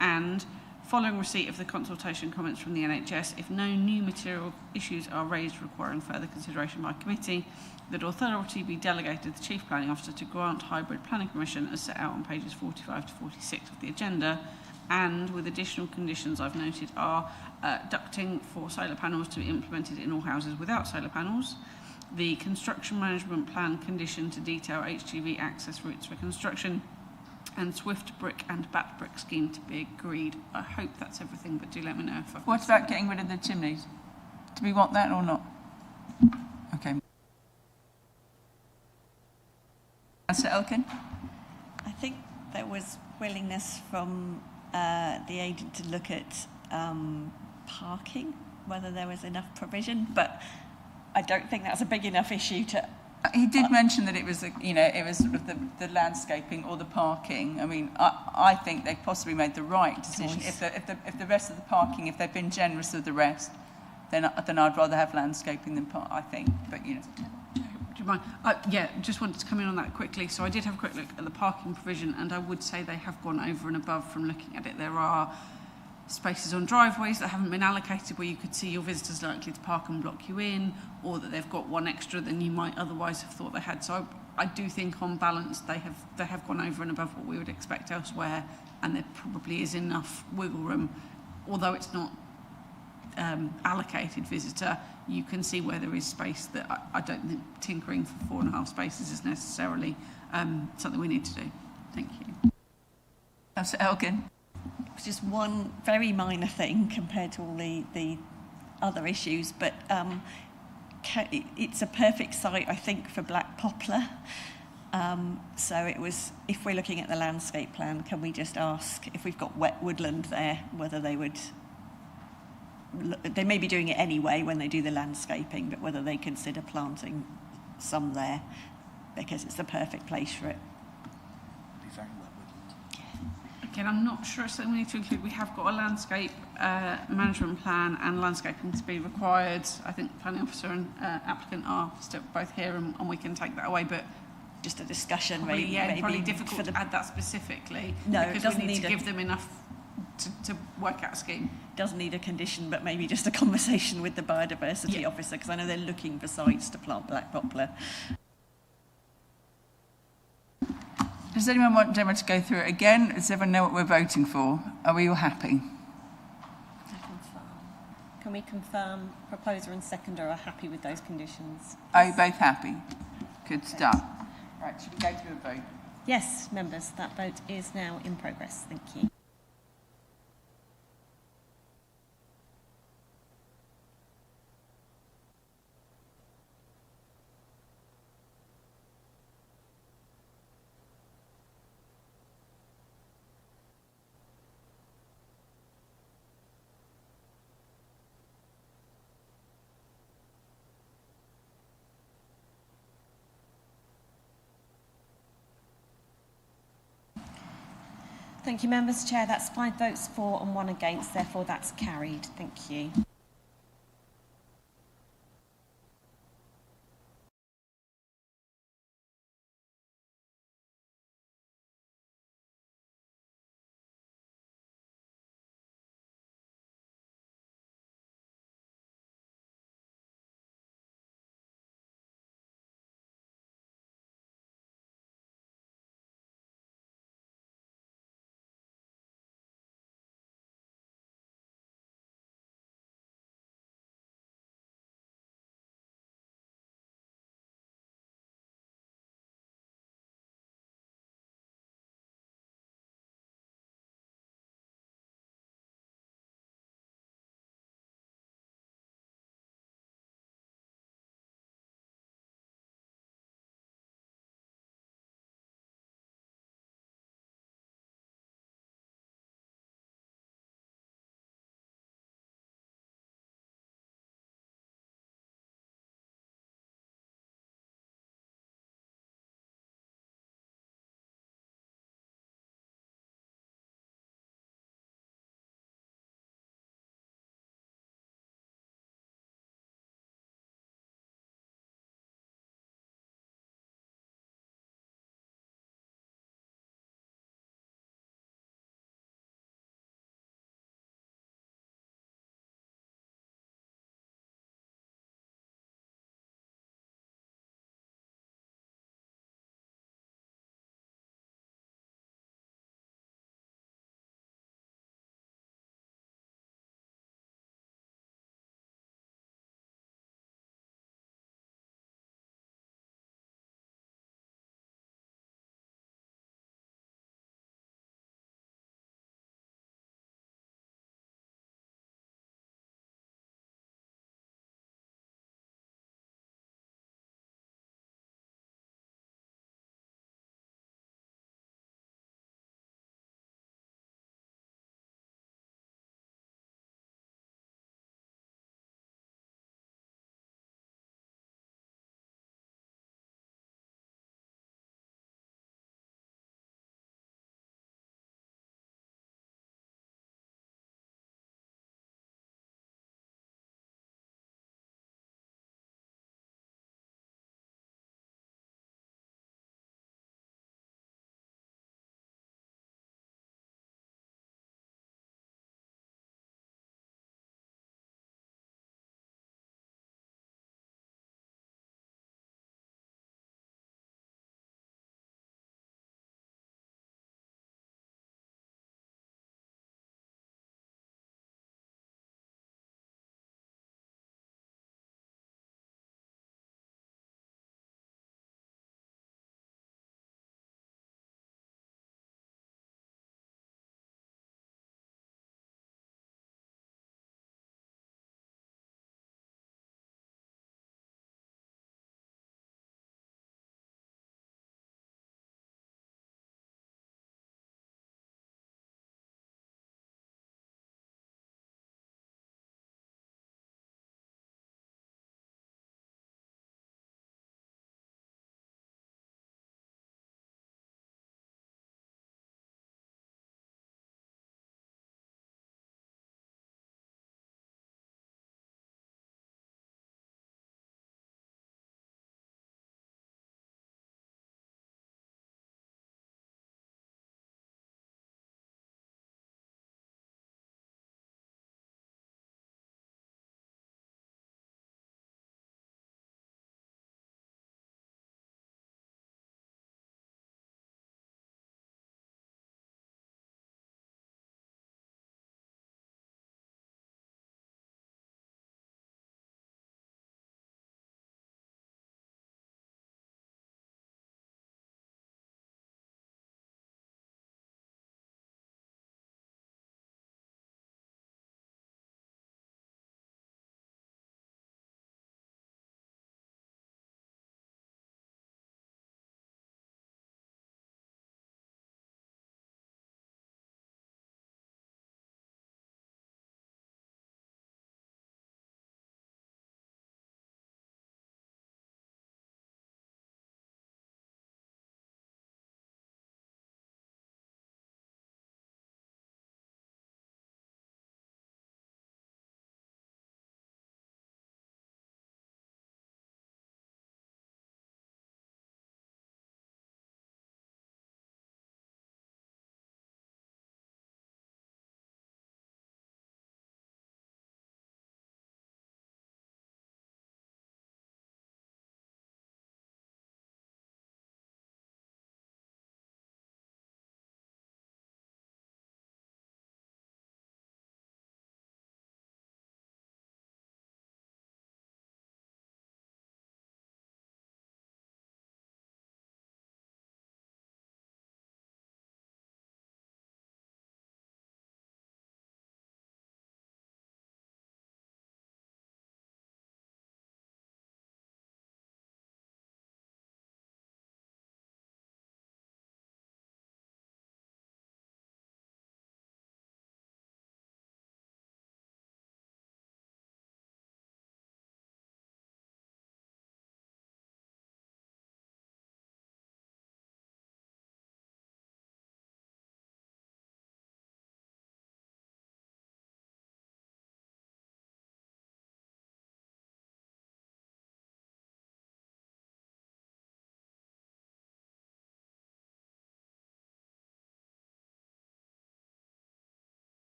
and following receipt of the consultation comments from the NHS, if no new material issues are raised requiring further consideration by committee, that authority be delegated to the Chief Planning Officer to grant hybrid planning permission as set out on pages 45 to 46 of the agenda, and with additional conditions I've noted are ducting for solar panels to be implemented in all houses without solar panels, the construction management plan condition to detail HGV access routes for construction, and Swift brick and bat brick scheme to be agreed. I hope that's everything, but do let me know if I've... What about getting rid of the chimneys? Do we want that or not? Okay. Councillor Elkin? I think there was willingness from the agent to look at parking, whether there was enough provision, but I don't think that's a big enough issue to... He did mention that it was, it was sort of the landscaping or the parking. I mean, I think they've possibly made the right decision. If the rest of the parking, if they've been generous with the rest, then I'd rather have landscaping than park, I think. But Do you mind? Yeah, just wanted to come in on that quickly. So I did have a quick look at the parking provision, and I would say they have gone over and above from looking at it. There are spaces on driveways that haven't been allocated where you could see your visitors likely to park and block you in, or that they've got one extra than you might otherwise have thought they had. So I do think on balance they have gone over and above what we would expect elsewhere, and there probably is enough wiggle room, although it's not allocated visitor. you can see where there is space that I don't think tinkering for 4.5 spaces is necessarily something we need to do. Thank you. Councillor Elgin. It was just one very minor thing compared to all the other issues, but it's a perfect site, I think, for black poplar. So it was, if we're looking at the landscape plan, can we just ask if we've got wet woodland there, whether they would, they may be doing it anyway when they do the landscaping, but whether they consider planting some there, because it's the perfect place for it. Again, I'm not sure it's something we need to include. We have got a landscape management plan and landscaping to be required. I think planning officer and applicant are still both here, and we can take that away, but just a discussion, probably, maybe, yeah, probably difficult to add that specifically. No, because we need to give them enough to work out a scheme. Doesn't need a condition, but maybe just a conversation with the biodiversity officer, because I know they're looking for sites to plant black poplar. Does anyone want Gemma to go through it again? Does everyone know what we're voting for? Are we all happy? Can we confirm proposer and seconder are happy with those conditions? Are you both happy? Good stuff. Right, should we go to a vote? Yes, members, that vote is now in progress. Thank you. Thank you, members. Chair, that's 5 votes for and 1 against. Therefore, that's carried. Thank you.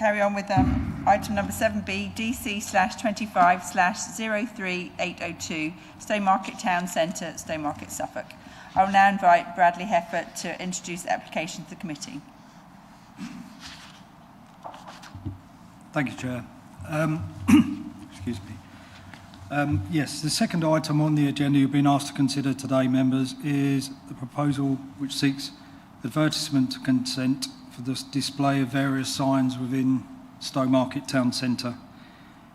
carry on with item number 7B, DC/25/03802, Stowmarket Town Centre, Stowmarket, Suffolk. I will now invite Bradley Heffert to introduce the application to the committee. Thank you, Chair. Excuse me. Yes, the second item on the agenda you've been asked to consider today, members, is the proposal which seeks advertisement consent for the display of various signs within Stowmarket Town Centre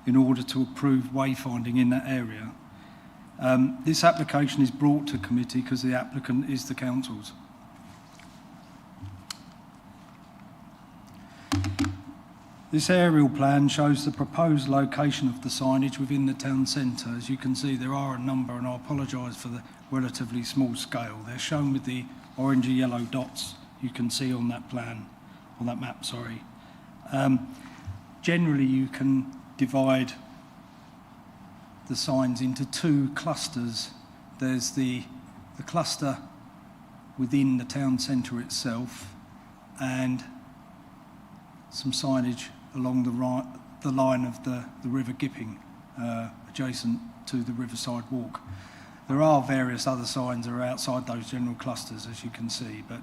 in order to approve wayfinding in that area. This application is brought to committee because the applicant is the council's. This aerial plan shows the proposed location of the signage within the town centre. As you can see, there are a number, and I apologise for the relatively small scale. They're shown with the orange and yellow dots you can see on that plan, on that map, sorry. Generally, you can divide the signs into two clusters. There's the cluster within the town centre itself, and some signage along the line of the River Gipping, adjacent to the Riverside Walk. There are various other signs that are outside those general clusters, as you can see, but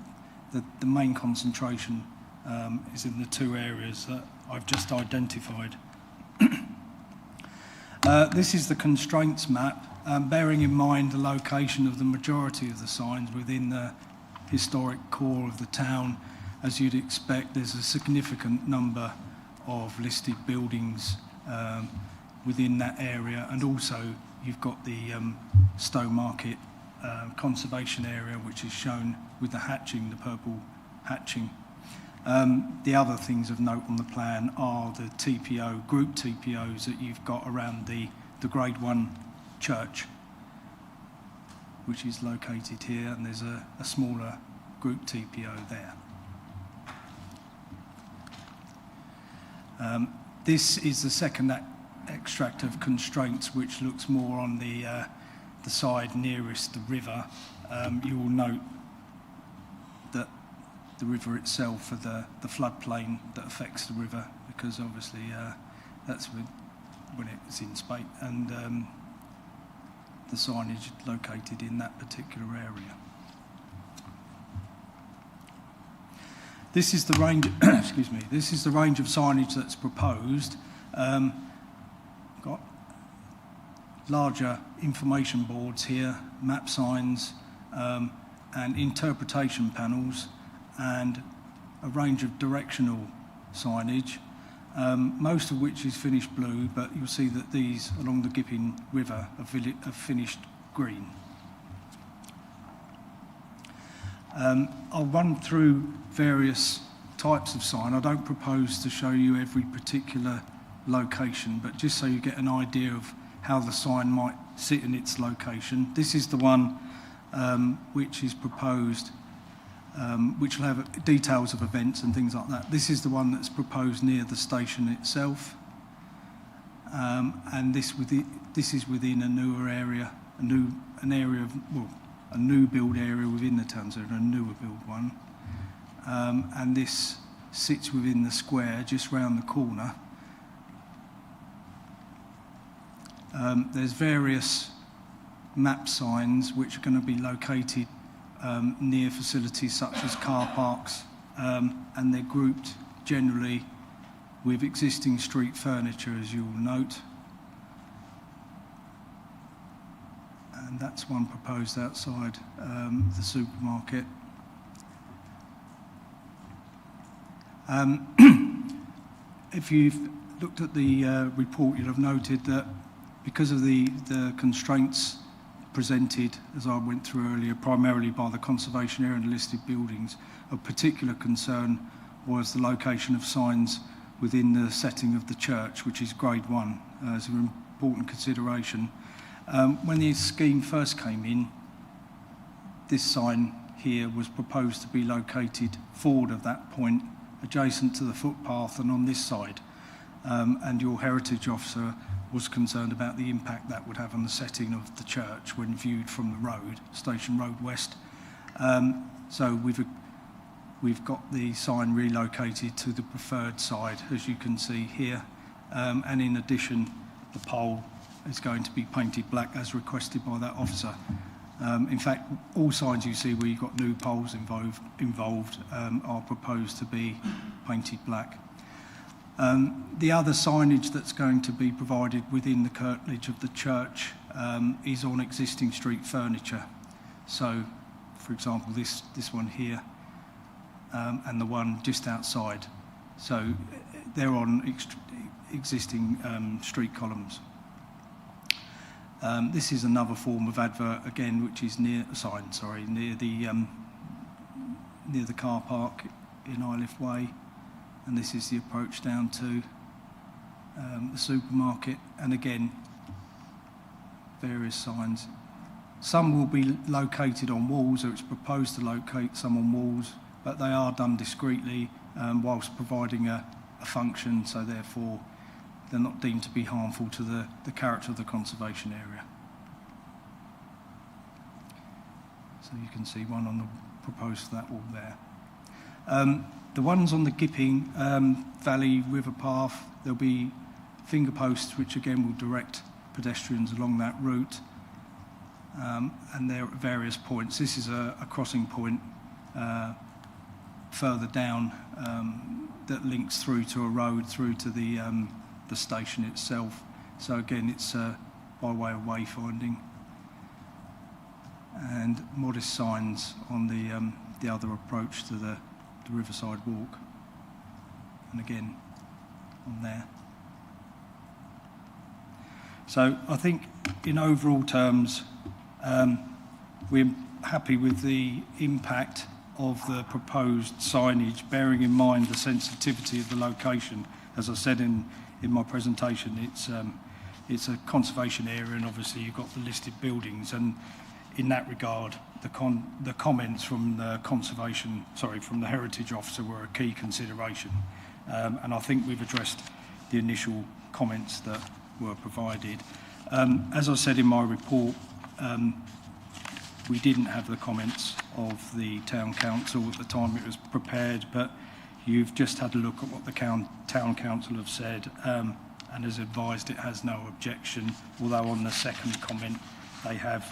the main concentration is in the two areas that I've just identified. This is the constraints map, bearing in mind the location of the majority of the signs within the historic core of the town. As you'd expect, there's a significant number of listed buildings within that area, and also you've got the Stowmarket conservation area, which is shown with the hatching, the purple hatching. The other things of note on the plan are the TPO, group TPOs that you've got around the Grade 1 church, which is located here, and there's a smaller group TPO there. This is the second extract of constraints, which looks more on the side nearest the river. You will note that the river itself, for the floodplain that affects the river, because obviously that's when it's in spate, and the signage located in that particular area. This is the range. Excuse me. This is the range of signage that's proposed. Got larger information boards here, map signs, and interpretation panels, and a range of directional signage, most of which is finished blue, but you'll see that these along the Gipping River are finished green. I'll run through various types of sign. I don't propose to show you every particular location, but just so you get an idea of how the sign might sit in its location. This is the one which is proposed, which will have details of events and things like that. This is the one that's proposed near the station itself, and this is within a newer area, a new build area within the town, so a newer build one, and this sits within the square just round the corner. There's various map signs which are going to be located near facilities such as car parks, and they're grouped generally with existing street furniture, as you will note. And that's one proposed outside the supermarket. If you've looked at the report, you'll have noted that because of the constraints presented, as I went through earlier, primarily by the conservation area and listed buildings, of particular concern was the location of signs within the setting of the church, which is Grade 1, as an important consideration. When the scheme first came in, this sign here was proposed to be located forward of that point, adjacent to the footpath and on this side. And your heritage officer was concerned about the impact that would have on the setting of the church when viewed from the road, Station Road West. So we've we've got the sign relocated to the preferred side, as you can see here. And in addition, the pole is going to be painted black as requested by that officer. In fact, all signs you see where you've got new poles involved are proposed to be painted black. The other signage that's going to be provided within the curtilage of the church is on existing street furniture. So, for example, this one here and the one just outside. So they're on existing street columns. This is another form of advert again, which is near the car park in Iliff Way, and this is the approach down to the supermarket. And again, various signs. Some will be located on walls, or it's proposed to locate some on walls, but they are done discreetly whilst providing a function, so therefore they're not deemed to be harmful to the character of the conservation area. So you can see one on the proposed for that wall there. The ones on the Gipping Valley River Path, there'll be finger posts which again will direct pedestrians along that route, and they're at various points. This is a crossing point further down that links through to a road through to the station itself. So again, it's by way of wayfinding, and modest signs on the other approach to the Riverside Walk, and again on there. So I think in overall terms we're happy with the impact of the proposed signage, bearing in mind the sensitivity of the location. As I said in my presentation, it's a conservation area, and obviously you've got the listed buildings, and in that regard the comments from the from the heritage officer were a key consideration, and I think we've addressed the initial comments that were provided. As I said in my report, we didn't have the comments of the Town Council at the time it was prepared, but you've just had a look at what the Town Council have said, and has advised it has no objection, although on the second comment they have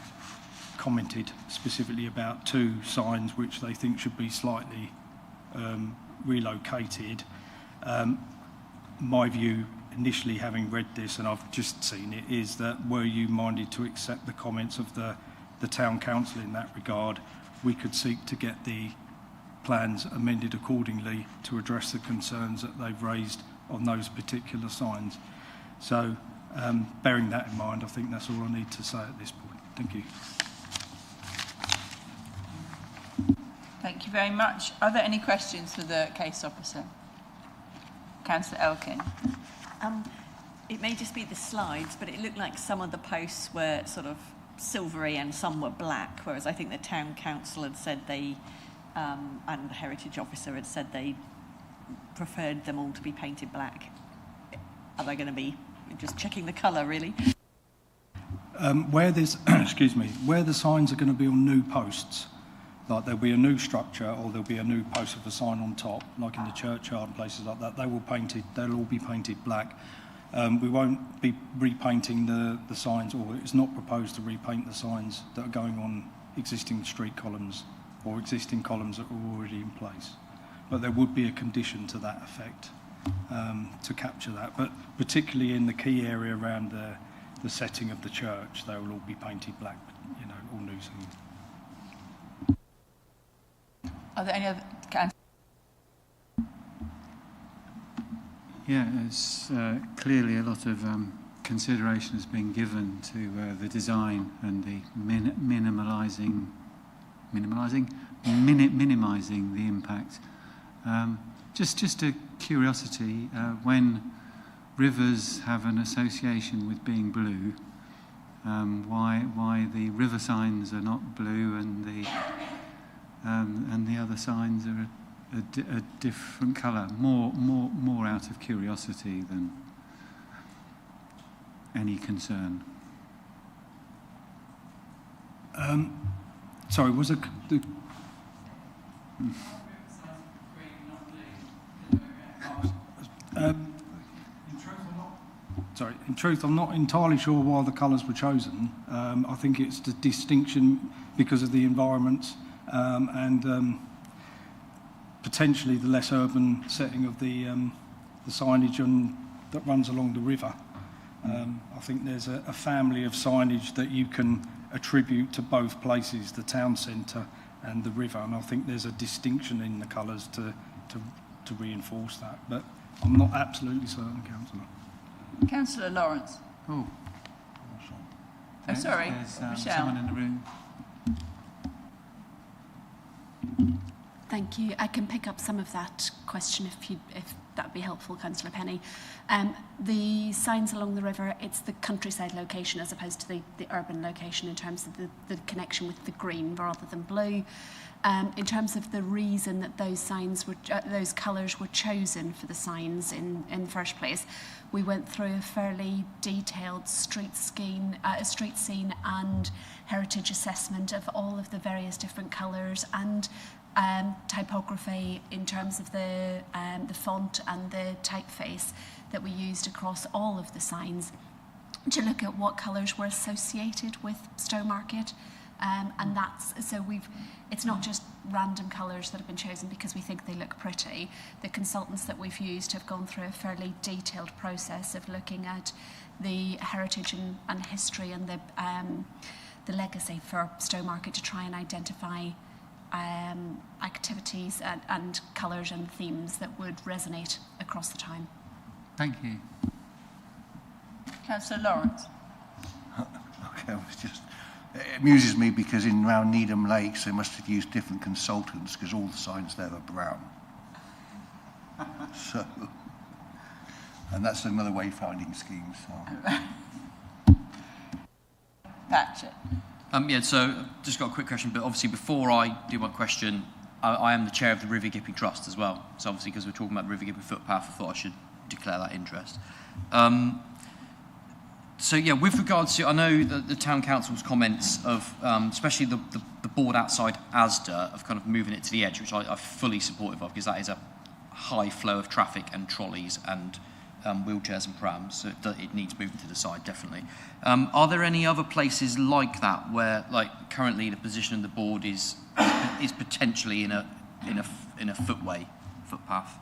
commented specifically about two signs which they think should be slightly relocated. My view, initially having read this, and I've just seen it, is that were you minded to accept the comments of the Town Council in that regard, we could seek to get the plans amended accordingly to address the concerns that they've raised on those particular signs. So bearing that in mind, I think that's all I need to say at this point. Thank you. Thank you very much. Are there any questions for the case officer? Councillor Elkin. It may just be the slides, but it looked like some of the posts were sort of silvery and some were black, whereas I think the Town Council had said they, and the Heritage Officer had said they preferred them all to be painted black. Are they going to be just checking the colour, really? Where there's, excuse me, where the signs are going to be on new posts, like there'll be a new structure or there'll be a new post with a sign on top, like in the churchyard and places like that, they'll all be painted black. We won't be repainting the signs, or it's not proposed to repaint the signs that are going on existing street columns or existing columns that are already in place. But there would be a condition to that effect to capture that. But particularly in the key area around the setting of the church, they will all be painted black, all new signs. Are there any other? Yeah, it's clearly a lot of consideration has been given to the design and the minimising the impact. Just a curiosity, when rivers have an association with being blue, why the river signs are not blue and the other signs are a different colour, more out of curiosity than any concern. Sorry, was it? sorry, in truth, I'm not entirely sure why the colours were chosen. I think it's the distinction because of the environment and potentially the less urban setting of the signage that runs along the river. I think there's a family of signage that you can attribute to both places, the town centre and the river, and I think there's a distinction in the colours to reinforce that, but I'm not absolutely certain, Councillor. Councillor Lawrence. Oh. Oh, sorry, There's Michelle. someone in the room. Thank you. I can pick up some of that question if that would be helpful, Councillor Penny. The signs along the river, it's the countryside location as opposed to the urban location in terms of the connection with the green rather than blue. In terms of the reason that those signs were, those colours were chosen for the signs in the first place, we went through a fairly detailed street scene and heritage assessment of all of the various different colours and typography in terms of the font and the typeface that we used across all of the signs to look at what colours were associated with Stowmarket. And it's not just random colours that have been chosen because we think they look pretty. The consultants that we've used have gone through a fairly detailed process of looking at the heritage and history and the legacy for Stowmarket to try and identify activities and colours and themes that would resonate across the town. Thank you. Councillor Lawrence. Okay, it amuses me because in around Needham Lakes they must have used different consultants because all the signs there are brown. So, and that's another wayfinding scheme. So. Patrick. Yeah, so just got a quick question, but obviously before I do my question, I am the chair of the River Gipping Trust as well. So obviously because we're talking about the River Gipping footpath, I thought I should declare that interest. So yeah, with regards to, I know that the Town Council's comments of, especially the board outside Asda, of kind of moving it to the edge, which I'm fully supportive of, because that is a high flow of traffic and trolleys and wheelchairs and prams, so it needs moving to the side, definitely. Are there any other places like that where, like, currently the position of the board is potentially in a footpath?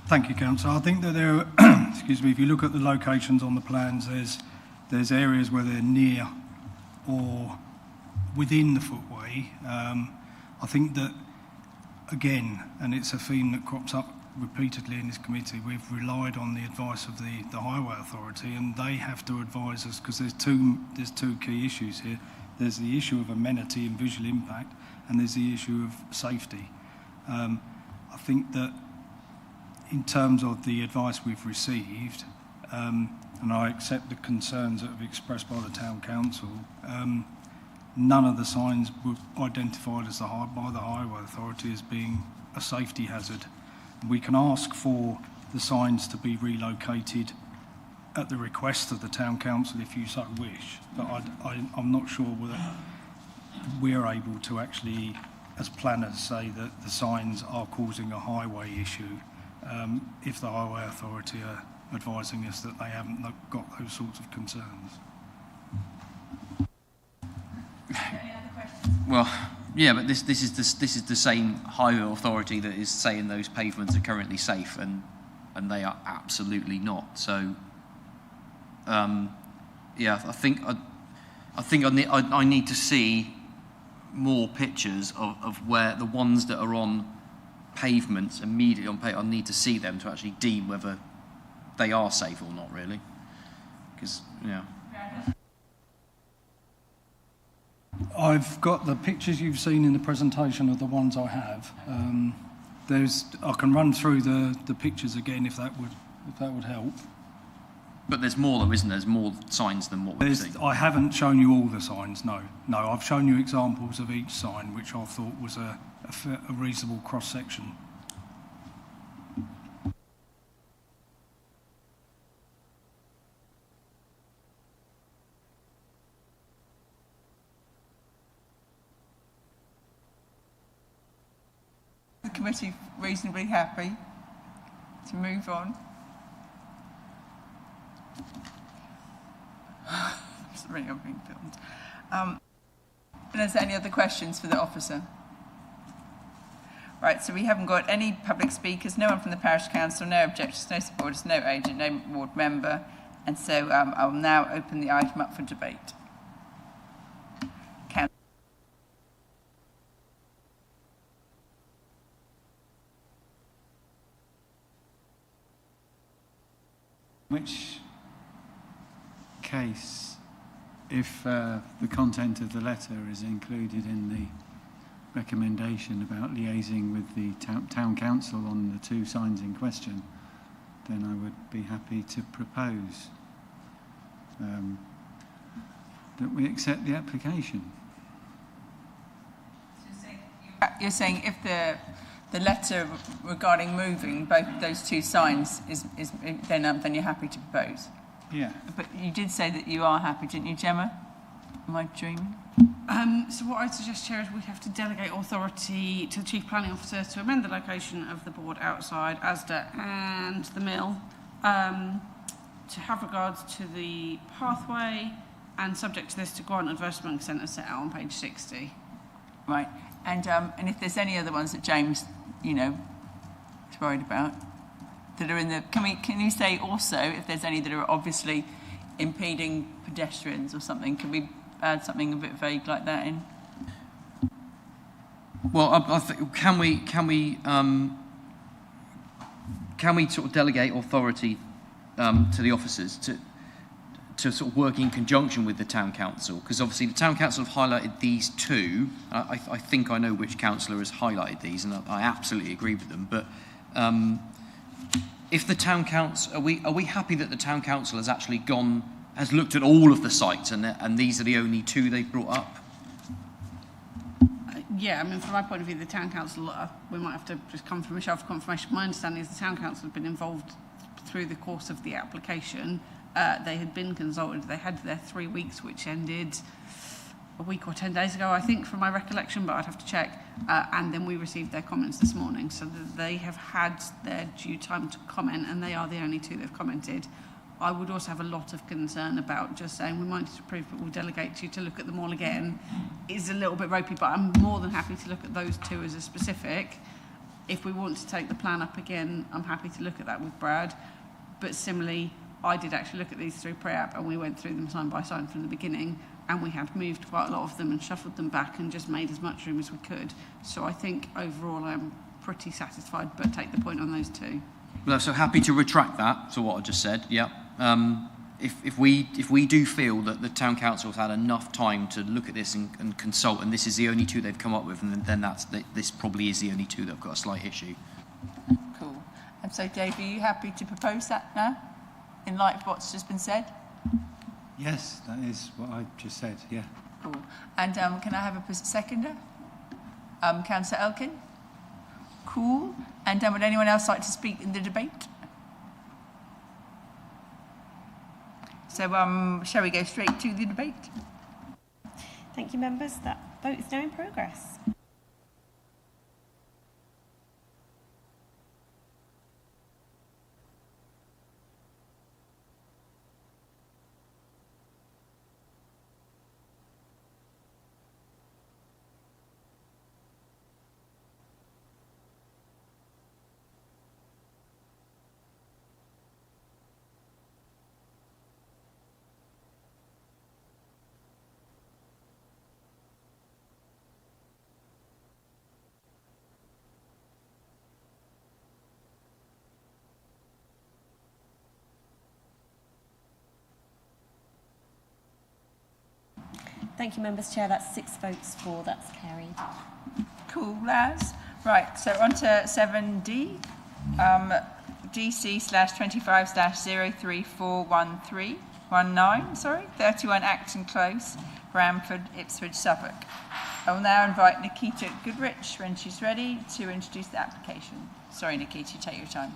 Thank you, Councillor. I think that there are, excuse me, if you look at the locations on the plans, there's areas where they're near or within the footway. I think that, again, and it's a theme that crops up repeatedly in this committee, we've relied on the advice of the Highway Authority, and they have to advise us because there's two key issues here. There's the issue of amenity and visual impact, and there's the issue of safety. I think that in terms of the advice we've received, and I accept the concerns that have been expressed by the Town Council, none of the signs were identified by the Highway Authority as being a safety hazard. We can ask for the signs to be relocated at the request of the Town Council if you so wish, but I'm not sure whether we're able to actually, as planners, say that the signs are causing a highway issue if the Highway Authority are advising us that they haven't got those sorts of concerns. Any other questions? Well, yeah, but this is the same Highway Authority that is saying those pavements are currently safe, and they are absolutely not. So, yeah, I think I need to see more pictures of where the ones that are on pavements immediately on pavement. I need to see them to actually deem whether they are safe or not, really, because yeah. I've got the pictures you've seen in the presentation of the ones I have. I can run through the pictures again if that would help. But there's more though, isn't there? There's more signs than what we've seen. I haven't shown you all the signs, no. No, I've shown you examples of each sign, which I thought was a reasonable cross-section. The committee reasonably happy to move on? Sorry, I'm being filmed. And is there any other questions for the officer? Right, so we haven't got any public speakers, no one from the parish council, no objections, no supporters, no agent, no ward member, and so I'll now open the item up for debate. Which case, if the content of the letter is included in the recommendation about liaising with the town council on the two signs in question, then I would be happy to propose that we accept the application. You're saying if the letter regarding moving both those two signs is then you're happy to propose? Yeah. But you did say that you are happy, didn't you, Gemma? Am I dreaming? So what I suggest, Chair, is we have to delegate authority to the Chief Planning Officer to amend the location of the board outside Asda and the mill, to have regards to the pathway, and subject to this, to grant advertisement consent as set out on page 60. Right, and if there's any other ones that James, is worried about, that are in the, can you say also if there's any that are obviously impeding pedestrians or something? Can we add something a bit vague like that in? Well, I think, can we sort of delegate authority to the officers to sort of work in conjunction with the town council? Because obviously the town council have highlighted these two. I think I know which councillor has highlighted these, and I absolutely agree with them. But if the town council, are we happy that the town council has actually has looked at all of the sites, and these are the only two they've brought up? Yeah, I mean, from my point of view, the town council, we might have to just come from Michelle for confirmation. My understanding is the town council have been involved through the course of the application. They had been consulted. They had their 3 weeks, which ended a week or 10 days ago, I think, from my recollection, but I'd have to check. And then we received their comments this morning, so that they have had their due time to comment, and they are the only two that have commented. I would also have a lot of concern about just saying we might approve, but we'll delegate you to look at them all again, is a little bit ropey, but I'm more than happy to look at those two as a specific. If we want to take the plan up again, I'm happy to look at that with Brad. But similarly, I did actually look at these through pre-app, and we went through them sign by sign from the beginning, and we had moved quite a lot of them and shuffled them back and just made as much room as we could. So I think overall I'm pretty satisfied, but take the point on those two. Well, so happy to retract that, so what I just said, yeah. If we do feel that the town council has had enough time to look at this and consult, and this is the only two they've come up with, and then this probably is the only two that have got a slight issue. Cool. And so, Dave, are you happy to propose that now, in light of what's just been said? Yes, that is what I just said, yeah. Cool. And can I have a seconder? Councillor Elkin? Cool. And would anyone else like to speak in the debate? So shall we go straight to the debate? Thank you, members. That vote is now in progress. Thank you, members. Chair, that's 6 votes for. That's carried. Cool, lads. Right, so on to 7D. DC/25/03419, 31 Acton Close, Bramford, Ipswich, Suffolk. I will now invite Nikita Goodrich, when she's ready, to introduce the application. Sorry, Nikita, take your time.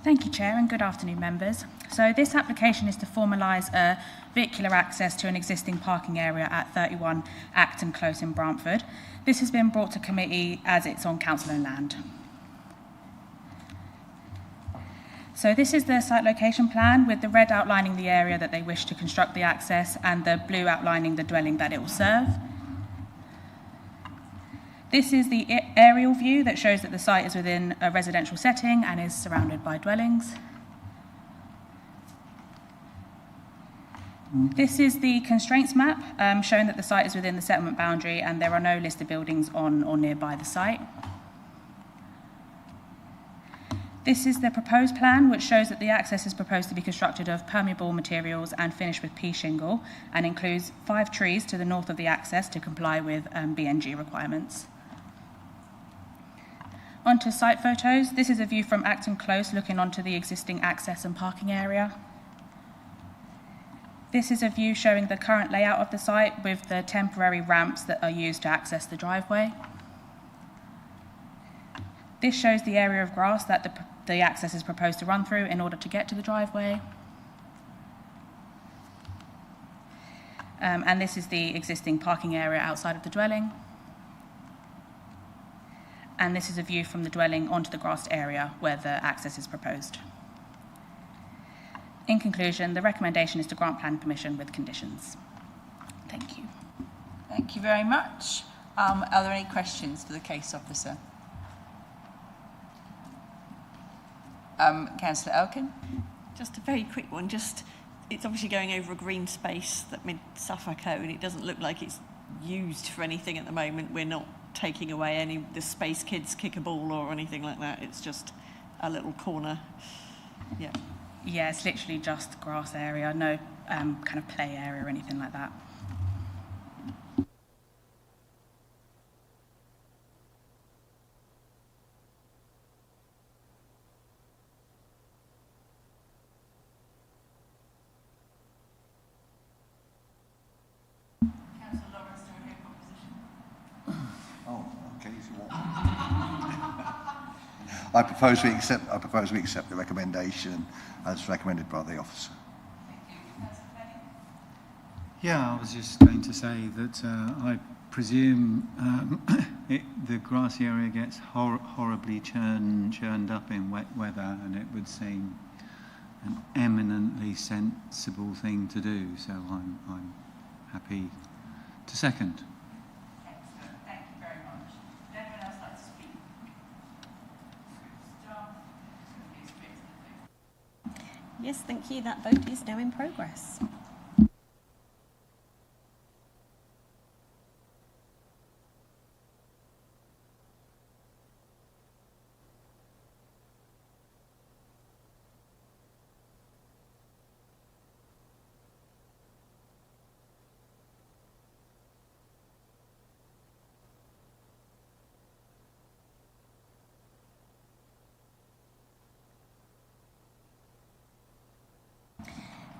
Thank you, Chair, and good afternoon, members. So this application is to formalise vehicular access to an existing parking area at 31 Acton Close in Bramford. This has been brought to committee as it's on council-owned land. So this is the site location plan, with the red outlining the area that they wish to construct the access and the blue outlining the dwelling that it will serve. This is the aerial view that shows that the site is within a residential setting and is surrounded by dwellings. This is the constraints map showing that the site is within the settlement boundary and there are no listed buildings on or nearby the site. This is the proposed plan, which shows that the access is proposed to be constructed of permeable materials and finished with pea shingle, and includes 5 trees to the north of the access to comply with BNG requirements. Onto site photos. This is a view from Acton Close looking onto the existing access and parking area. This is a view showing the current layout of the site with the temporary ramps that are used to access the driveway. This shows the area of grass that the access is proposed to run through in order to get to the driveway. And this is the existing parking area outside of the dwelling. And this is a view from the dwelling onto the grassed area where the access is proposed. In conclusion, the recommendation is to grant planning permission with conditions. Thank you. Thank you very much. Are there any questions for the case officer? Councillor Elkin? Just a very quick one. It's obviously going over a green space that Mid Suffolk own. It doesn't look like it's used for anything at the moment. We're not taking away the space kids kick a ball or anything like that. It's just a little corner. Yeah. Yeah, it's literally just grass area, no kind of play area or anything like that. I propose we accept the recommendation as recommended by the officer. Yeah, I was just going to say that I presume the grassy area gets horribly churned up in wet weather, and it would seem an eminently sensible thing to do. So I'm happy to second. Excellent. Thank you very much. Would anyone else like to speak? Yes, thank you. That vote is now in progress.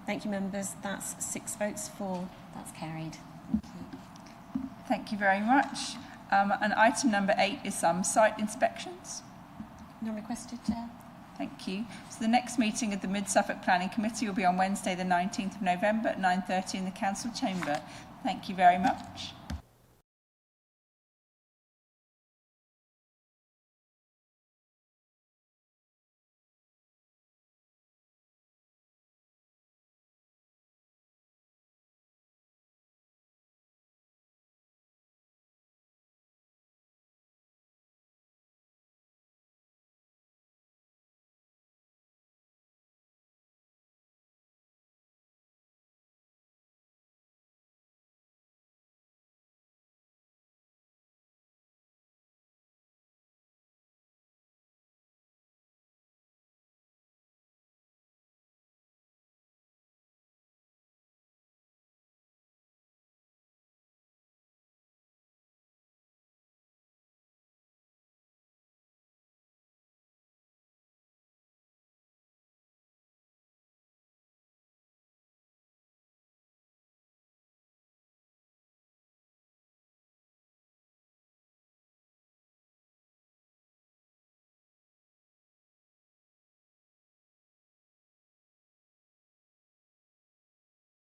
Thank you, members. That's 6 votes for. That's carried. Thank you. Thank you very much. And item number 8 is site inspections. None requested, Chair. Thank you. So the next meeting of the Mid Suffolk Planning Committee will be on Wednesday the 19th of November at 9:30 in the Council Chamber. Thank you very much.